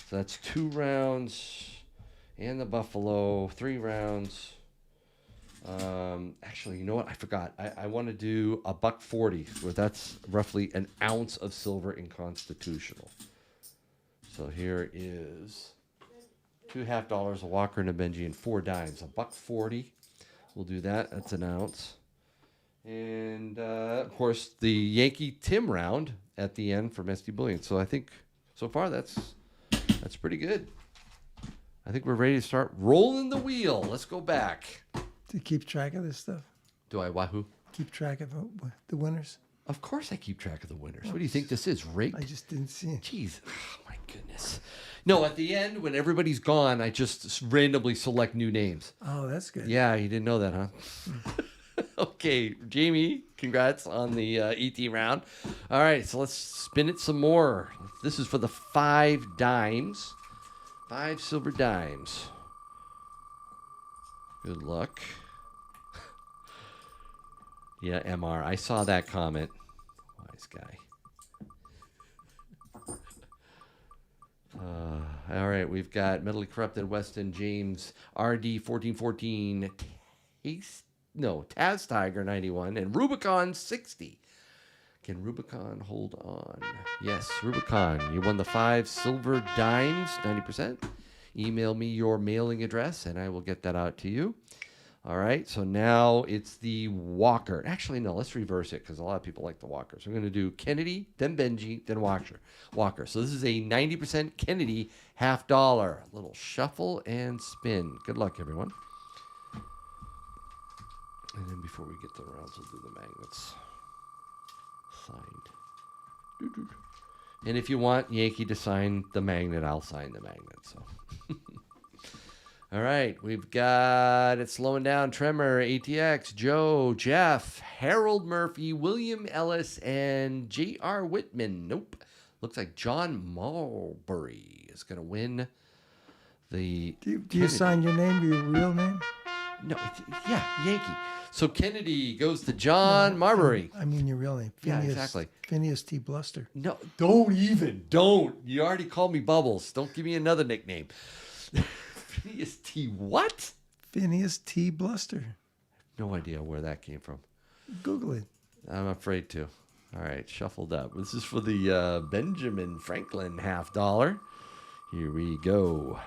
Speaker 1: So that's 2 rounds. And the buffalo, 3 rounds. Actually, you know what? I forgot. I want to do a $1.40, where that's roughly an ounce of silver in constitutional. So here is $2.50, a Walker and a Benji, and 4 dimes. A $1.40. We'll do that. That's an ounce. And of course, the Yankee Tim round at the end for Misty Bullion. So I think so far that's pretty good. I think we're ready to start rolling the wheel. Let's go back.
Speaker 2: To keep track of this stuff.
Speaker 1: Do I wahoo?
Speaker 2: Keep track of the winners.
Speaker 1: Of course I keep track of the winners. What do you think this is? Rigged?
Speaker 2: I just didn't see it.
Speaker 1: Jeez. Oh, my goodness. No, at the end, when everybody's gone, I just randomly select new names.
Speaker 2: Oh, that's good.
Speaker 1: Yeah, you didn't know that, huh? Okay, Jamie, congrats on the ET round. All right, so let's spin it some more. This is for the 5 dimes. 5 silver dimes. Good luck. Yeah, MR. I saw that comment. Wise guy. All right, we've got Mentally Corrupted Weston James RD 1414 Taz Tiger 91 and Rubicon 60. Can Rubicon hold on? Yes, Rubicon. You won the 5 silver dimes, 90%. Email me your mailing address and I will get that out to you. All right, so now it's the Walker. Actually, no, let's reverse it because a lot of people like the Walker. So we're going to do Kennedy, then Benji, then Walker. So this is a 90% Kennedy $50. A little shuffle and spin. Good luck, everyone. And then before we get the rounds, we'll do the magnets. Signed. And if you want Yankee to sign the magnet, I'll sign the magnet. So. All right, we've got it slowing down. Tremor, ATX, Joe, Jeff, Harold Murphy, William Ellis, and J.R. Whitman. Nope. Looks like John Mulberry is going to win the...
Speaker 2: Do you sign your name, your real name?
Speaker 1: No, yeah, Yankee. So Kennedy goes to John Marbury.
Speaker 2: I mean your real name.
Speaker 1: Yeah, exactly.
Speaker 2: Phineas T. Bluster.
Speaker 1: No, don't. You already called me Bubbles. Don't give me another nickname. Phineas T. what?
Speaker 2: Phineas T. Bluster.
Speaker 1: No idea where that came from.
Speaker 2: Google it.
Speaker 1: I'm afraid to. All right, shuffled up. This is for the Benjamin Franklin $50. Here we go.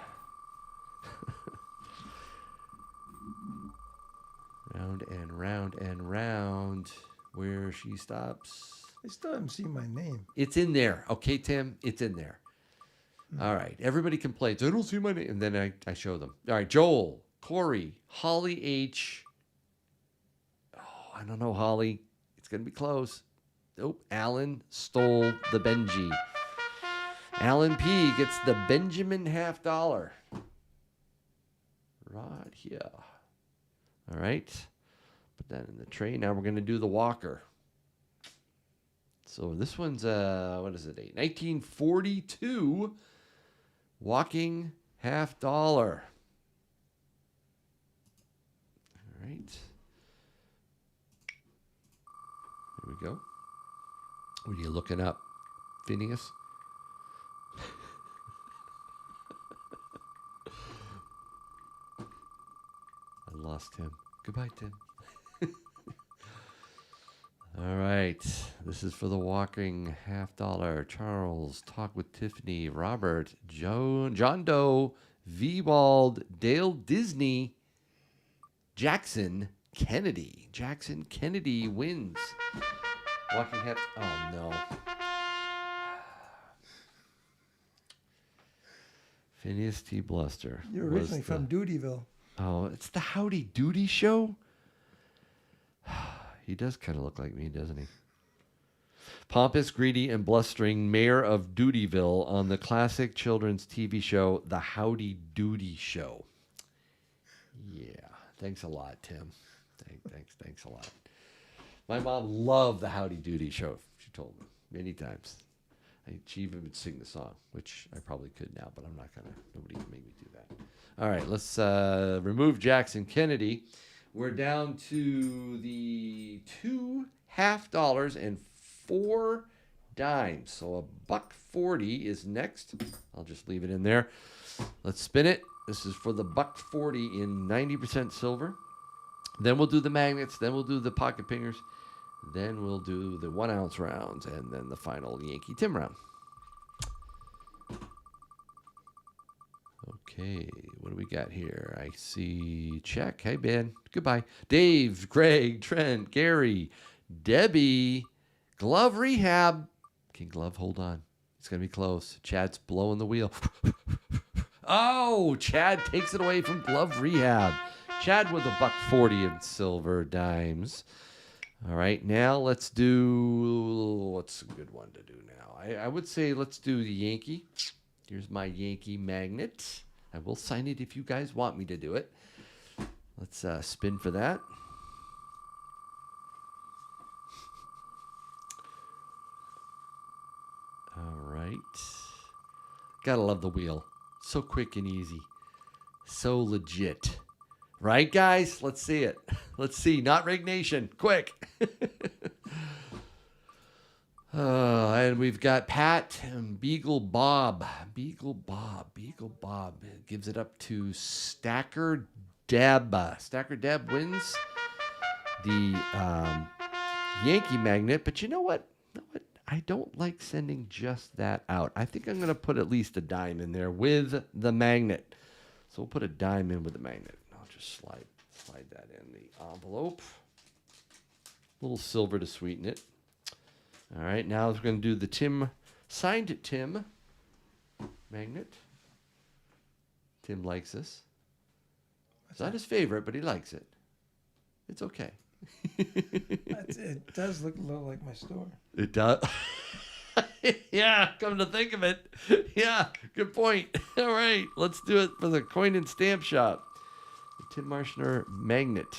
Speaker 1: Round and round and round. Where she stops.
Speaker 2: I still haven't seen my name.
Speaker 1: It's in there. Okay, Tim? It's in there. All right. Everybody complains. I don't see my name. And then I show them. All right. Joel, Corey, Holly H. Oh, I don't know, Holly. It's going to be close. Nope. Alan stole the Benji. Alan P gets the Benjamin $50. Right here. All right. Put that in the tray. Now we're going to do the Walker. So this one's, what is it, 1942 walking $50. All right. Here we go. What are you looking up, Phineas? I lost him. Goodbye, Tim. All right. This is for the walking $50. Charles, Talk with Tiffany, Robert, John Doe, Vwald, Dale Disney, Jackson Kennedy. Jackson Kennedy wins. Walking half. Oh, no. Phineas T. Bluster.
Speaker 2: You're originally from Dutyville.
Speaker 1: Oh, it's the Howdy Doody show? He does kind of look like me, doesn't he? Pompous, greedy, and blustering mayor of Dutyville on the classic children's TV show, The Howdy Doody Show. Yeah. Thanks a lot, Tim. Thanks a lot. My mom loved The Howdy Doody Show, she told me many times. She even would sing the song, which I probably could now, but I'm not going to. Nobody can make me do that. All right, let's remove Jackson Kennedy. We're down to the $2 $50 and 4 dimes. So $1.40 is next. I'll just leave it in there. Let's spin it. This is for the $1.40 in 90% silver. Then we'll do the magnets. Then we'll do the pocket pingers. Then we'll do the 1 ounce rounds, and then the final Yankee Tim round. Okay, what do we got here? I see check. Hey, Ben. Goodbye. Dave, Greg, Trent, Gary, Debbie, Glove Rehab. King Glove, hold on. It's going to be close. Chad's blowing the wheel. Oh, Chad takes it away from Glove Rehab. Chad with $1.40 in silver dimes. All right, now let's do, what's a good one to do now? I would say let's do the Yankee. Here's my Yankee magnet. I will sign it if you guys want me to do it. Let's spin for that. All right. Gotta love the wheel. So quick and easy. So legit. Right, guys? Let's see it. Let's see. Not Rig Nation. Quick. And we've got Pat and Beagle Bob. Beagle Bob gives it up to Stacker Deb. Stacker Deb wins the Yankee magnet. But you know what? I don't like sending just that out. I think I'm going to put at least a dime in there with the magnet. So we'll put a dime in with the magnet. I'll just slide that in the envelope. A little silver to sweeten it. All right, now we're going to do the Tim, signed Tim magnet. Tim likes this. It's not his favorite, but he likes it. It's okay.
Speaker 2: It does look a little like my store.
Speaker 1: It does. Yeah, come to think of it. Yeah, good point. All right, let's do it for the coin and stamp shop. The Tim Marshner magnet.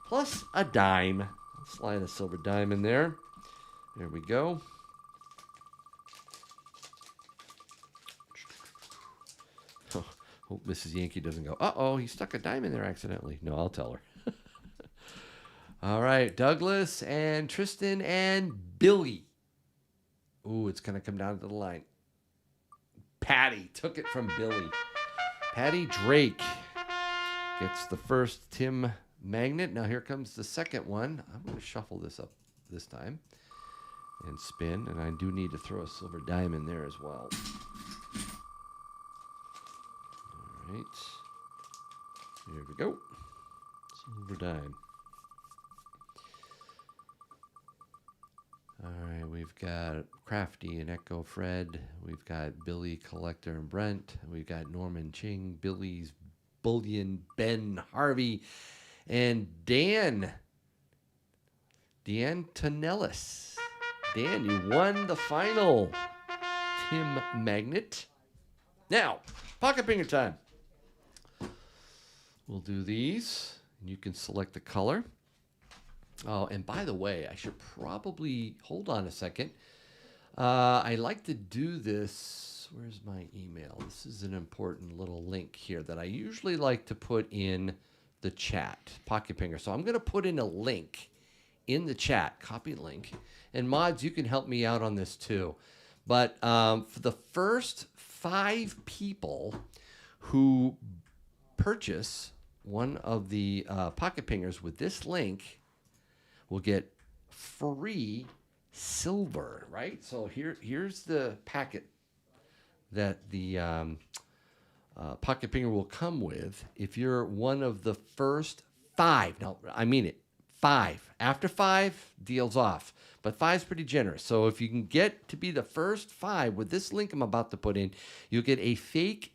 Speaker 1: Plus a dime. Slide a silver dime in there. There we go. Oh, hope Mrs. Yankee doesn't go, uh-oh, he stuck a dime in there accidentally. No, I'll tell her. All right, Douglas and Tristan and Billy. Ooh, it's going to come down to the line. Patty took it from Billy. Patty Drake gets the first Tim magnet. Now here comes the second one. I'm going to shuffle this up this time and spin, and I do need to throw a silver dime in there as well. All right. Here we go. Silver dime. All right, we've got Crafty and Echo Fred. We've got Billy, Collector, and Brent. We've got Norman Ching, Billy's Bullion, Ben Harvey, and Dan Tonellis. Dan, you won the final Tim Magnet. Now, pocket pinger time. We'll do these. You can select the color. Oh, and by the way, I should probably hold on a second. I like to do this. Where's my email? This is an important little link here that I usually like to put in the chat, pocket pinger. So I'm going to put in a link in the chat, copy link. And mods, you can help me out on this too. But for the first 5 people who purchase one of the pocket pingers with this link will get free silver, right? So here's the packet that the pocket pinger will come with if you're one of the first 5. No, I mean it, 5. After 5, deal's off. But 5's pretty generous. So if you can get to be the first 5 with this link I'm about to put in, you'll get a fake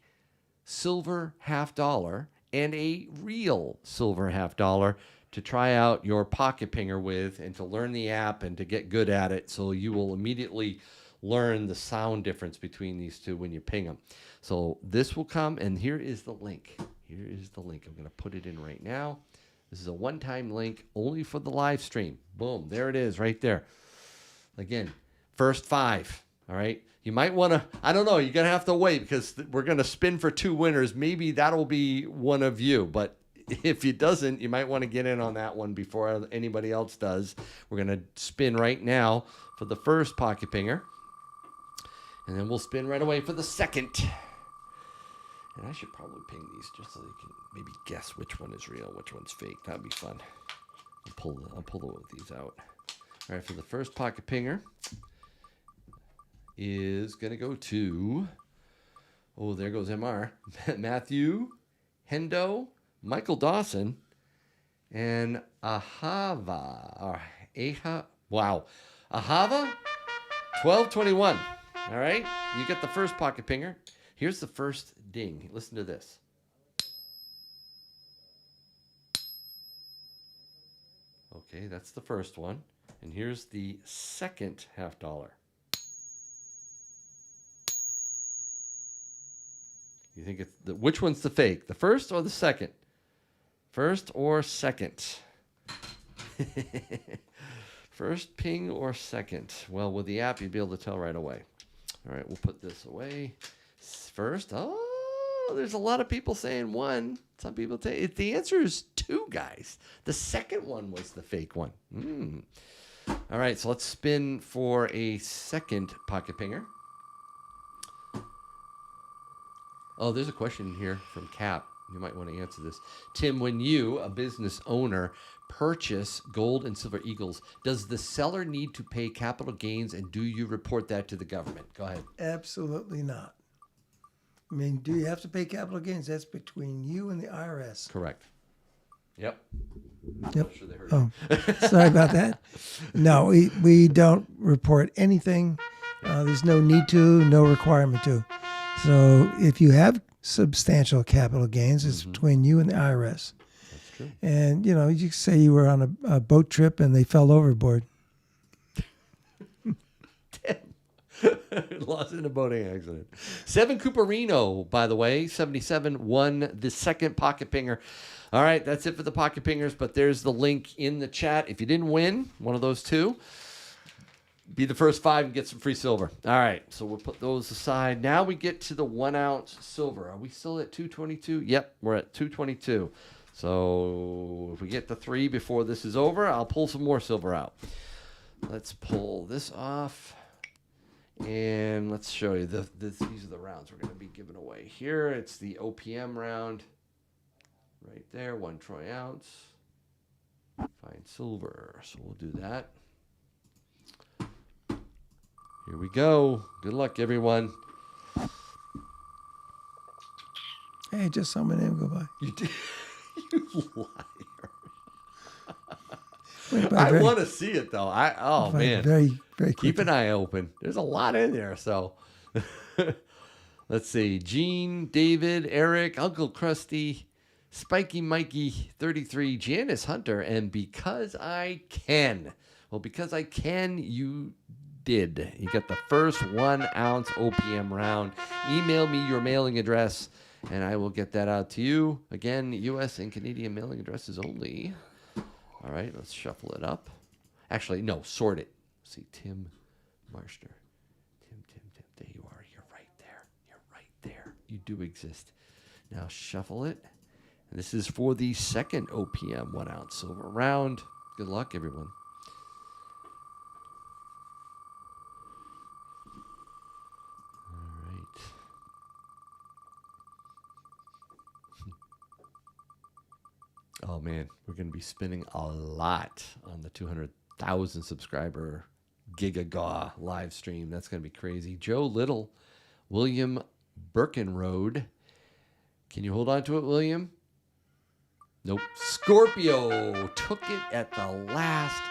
Speaker 1: silver $50 and a real silver $50 to try out your pocket pinger with and to learn the app and to get good at it. So you will immediately learn the sound difference between these two when you ping them. So this will come, and here is the link. Here is the link. I'm going to put it in right now. This is a one-time link only for the live stream. Boom, there it is right there. Again, first 5, all right? You might want to, I don't know, you're going to have to wait because we're going to spin for 2 winners. Maybe that'll be one of you, but if it doesn't, you might want to get in on that one before anybody else does. We're going to spin right now for the first pocket pinger, and then we'll spin right away for the second. And I should probably ping these just so you can maybe guess which one is real, which one's fake. That'd be fun. I'll pull these out. All right, for the first pocket pinger is going to go to, oh, there goes MR, Matthew, Hendo, Michael Dawson, and Ahava. Wow. Ahava, 1221. All right, you get the first pocket pinger. Here's the first ding. Listen to this. Okay, that's the first one. And here's the second $50. You think it's which one's the fake? The first or the second? First or second? First ping or second? Well, with the app, you'd be able to tell right away. All right, we'll put this away. First, oh, there's a lot of people saying 1. Some people say the answer is 2, guys. The second one was the fake one. All right, so let's spin for a second pocket pinger. Oh, there's a question here from Cap. You might want to answer this. Tim, when you, a business owner, purchase gold and silver eagles, does the seller need to pay capital gains, and do you report that to the government? Go ahead.
Speaker 2: Absolutely not. I mean, do you have to pay capital gains? That's between you and the IRS.
Speaker 1: Correct. Yep.
Speaker 2: Yep.
Speaker 1: Sure they heard
Speaker 2: Sorry about that. No, we don't report anything. There's no need to, no requirement to. So if you have substantial capital gains, it's between you and the IRS.
Speaker 1: That's true.
Speaker 2: And, you know, you say you were on a boat trip and they fell overboard.
Speaker 1: Lost in a boating accident. 7 Cooperino, by the way, 77 won the second pocket pinger. All right, that's it for the pocket pingers, but there's the link in the chat. If you didn't win one of those 2, be the first 5 and get some free silver. All right, so we'll put those aside. Now we get to the 1 ounce silver. Are we still at 222? Yep, we're at 222. So if we get to 3 before this is over, I'll pull some more silver out. Let's pull this off. And let's show you. These are the rounds we're going to be giving away. Here, it's the OPM round. Right there, 1 troy ounce. Fine silver. So we'll do that. Here we go. Good luck, everyone.
Speaker 2: Hey, just saw my name go by.
Speaker 1: You did. You liar.
Speaker 2: I
Speaker 1: want to see it, though. Man.
Speaker 2: Very, very quickly.
Speaker 1: Keep an eye open. There's a lot in there, so. Let's see. Gene, David, Eric, Uncle Krusty, Spiky Mikey, 33, Janice Hunter, and Because I Can. Well, because I can, you did. You get the first 1 ounce OPM round. Email me your mailing address, and I will get that out to you. Again, U.S. and Canadian mailing addresses only. All right, let's shuffle it up. Actually, no, sort it. See, Tim Marshner. Tim. There you are. You're right there. You're right there. You do exist. Now shuffle it. And this is for the second OPM 1 ounce silver round. Good luck, everyone. All right. Oh, man. We're going to be spinning a lot on the 200,000 subscriber Gigagaw live stream. That's going to be crazy. Joe Little, William Birkenroad. Can you hold on to it, William? Nope. Scorpio took it at the last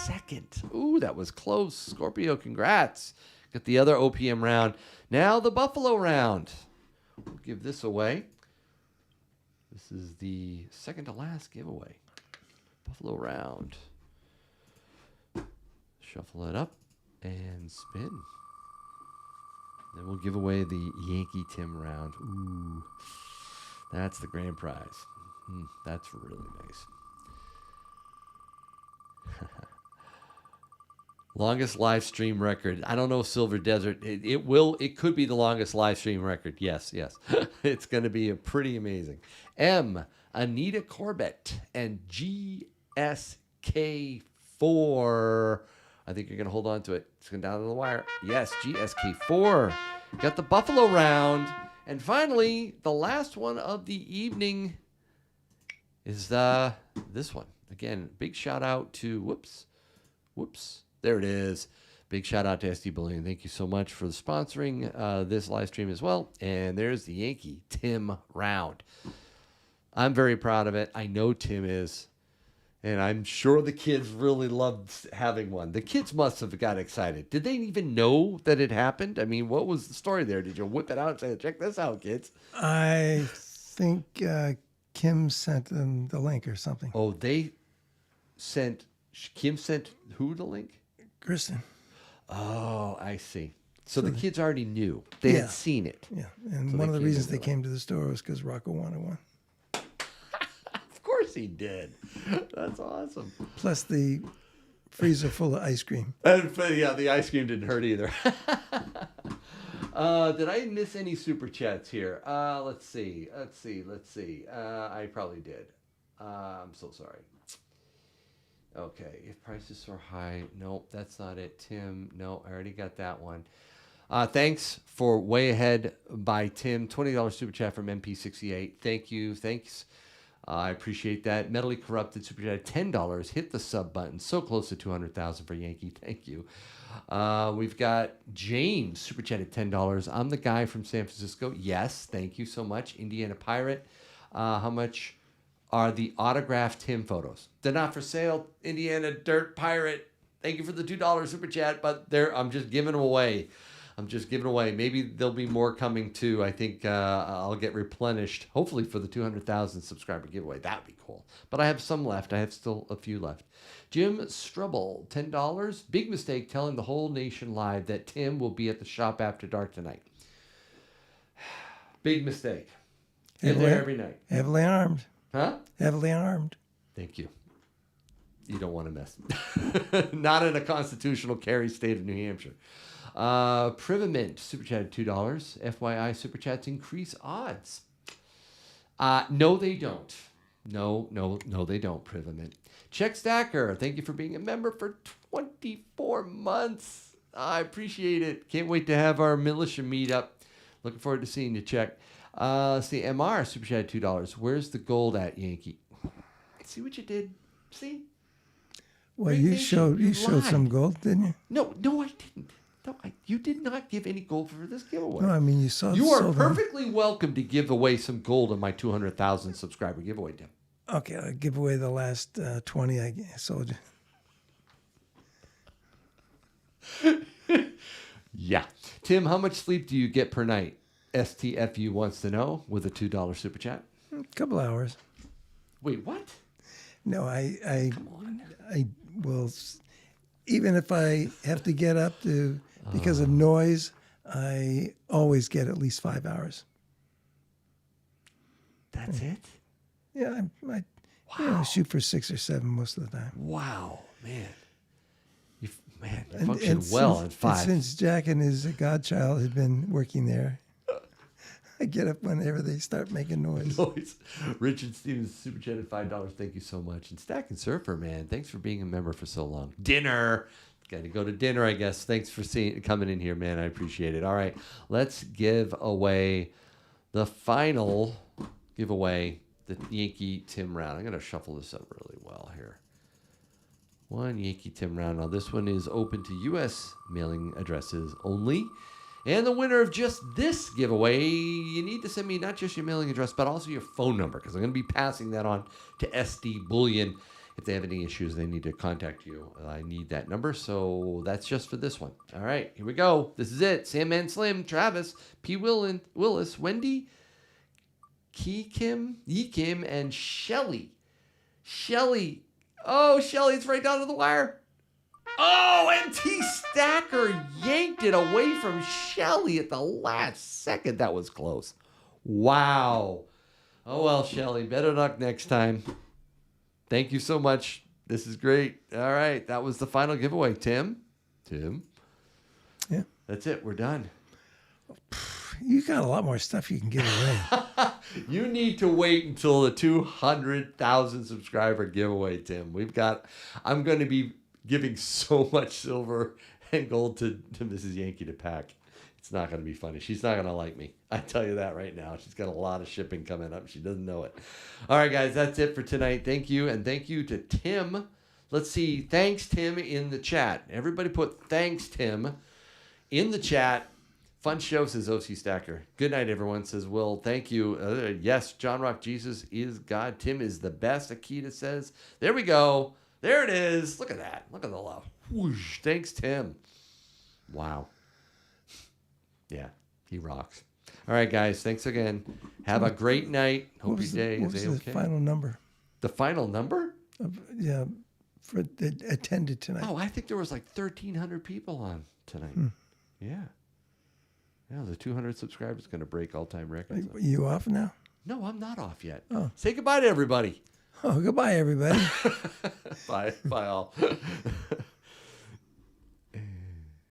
Speaker 1: second. Ooh, that was close. Scorpio, congrats. Got the other OPM round. Now the Buffalo round. We'll give this away. This is the second to last giveaway. Buffalo round. Shuffle it up and spin. Then we'll give away the Yankee Tim round. Ooh, that's the grand prize. That's really nice. Longest live stream record. I don't know, Silver Desert. It could be the longest live stream record. Yes. It's going to be pretty amazing. M, Anita Corbett, and GSK4. I think you're going to hold on to it. It's going down to the wire. Yes, GSK4. Got the Buffalo round. And finally, the last one of the evening is this one. Again, big shout out to, whoops. There it is. Big shout out to SD Bullion. Thank you so much for sponsoring this live stream as well. And there's the Yankee Tim round. I'm very proud of it. I know Tim is. And I'm sure the kids really loved having one. The kids must have got excited. Did they even know that it happened? I mean, what was the story there? Did you whip it out and say, check this out, kids?
Speaker 2: I think Kim sent them the link or something.
Speaker 1: Oh, Kim sent who the link?
Speaker 2: Kristen.
Speaker 1: Oh, I see. So the kids already knew. They had seen it.
Speaker 2: Yeah. And so one of the reasons they came to the store was because Rocco wanted one.
Speaker 1: Of course he did. That's awesome.
Speaker 2: Plus the freezer full of ice cream.
Speaker 1: And yeah, the ice cream didn't hurt either. Did I miss any super chats here? Let's see. I probably did. I'm so sorry. Okay, if prices are high, nope, that's not it. Tim, no, I already got that one. Thanks for Way Ahead by Tim. $20 super chat from MP68. Thank you. Thanks. I appreciate that. Mentally Corrupted super chat $10. Hit the sub button. So close to 200,000 for Yankee. Thank you. We've got James super chat at $10. I'm the guy from San Francisco. Yes, thank you so much. Indiana Pirate. How much are the autographed Tim photos? They're not for sale. Indiana Dirt Pirate. Thank you for the $2 super chat, but I'm just giving them away. Maybe there'll be more coming too. I think I'll get replenished, hopefully for the 200,000 subscriber giveaway. That'd be cool. But I have some left. I have still a few left. Jim Strubble, $10. Big mistake telling the whole nation live that Tim will be at the shop after dark tonight. Big mistake. In there every night.
Speaker 2: Heavily armed.
Speaker 1: Huh?
Speaker 2: Heavily armed.
Speaker 1: Thank you. You don't want to mess. Not in a constitutional carry state of New Hampshire. Privament, super chat $2. FYI, super chats increase odds. No, they don't. No, they don't, Privament. Check Stacker, thank you for being a member for 24 months. I appreciate it. Can't wait to have our militia meetup. Looking forward to seeing you, Check. See, MR, super chat $2. Where's the gold at, Yankee? See what you did? See?
Speaker 2: Well, you showed some gold, didn't you?
Speaker 1: No, I didn't. No, you did not give any gold for this giveaway.
Speaker 2: No, I mean, you saw.
Speaker 1: You are perfectly welcome to give away some gold on my 200,000 subscriber giveaway, Tim.
Speaker 2: Okay, I'll give away the last 20 I sold
Speaker 1: you. Yeah. Tim, how much sleep do you get per night? STFU wants to know with a $2 super chat.
Speaker 2: A couple hours.
Speaker 1: Wait, what?
Speaker 2: No, I
Speaker 1: Come on.
Speaker 2: I will. even if I have to get up to because of noise, I always get at least 5 hours.
Speaker 1: That's it?
Speaker 2: Yeah, I shoot for 6 or 7 most of the time.
Speaker 1: Wow, man. You function well at 5.
Speaker 2: Since Jack and his godchild had been working there, I get up whenever they start making noise.
Speaker 1: Richard Stevens, super chat at $5. Thank you so much. And Stacking Surfer, man, thanks for being a member for so long. Dinner. Got to go to dinner, I guess. Thanks for coming in here, man. I appreciate it. All right, let's give away the final giveaway, the Yankee Tim round. I'm going to shuffle this up really well here. One Yankee Tim round. Now, this one is open to U.S. mailing addresses only. And the winner of just this giveaway, you need to send me not just your mailing address, but also your phone number, because I'm going to be passing that on to SD Bullion. If they have any issues, they need to contact you. I need that number, so that's just for this one. All right, here we go. This is it. Sandman Slim, Travis, P. Willis, Wendy, Yi Kim, and Shelly. Shelly. Oh, Shelly, it's right down to the wire. Oh, MT Stacker yanked it away from Shelly at the last second. That was close. Wow. Oh, well, Shelly, better luck next time. Thank you so much. This is great. All right. That was the final giveaway. Tim?
Speaker 2: Yeah.
Speaker 1: That's it. We're done.
Speaker 2: You got a lot more stuff you can give away.
Speaker 1: You need to wait until the 200,000 subscriber giveaway, Tim. I'm going to be giving so much silver and gold to Mrs. Yankee to pack. It's not going to be funny. She's not going to like me. I tell you that right now. She's got a lot of shipping coming up. She doesn't know it. All right, guys, that's it for tonight. Thank you. And thank you to Tim. Let's see. Thanks, Tim, in the chat. Everybody put thanks, Tim, in the chat. Fun show, says OC Stacker. Good night, everyone, says Will. Thank you. Yes, John Rock Jesus is God. Tim is the best, Akita says. There we go. There it is. Look at that. Look at the love. Whoosh. Thanks, Tim. Wow. Yeah, he rocks. All right, guys. Thanks again. Have a great night. Hope your day is okay.
Speaker 2: What was the final number?
Speaker 1: The final number?
Speaker 2: For that attended tonight.
Speaker 1: Oh, I think there was like 1,300 people on tonight. Yeah. Yeah, the 200 subscribers going to break all-time records.
Speaker 2: Are you off now?
Speaker 1: No, I'm not off yet.
Speaker 2: Oh.
Speaker 1: Say goodbye to everybody.
Speaker 2: Oh, goodbye, everybody.
Speaker 1: Bye. Bye all.